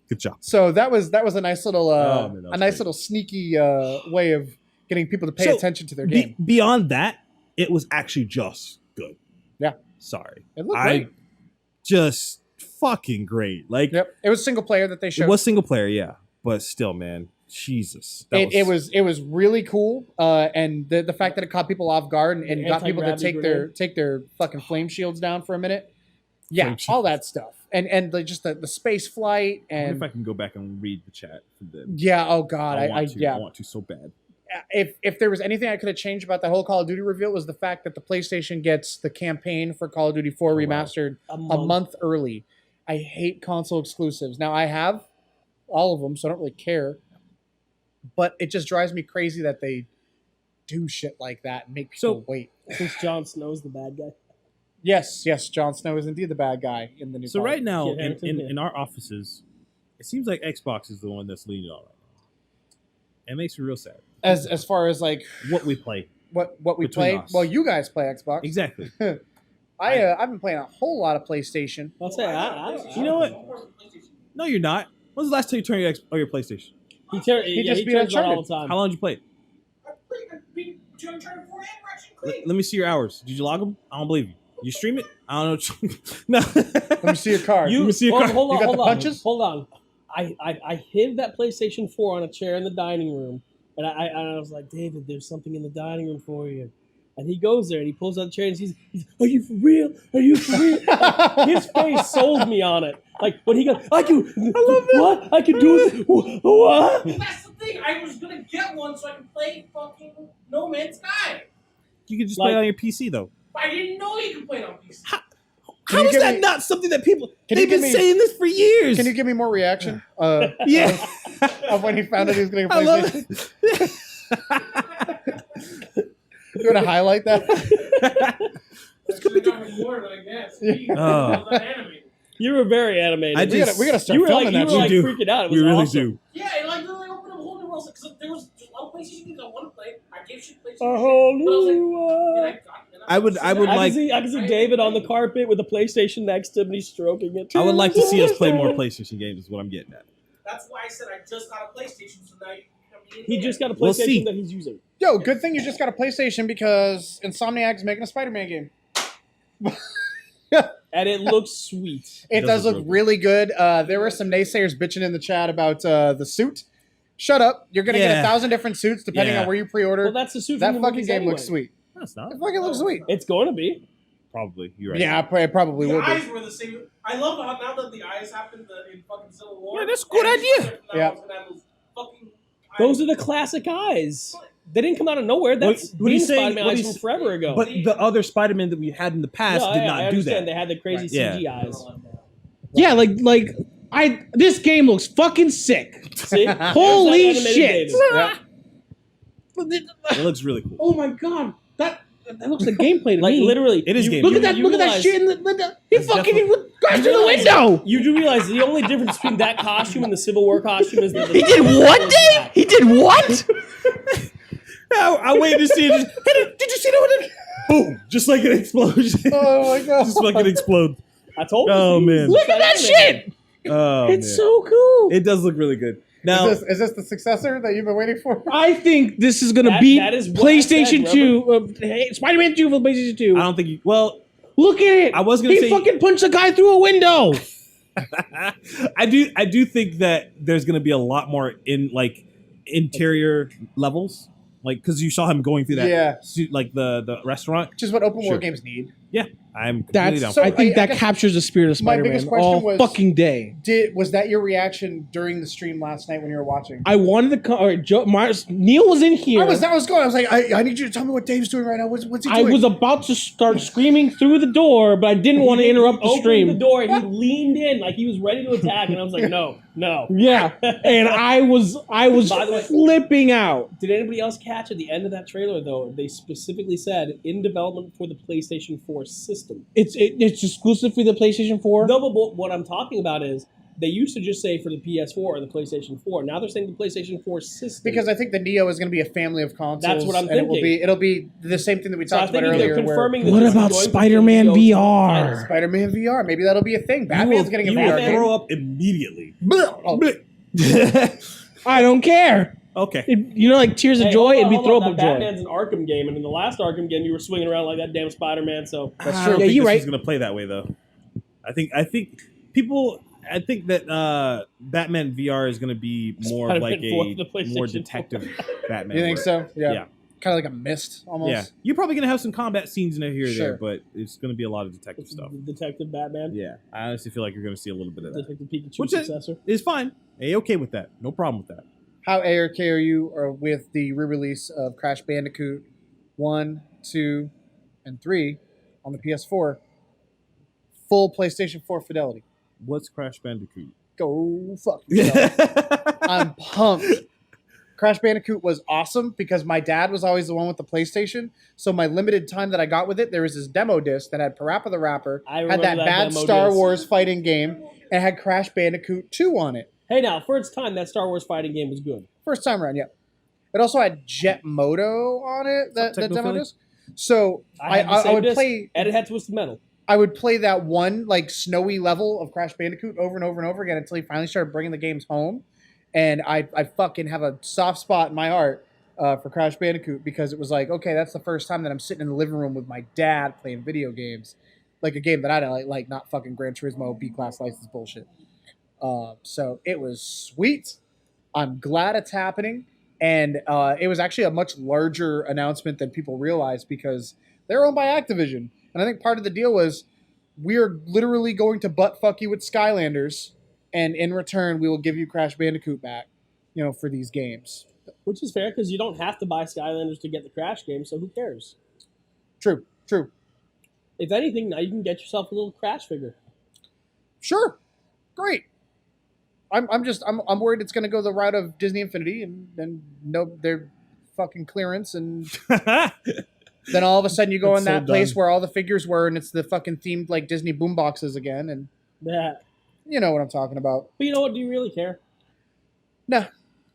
Good job. So that was a nice little Oh, man, that was great. little sneaky way of getting people to pay So, attention to their game. Beyond that, it was actually just good. Yeah. Sorry. It looked great. Just fucking great. Like, Yep, it was single player that they showed. it was single player, yeah. But still, man. Jesus. It was really cool, and the fact that it caught people off guard and got people to Anti-gravity take their fucking flame shields down for a minute. Yeah, Flame all shields. that stuff, and just the space flight I wonder and if I can go back and read the chat for them. yeah. Oh god, I I want to so bad. If there was anything I could have changed about the whole Call of Duty reveal, was the fact that the PlayStation gets the campaign for Call of Duty 4 wow. remastered a month early. I hate console exclusives. Now I have all of them, so I don't really care. But it just drives me crazy that they do shit like that and make people wait. Since Jon Snow's the bad guy. Yes, Jon Snow is indeed the bad guy in the new. So Call of right Duty. now, Kid Harington, in our offices, it seems like Xbox is the one that's leading on right now. It makes me real sad. as far as like What we play. what we Between play, us. well, you guys play Xbox. Exactly. I've been playing a whole lot of PlayStation. I'll say, You know what? No, you're not. When's the last time you turned your Playstation? He just beat turns on all Uncharted. the time. How long did you play it? Let me see your hours. Did you log them? I don't believe you. You stream it? I don't know. No. Let me see your card. Let me see your card. Hold on, You got hold the on. punches? Hold on. I hid that PlayStation 4 on a chair in the dining room, and I was like, David, there's something in the dining room for you. And he goes there and he pulls out the chair and he's are you for real? Are you for real? His face sold me on it. Like when he goes, I love it. What? I can do it. What? That's the thing. I was gonna get one so I can play fucking No Man's Sky. You can just Like- play it on your PC, though. I didn't know you could play it on PC. How you is give that me- not something that people... Can They've you give been me- saying this for years. Can you give me more reaction? Yeah. Of when he found out he was going to I love PlayStation. it. You want to highlight that? That should have got recorded, I guess. Jeez, Oh. that was animated. You were very animated. I We just- gotta start you were filming like, that. you were like do. freaking out. It We was really awesome. do. Yeah, it like literally opened up a whole new world because there was just a lot of PlayStation games I want to play. I gave shit PlayStation. A whole but I was like, new and world. I would I like. can see David on the carpet with the PlayStation next to him and he's stroking it. I would like to see us play more PlayStation games. Is what I'm getting at. That's why I said I just got a PlayStation, so now He just got a PlayStation We'll see. that he's using. Yo, good thing you just got a PlayStation because Insomniac's making a Spider-Man game. And it looks sweet. It does look really good. There were some naysayers bitching in the chat about the suit. Shut up. You're going to get Yeah. 1,000 different suits depending Yeah. on where you pre-order. Well, that's the suit That from the fucking movies game anyway. looks sweet. No, it's not. It fucking looks sweet. It's going to be. Probably. You're right. Yeah, it probably The will be. eyes were the same. I love how now that the eyes happened in fucking Civil War. Yeah, that's a good and idea. now Yeah. it's gonna have those fucking Those eyes. are the classic eyes. They didn't come out of nowhere. That's What he's Bean saying- Spider-Man what eyes he's- from forever ago. But the other Spider-Man that we had in the past No, did I not do understand. that. They had the crazy Right. CG Yeah. eyes. Yeah, like this game looks fucking sick. See? Holy There's that animated shit. David. Yeah. It looks really cool. Oh my god, that looks like gameplay to Like me. literally, It is you- game. Look you- at that! you Look at that realize- shit in the he It's fucking definitely- crashed you through the realize- window. You do realize the only difference between that costume and the Civil War costume is that He did what, Dave? He did what? I waited to see it. Did you see that? Boom! Just like an explosion. Oh my god. Just fucking explode. I told you. Oh, man. Look at that shit! Oh, It's man. so cool. It does look really good. Now, Is this the successor that you've been waiting for? I think this is gonna That- beat that is what I said, PlayStation 2. Spider-Man 2 for PlayStation 2. I don't think you. Well, Look at it. I was gonna he say- fucking punched a guy through a window. I do think that there's going to be a lot more in like interior levels, like because you saw him going through that, Yeah. suit, like the restaurant. Which is what open Sure. world games need. I'm completely That's down. So- I think I that guess captures the spirit of my Spider-Man biggest question all was- fucking day. Was that your reaction during the stream last night when you were watching? I wanted to come. All right, Neil was in here. I was going. I was like, I need you to tell me what Dave's doing right now. What's he I doing? was about to start screaming through the door, but I didn't want to interrupt the Opened stream. the door and he leaned in like he was ready to attack, and I was like, no. Yeah, and I was By the way- flipping out. Did anybody else catch at the end of that trailer though? They specifically said in development for the PlayStation 4 system. It's exclusive for the PlayStation 4. No, but what I'm talking about is they used to just say for the PS4 or the PlayStation 4. Now they're saying the PlayStation 4 system. because I think the Neo is going to be a family of consoles. That's what I'm and thinking. It'll be the same thing that we so I talked about think they're earlier. confirming that What this is about going to be Spider-Man those VR? titles. Spider-Man VR. Maybe that'll be a thing. You Batman's will, getting a you VR will game. throw up immediately. Oh, I don't care. Okay. Like Tears of Hey, Joy, hold it'd on, be hold throw on. up of That joy. Batman's an Arkham game, and in the last Arkham game, you were swinging around like that damn Spider-Man. So That's I true. don't Yeah, think you're this right. is going to play that way though. I think people. I think that Batman VR is going to be more of like Spider-Man 4 a for the PlayStation more 4. detective Batman. You think where- so? Yeah. Yeah. Kind of like a mist almost. Yeah. You're probably going to have some combat scenes in here or Sure. there, but it's going to be a lot of detective it's stuff. Detective Batman, Yeah. I honestly feel like you're going to see a little bit of that. Detective Pikachu Which is- successor. It's fine. A-okay with that. No problem with that. How ARK are you with the re-release of Crash Bandicoot 1, 2, and 3 on the PS4? Full PlayStation 4 fidelity. What's Crash Bandicoot? Go fuck yourself. I'm pumped. Crash Bandicoot was awesome because my dad was always the one with the PlayStation. So my limited time that I got with it, there was this demo disc that had Parappa the Rapper, I had remember that that bad demo Star disc. Wars fighting game, and had Crash Bandicoot 2 on it. Hey, now for its time, that Star Wars fighting game was good. First time around, yeah. It also had Jet Moto on it, that demo Techno-Philly? disc. So I, had the I same would disc, play and it had Twisted Metal. I would play that one like snowy level of Crash Bandicoot over and over and over again until he finally started bringing the games home. And I fucking have a soft spot in my heart for Crash Bandicoot because it was like, okay, that's the first time that I'm sitting in the living room with my dad playing video games, like a game that I don't like not fucking Gran Turismo B-class license bullshit. So it was sweet. I'm glad it's happening, and it was actually a much larger announcement than people realize because they're owned by Activision. And I think part of the deal was we're literally going to butt fuck you with Skylanders, and in return, we will give you Crash Bandicoot back, for these games. Which is fair because you don't have to buy Skylanders to get the Crash game, so who cares? True. If anything, now you can get yourself a little Crash figure. Sure. Great. I'm worried it's going to go the route of Disney Infinity and no, their fucking clearance and Then all of a sudden you go That's in so that place dumb. where all the figures were, and it's the fucking themed like Disney boomboxes again, and Yeah. you know what I'm talking about. But you know what? Do you really care? No,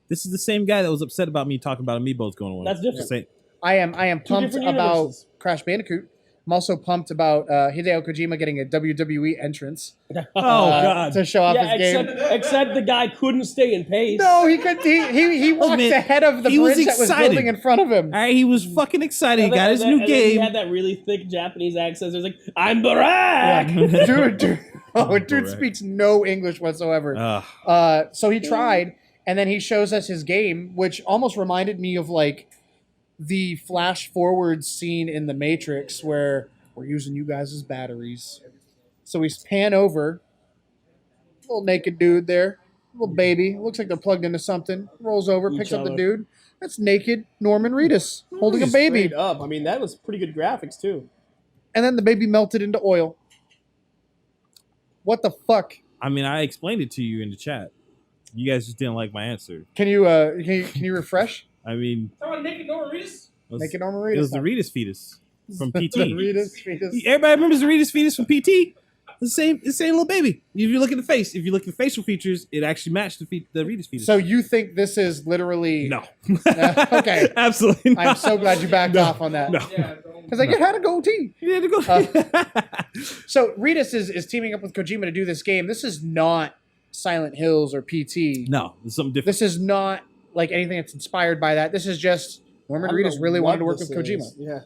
This is the same guy that was upset about me talking about amiibos going on. That's different. Same- I am Two pumped different about universes. Crash Bandicoot. I'm also pumped about Hideo Kojima getting a WWE entrance Oh God! to show off Yeah, his game. except the guy couldn't stay in pace. No, he could. He walked man, ahead of the he was bridge that was excited. building in front of him. All right, he was fucking excited. He And then- got his and then- new and then He game. had that really thick Japanese accent. So he's like, "I'm Barack." Dude speaks no English whatsoever. Ugh. So he tried, and then he shows us his game, which almost reminded me of like the flash forward scene in The Matrix where we're using you guys as batteries. So we pan over, little naked dude there, little baby. Looks like they're plugged into something. Rolls over, Each picks up the other. dude. That's naked Norman Reedus holding a baby. Straight up. I mean, that was pretty good graphics too. And then the baby melted into oil. What the fuck? I mean, I explained it to you in the chat. You guys just didn't like my answer. Can you refresh? I mean, Talking about naked Norman Reedus? it was, Naked Norman it Reedus. was the Reedus fetus from PT. Reedus fetus. Everybody remembers the Reedus fetus from PT. The same little baby. If you look at the face, if you look at the facial features, it actually matched the Reedus fetus. So you think this is literally no, okay. absolutely not. I'm so glad you backed off on that. No, Because like it had a goatee. you had to go. So Reedus is teaming up with Kojima to do this game. This is not Silent Hills or PT. No, it's something different. This is not like anything that's inspired by that. This is just Norman I don't Reedus know really what wanted to work this with Kojima. is. Yeah.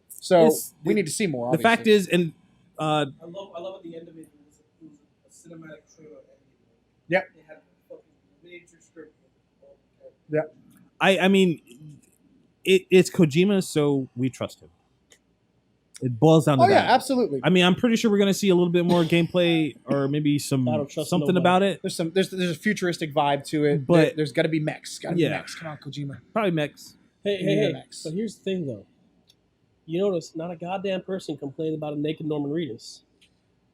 So It's- we need to see more. The fact is, and I love at the end of it. It was a cinematic trailer. Yep. They had a fucking miniature script. I mean, it's Kojima, so we trust him. It boils down to oh that. yeah, absolutely. I mean, I'm pretty sure we're gonna see a little bit more gameplay, or maybe I don't trust something nobody. about it. There's a futuristic vibe to it, But- there's got to be mechs. Got to Yeah. be mechs. Come on, Kojima. Probably mechs. Hey, Yeah, hey. Max. But here's the thing, though. You notice not a goddamn person complained about a naked Norman Reedus.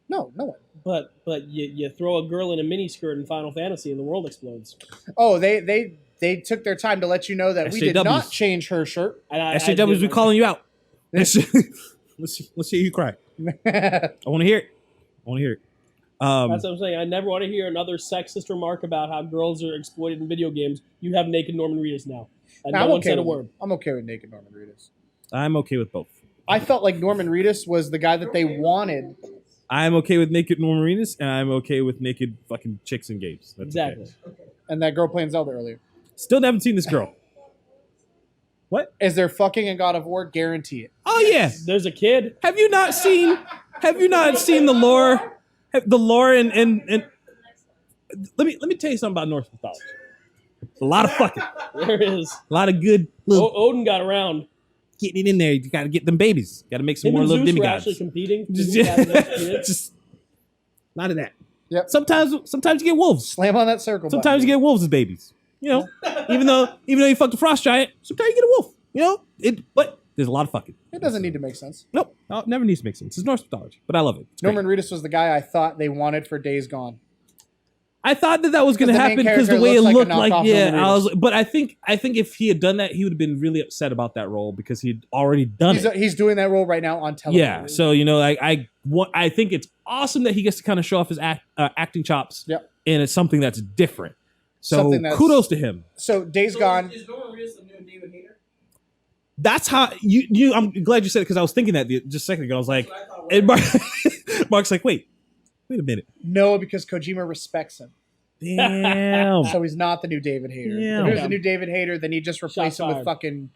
No one. But you throw a girl in a miniskirt in Final Fantasy and the world explodes. Oh, they took their time to let you know that we did SJWs. not change her shirt. And I SJWs, we did- calling you out. Let's hear you cry. I want to hear it. I want to hear it. That's what I'm saying. I never want to hear another sexist remark about how girls are exploited in video games. You have naked Norman Reedus now. And Now, no I'm one okay said a with word. I'm okay with naked Norman Reedus. I'm okay with both. I felt like Norman Reedus was the guy that they wanted. I'm okay with naked Norman Reedus, and I'm okay with naked fucking chicks in games. That's Exactly. okay. And that girl playing Zelda earlier. Still haven't seen this girl. What? Is there fucking in God of War? Guarantee it. Oh yeah. There's a kid. Have you not seen the lore? The lore and let me tell you something about Norse mythology. A lot of fucking, There is. a lot of good little Odin got around. getting it in there. You got to get them babies. Got to make some Him more and little Zeus were demigods. actually competing. Just, Zeus had enough kids. just a lot of that. Yep. Sometimes you get wolves. Slam on that circle. Sometimes you get wolves as babies. You know, even though you fucked a frost giant, sometimes you get a wolf. You know, but there's a lot of fucking. It doesn't need to make sense. Nope, no, it never needs to make sense. It's Norse mythology, but I love it. It's great. Norman Reedus was the guy I thought they wanted for Days Gone. I thought that was going to the main happen because the character way it looks like a looked like, knockoff yeah. Norman I was, Reedus. but I think if he had done that, he would have been really upset about that role because he'd already done it. He's doing that role right now on television. Yeah, so I think it's awesome that he gets to kind of show off his acting chops. Yep. And it's something that's different. So Something that's- kudos to him. So Days Gone. Is Norman Reedus the new David Hayter? That's how you. I'm glad you said it because I was thinking that just a second ago. I was like, and Mark's like, wait a minute. No, because Kojima respects him. Damn. So he's not the new David Hayter. Yeah. If he was the new David Hayter, then he'd just replace Shots him with fired. fucking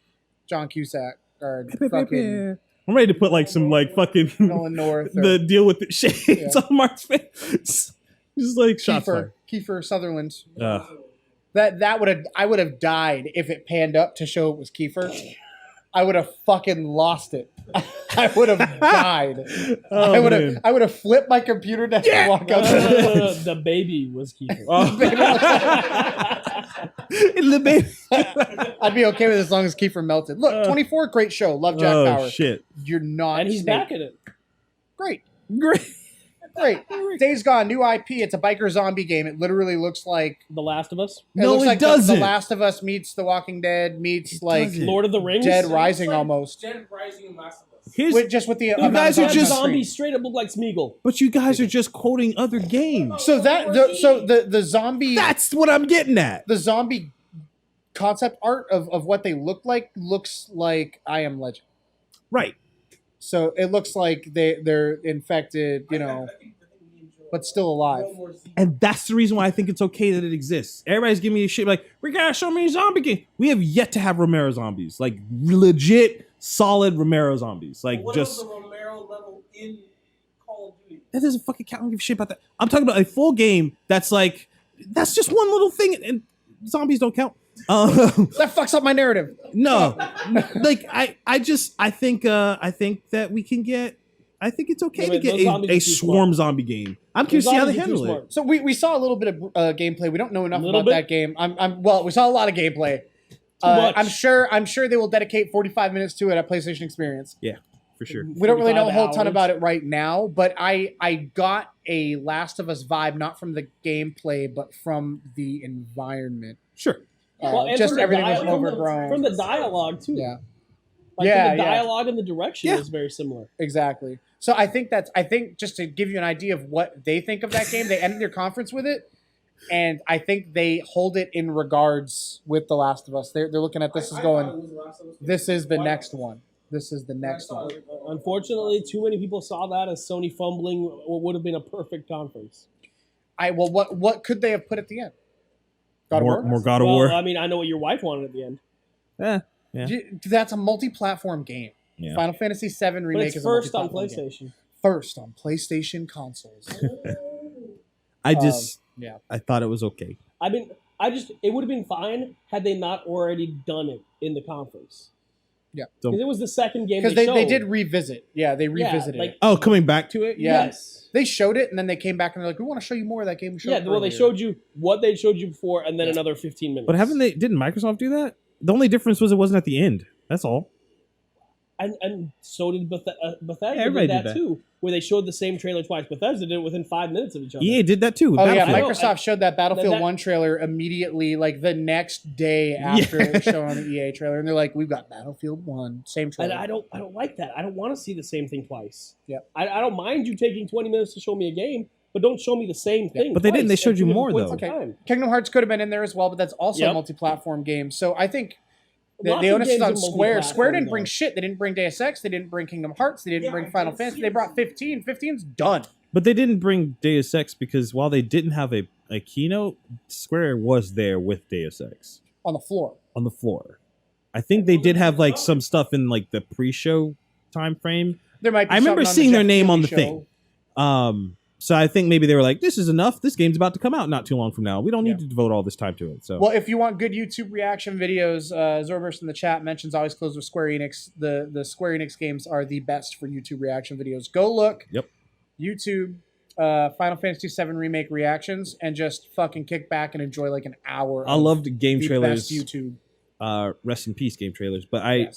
John Cusack or fucking I'm ready to put like some like fucking Nolan North or the deal with the shades Yeah. on Mark's face. Just like shots fired. Kiefer Sutherland. Ugh. I would have died if it panned up to show it was Kiefer. I would have fucking lost it. I would have died. Oh, man. I would have flipped my computer down and walk out. The baby was Kiefer. Oh. The baby. I'd be okay with it as long as Kiefer melted. Look, 24, great show. Love Jack Oh Bauer. shit. You're not And he's Snake. back in it. Great. Great. Great. Days Gone, new IP. It's a biker zombie game. It literally looks like The Last of Us, No, looks it like doesn't. The Last of Us meets The Walking Dead meets It like doesn't. Lord of the Rings. Dead It Rising looks like almost. Dead Rising and Last of Us. Here's, With the You amount guys of are zombies just- on screen. zombies straight up look like Smeagol. but you guys are just quoting other games. So the zombie That's what I'm getting at. the zombie concept art of what they look like looks like I Am Legend. Right. So it looks like they're infected, you know, I think we enjoy but still alive. one more season. And that's the reason why I think it's okay that it exists. Everybody's giving me a shit like, we gotta show me a zombie game. We have yet to have Romero zombies. Like legit, solid Romero zombies. Like What just about the Romero level in Call of Duty? that doesn't fucking count. I don't give a shit about that. I'm talking about a full game that's like that's just one little thing, and zombies don't count. That fucks up my narrative. No, like I think that we can get. I think it's okay Yeah, to but get those zombies a are too swarm zombie game. I'm curious to see how they handle it. So we saw a little bit of gameplay. We don't know enough Little about bit? that game. We saw a lot of gameplay. much. I'm sure they will dedicate 45 minutes to it at PlayStation Experience. For sure. We don't really know a 45 whole ton hours. about it right now, but I got a Last of Us vibe not from the gameplay but from the environment. Sure. And Just from the everything was dialogue- overgrown. from the dialogue too. Yeah. Like Yeah, the yeah. dialogue and the direction Yeah. is very similar. Exactly. So I think just to give you an idea of what they think of that game, they ended their conference with it, and I think they hold it in regards with The Last of Us. They're looking at this as I going, thought it was The Last of Us. this is the Why next not? one. This is the next one. Unfortunately, too many people saw that as Sony fumbling what would have been a perfect conference. What could they have put at the end? God of More War? God of Well, War. I mean, I know what your wife wanted at the end, Yeah. Yeah. That's a multi-platform game. Yeah. Final Fantasy VII but Remake it's is first a on multi-platform game. PlayStation. First on PlayStation consoles. I just Yeah. I thought it was okay. It would have been fine had they not already done it in the conference. Yeah. Because it was the second game Because they they showed. did revisit. Yeah, they revisited like- it. Oh, coming back to it? Yeah. Yes. They showed it and then they came back and they're like, we want to show you more of that game we showed Yeah, well, they earlier." showed you what they showed you before, and then Yeah. another 15 minutes. But didn't Microsoft do that? The only difference was it wasn't at the end. That's all. And so did Bethesda. everybody did did that that. too, where they showed the same trailer twice. Bethesda did it within 5 minutes of each other. EA did that too. with Oh yeah, Battlefield. I know, Microsoft showed that Battlefield that- 1 trailer immediately, like the next day after it was shown on the EA trailer, and they're like, "We've got Battlefield 1, same And trailer." I don't like that. I don't want to see the same thing twice. Yep. I don't mind you taking 20 minutes to show me a game, but don't show me the same thing. But they didn't. twice They at showed you two different more, points though. in time. Kingdom Hearts could have been in there as well, but that's also a Yep. multi-platform game. So I think Lots the of onus is games on are Square. multi-platform, Square didn't though. bring shit. They didn't bring Deus Ex. They didn't bring Kingdom Hearts. They didn't Yeah, bring I Final didn't Fantasy. see They it. brought 15. 15's done But they didn't bring Deus Ex because while they didn't have a keynote, Square was there with Deus Ex on the floor. on the floor. I think they did have like some stuff in like the pre-show time frame. There might. Be I remember something on the seeing their Jeff name Keighley on the show. thing. So I think maybe they were like, "This is enough. This game's about to come out not too long from now. We don't need Yeah. to devote all this time to it." So Well, if you want good YouTube reaction videos, Zorburst in the chat mentions always close with Square Enix. The Square Enix games are the best for YouTube reaction videos. Go look. Yep. YouTube Final Fantasy VII Remake reactions and just fucking kick back and enjoy like an hour. I of loved game the trailers. best YouTube. Rest in peace game trailers. But Yes.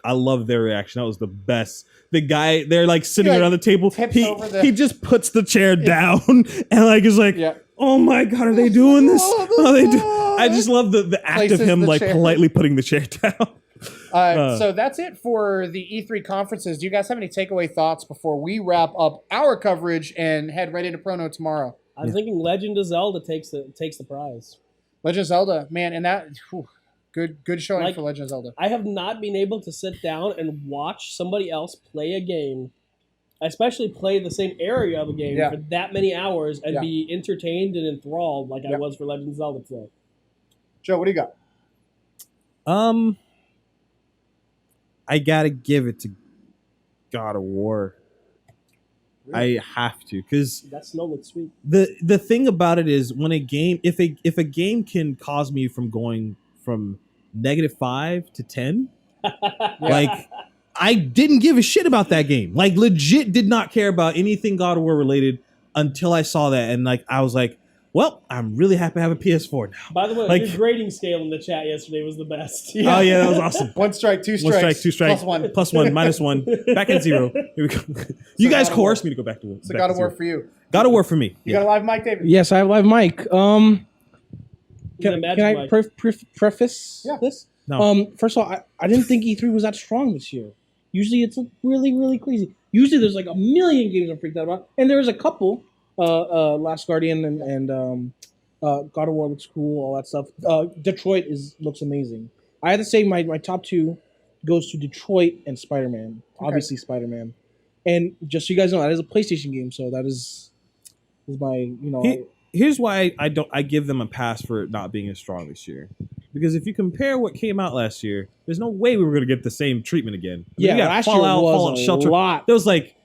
I love their reaction. That was the best. The guy, they're like sitting He, like, around the table. tips He over the- he just puts the chair down and like is like, Yeah. oh my god, are they doing this? Oh, Are they do? I just love the act Places of him the like chair. politely putting the chair down. So that's it for the E3 conferences. Do you guys have any takeaway thoughts before we wrap up our coverage and head right into Prono tomorrow? I'm thinking Legend of Zelda takes the prize. Legend of Zelda, man, and that whew, good showing Like- for Legend of Zelda. I have not been able to sit down and watch somebody else play a game, especially play the same area of a game Yeah. for that many hours and Yeah. be entertained and enthralled like Yeah. I was for Legend of Zelda today. Joe, what do you got? I gotta give it to God of War. I have to because That snow looks sweet. the thing about it is when a game if a game can cause me from going from -5 to 10, like I didn't give a shit about that game. Like legit did not care about anything God of War related until I saw that and like I was like, well, I'm really happy to have a PS4 now. By the way, Like- your grading scale in the chat yesterday was the best. Oh yeah, that was awesome. One strike, two strikes. One strike, two strikes, plus one. plus one, minus one, back at 0. Here we go. You guys God of coerced War. me to go back to So back God to of War 0. for you. God of War for me. You got a live mic, David? Yes, I have live mic. Can Magic I mic. preface Yeah. this? No. First of all, I didn't think E3 was that strong this year. Usually it's really, really crazy. Usually there's like a million games I'm freaked out about. And there's a couple. Last Guardian and God of War looks cool, all that stuff. Detroit looks amazing. I had to say my top two goes to Detroit and Spider-Man. Okay. Obviously Spider-Man. And just so you guys know, that is a PlayStation game, so that is my, Here's why I give them a pass for it not being as strong this year. Because if you compare what came out last year, there's no way we were going to get the same treatment again. I mean, yeah, we got last Fallout, year Fallout was a Shelter. lot. There was like,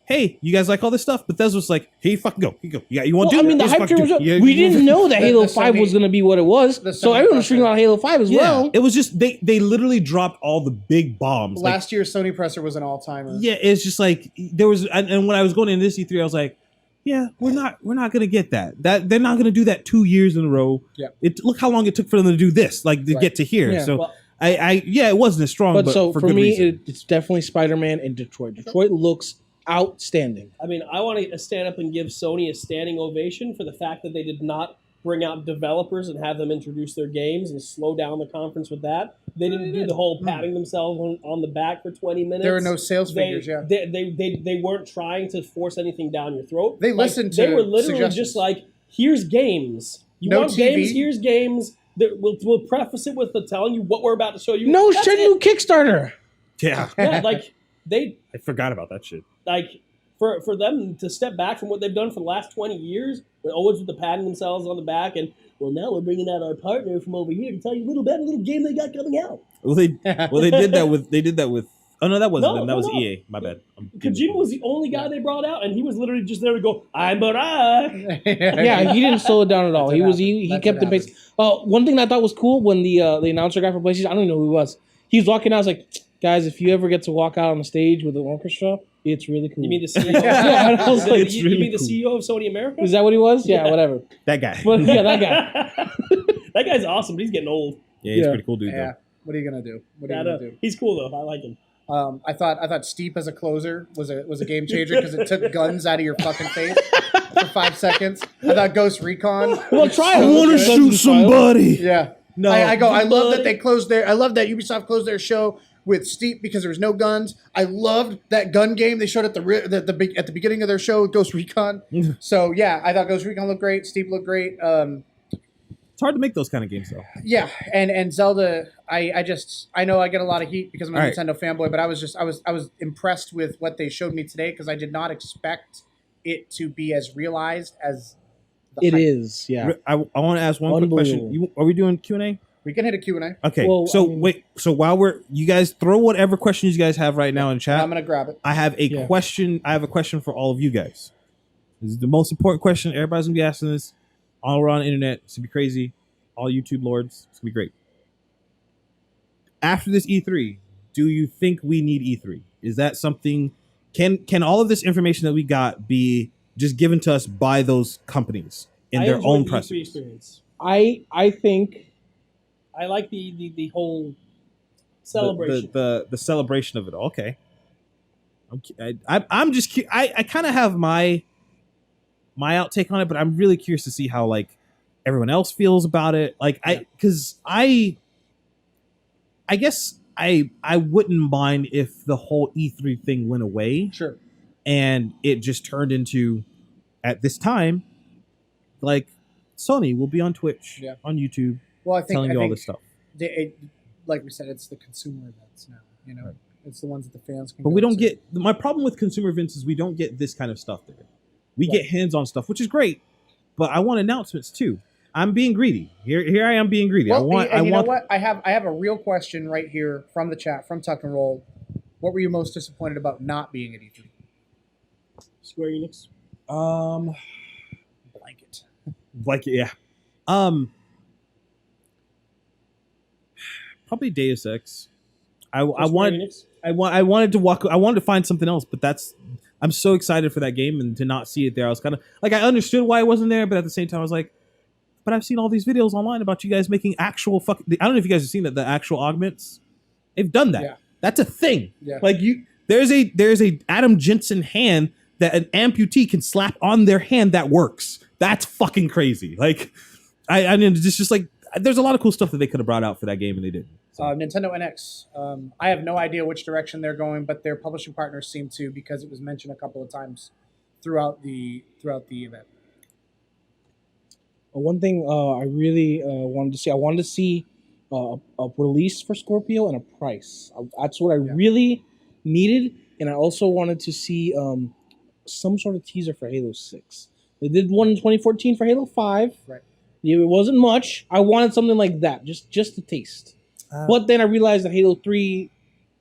hey, you guys like all this stuff? Bethesda was like, hey, fucking go. You want to do I mean, the Just hype fucking train was do it. up. We didn't know that The Halo Sony- 5 was going to be what it was, the so Sony everyone was freaking out Halo 5 as well. It was just, they literally dropped all the big bombs. Like, Last year's Sony presser was an all-timer. yeah, it's just like, there was, and when I was going into this E3, I was like, yeah, we're not gonna get that. They're not gonna do that 2 years in a row. Yeah. Look how long it took for them to do this, like to Right. get to here. Yeah. So Well, it wasn't as strong, But but so for for good me, reason. it's definitely Spider-Man and Detroit. Detroit looks outstanding. I mean, I want to stand up and give Sony a standing ovation for the fact that they did not bring out developers and have them introduce their games and slow down the conference with that. They didn't do the whole patting themselves on the back for 20 minutes. There were no sales They- figures, yeah. They weren't trying to force anything down your throat. They Like, listened They to were literally suggestions. just like, here's games. You No want TV? games? Here's games. We'll preface it with the telling you what we're about to show you. No That's Shenmue it. Kickstarter. Yeah, Yeah, like they I forgot about that shit. like for them to step back from what they've done for the last 20 years, always with the patting themselves on the back and, well, now we're bringing out our partner from over here to tell you a little about a little game they got coming out. Well, they did that with. Oh no, that wasn't No, them. That no, was no. EA. My bad. Kojima was the only guy they brought out, and he was literally just there to go, I'm Barack. Yeah, he didn't slow it down at all. That's He what was happened. he That's kept the what pace. One thing that I thought was cool when the announcer guy for PlayStation, I don't even know who he was. He was walking out. I was like, guys, if you ever get to walk out on the stage with an orchestra, it's really cool. You mean the CEO? Yeah, and I was like, It's you really mean the cool. CEO of Sony America? is that what he was? Yeah, Yeah. whatever. That guy. But yeah, that guy. That guy's awesome, but he's getting old. Yeah, he's Yeah. pretty cool dude. Yeah. What are you gonna do? What are you I gonna know. do? He's cool though. I like him. I thought Steep as a closer was a game changer because it took guns out of your fucking face for 5 seconds. I thought Ghost Recon. Well, was try so it. I want to good. shoot somebody. Yeah. No, I go. I love that somebody. they closed their. I love that Ubisoft closed their show with Steep because there was no guns. I loved that gun game they showed at the beginning of their show, Ghost Recon. So yeah, I thought Ghost Recon looked great. Steep looked great. It's hard to make those kind of games though. Yeah, and Zelda. I know I get a lot of heat because I'm a All right. Nintendo fanboy, but I was impressed with what they showed me today because I did not expect it to be as realized as the It hype. is, yeah. I want to ask one quick question. Are we doing Q&A? We can hit a Q&A. Okay. Well, so I mean- wait. So while you guys throw whatever questions you guys have right now in chat. I'm gonna grab it. I have a Yeah. question. I have a question for all of you guys. This is the most important question. Everybody's gonna be asking this all around the internet. It's gonna be crazy. All YouTube lords. It's gonna be great. After this E3, do you think we need E3? Is that something? Can all of this information that we got be just given to us by those companies in I their enjoyed own the press? E3 experience. I think I like the whole celebration. The celebration of it all. Okay. I'm just I kind of have my outtake on it, but I'm really curious to see how like everyone else feels about it. Like I guess I wouldn't mind if the whole E3 thing went away Sure. and it just turned into at this time like Sony will be on Twitch, Yeah. on YouTube, Well, I think telling you all this stuff. like we said, it's the consumer events now. You know, it's the ones that the fans can. But go we don't to. get my problem with consumer events is we don't get this kind of stuff there. We get hands-on stuff, which is great, but I want announcements too. I'm being greedy. Here I am being greedy. Well, I you want know what? I have a real question right here from the chat from Tuck and Roll. What were you most disappointed about not being at E3? Square Enix. Blanket. like yeah. Probably Deus Ex. I wanted to find something else, but that's I'm so excited for that game, and to not see it there, I was kind of like, I understood why it wasn't there, but at the same time, I was like, but I've seen all these videos online about you guys making actual fucking. I don't know if you guys have seen that, the actual augments. They've done that. Yeah. That's a thing. Yeah. Like there's a Adam Jensen hand that an amputee can slap on their hand that works. That's fucking crazy. Like, I mean, it's just like, there's a lot of cool stuff that they could have brought out for that game, and they didn't. So. Nintendo NX. I have no idea which direction they're going, but their publishing partners seem to, because it was mentioned a couple of times throughout the event. One thing I really wanted to see a release for Scorpio and a price. That's what I really needed, and I also wanted to see some sort of teaser for Halo 6. They did one in 2014 for Halo 5. Right. It wasn't much. I wanted something like that, just a taste. But then I realized that Halo 3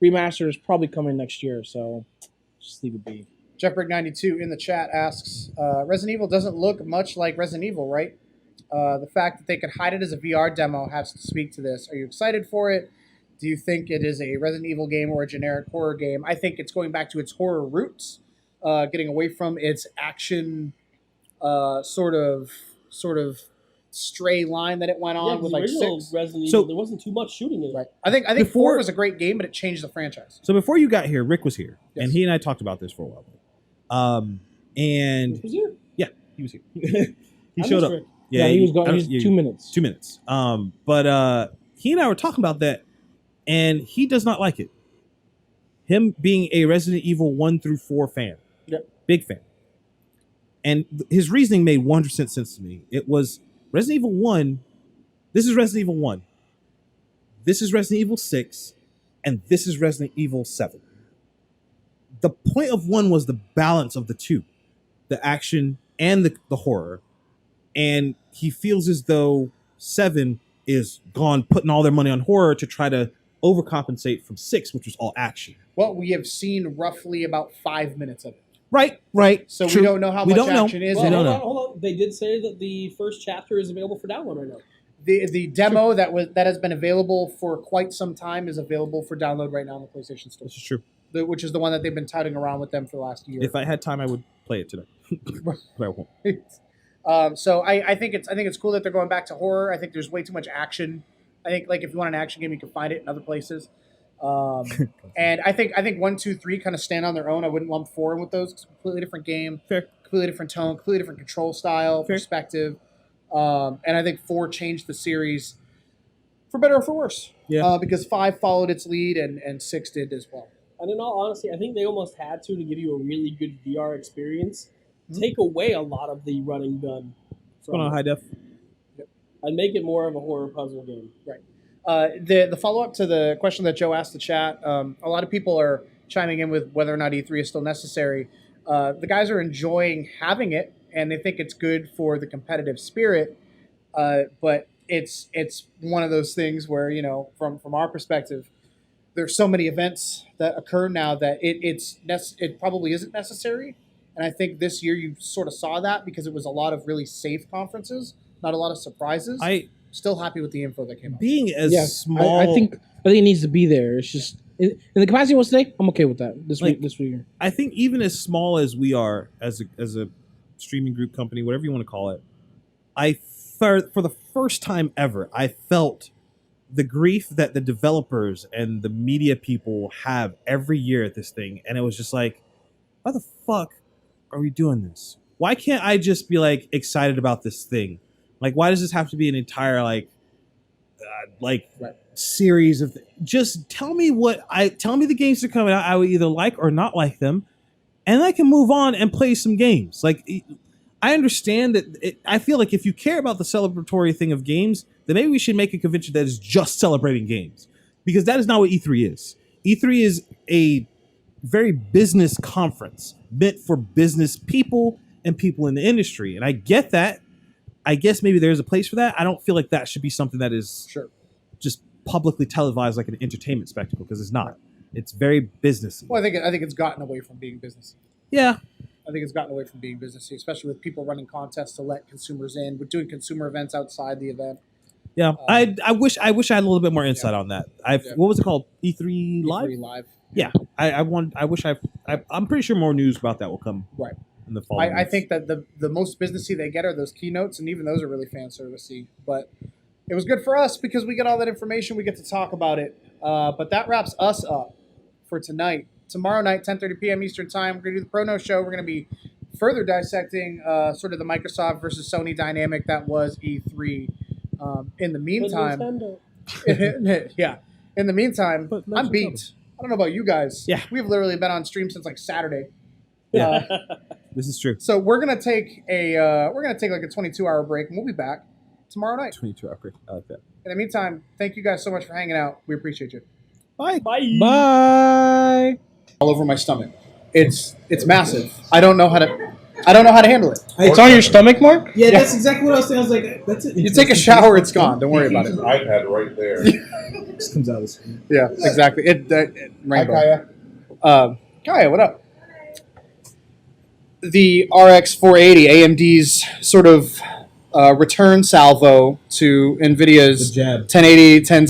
remaster is probably coming next year, so just leave it be. JeffBrick92 in the chat asks, Resident Evil doesn't look much like Resident Evil, right? The fact that they could hide it as a VR demo has to speak to this. Are you excited for it? Do you think it is a Resident Evil game or a generic horror game? I think it's going back to its horror roots, getting away from its action sort of stray line that it went on with like 6. Resident So- Evil, there wasn't too much shooting in it. Right. I think Before- 4 was a great game, but it changed the franchise. So before you got here, Rick was here, Yes. and he and I talked about this for a while. And Was it? yeah, he was here. He I showed missed up. Rick. Yeah, he was gone. I He was don't- 2 minutes. 2 minutes. But he and I were talking about that, and he does not like it. Him being a Resident Evil 1 through 4 fan. Yep. Big fan. And his reasoning made 100% sense to me. It was Resident Evil 1. This is Resident Evil 1. This is Resident Evil 6. And this is Resident Evil 7. The point of 1 was the balance of the two. The action and the horror. And he feels as though 7 is gone putting all their money on horror to try to overcompensate from 6, which was all action. Well, we have seen roughly about 5 minutes of it. Right. So True. we don't know how We much don't know. action is Well, in don't it. know. hold on. They did say that the first chapter is available for download right now. The demo that has been available for quite some time is available for download right now on the PlayStation Store, This is true. which is the one that they've been touting around with them for the last year. If I had time, I would play it today. But I won't. So I think it's cool that they're going back to horror. I think there's way too much action. I think like if you want an action game, you can find it in other places. And I think 1, 2, 3 kind of stand on their own. I wouldn't lump 4 in with those. It's a completely different game. Fair. Completely different tone. Completely different control style, Fair. perspective. And I think 4 changed the series for better or for worse. Yeah. Because 5 followed its lead and 6 did as well. And in all honesty, I think they almost had to give you a really good VR experience. Take away a lot of the running gun Put on from high it, def. and make it more of a horror puzzle game. The follow-up to the question that Joe asked the chat, a lot of people are chiming in with whether or not E3 is still necessary. The guys are enjoying having it, and they think it's good for the competitive spirit, but it's one of those things where, you know, from our perspective, there's so many events that occur now that it probably isn't necessary. And I think this year you sort of saw that because it was a lot of really safe conferences, not a lot of surprises. Still happy with the info that came out. Being as Yeah, small, I think it needs to be there. It's just in the capacity it was today. I'm okay with that this week. I think even as small as we are as a streaming group company, whatever you want to call it, for the first time ever, I felt the grief that the developers and the media people have every year at this thing, and it was just like, why the fuck are we doing this? Why can't I just be like excited about this thing? Like, why does this have to be an entire like series of? Just tell me the games that are coming out. I would either like or not like them, and I can move on and play some games. Like, I understand that. I feel like if you care about the celebratory thing of games, then maybe we should make a convention that is just celebrating games, because that is not what E3 is. E3 is a very business conference meant for business people and people in the industry, and I get that. I guess maybe there's a place for that. I don't feel like that should be something that is just publicly televised like an entertainment spectacle, because it's not. It's very businessy. Well, I think it's gotten away from being businessy. Yeah. I think it's gotten away from being businessy, especially with people running contests to let consumers in. We're doing consumer events outside the event. Yeah. I wish I had a little bit more insight on that. What was it called? E3 Live? E3 Live. I'm pretty sure more news about that will come. Right. In the fall. I think that the most businessy they get are those keynotes, and even those are really fan servicey. But it was good for us because we get all that information. We get to talk about it. But that wraps us up for tonight. Tomorrow night, 10:30 p.m. Eastern Time, we're going to do the Pro No Show. We're going to be further dissecting sort of the Microsoft versus Sony dynamic that was E3. In the meantime, yeah. In the meantime, I'm beat. I don't know about you guys. Yeah. We've literally been on stream since like Saturday. Yeah. This is true. So we're gonna take like a 22-hour break, and we'll be back tomorrow night. 22-hour break. I like that. In the meantime, thank you guys so much for hanging out. We appreciate you. Bye. Bye. Bye. All over my stomach. It's massive. I don't know how to handle it. It's on your stomach, Mark? Yeah, that's exactly what I was saying. I was like, that's it. You take a shower, it's gone. Don't worry about it. iPad right there. It just comes out. Yeah, exactly. Rainbow. Hi, Kaya. Kaya, what up? The RX 480, AMD's sort of return salvo to NVIDIA's The jab. 1080,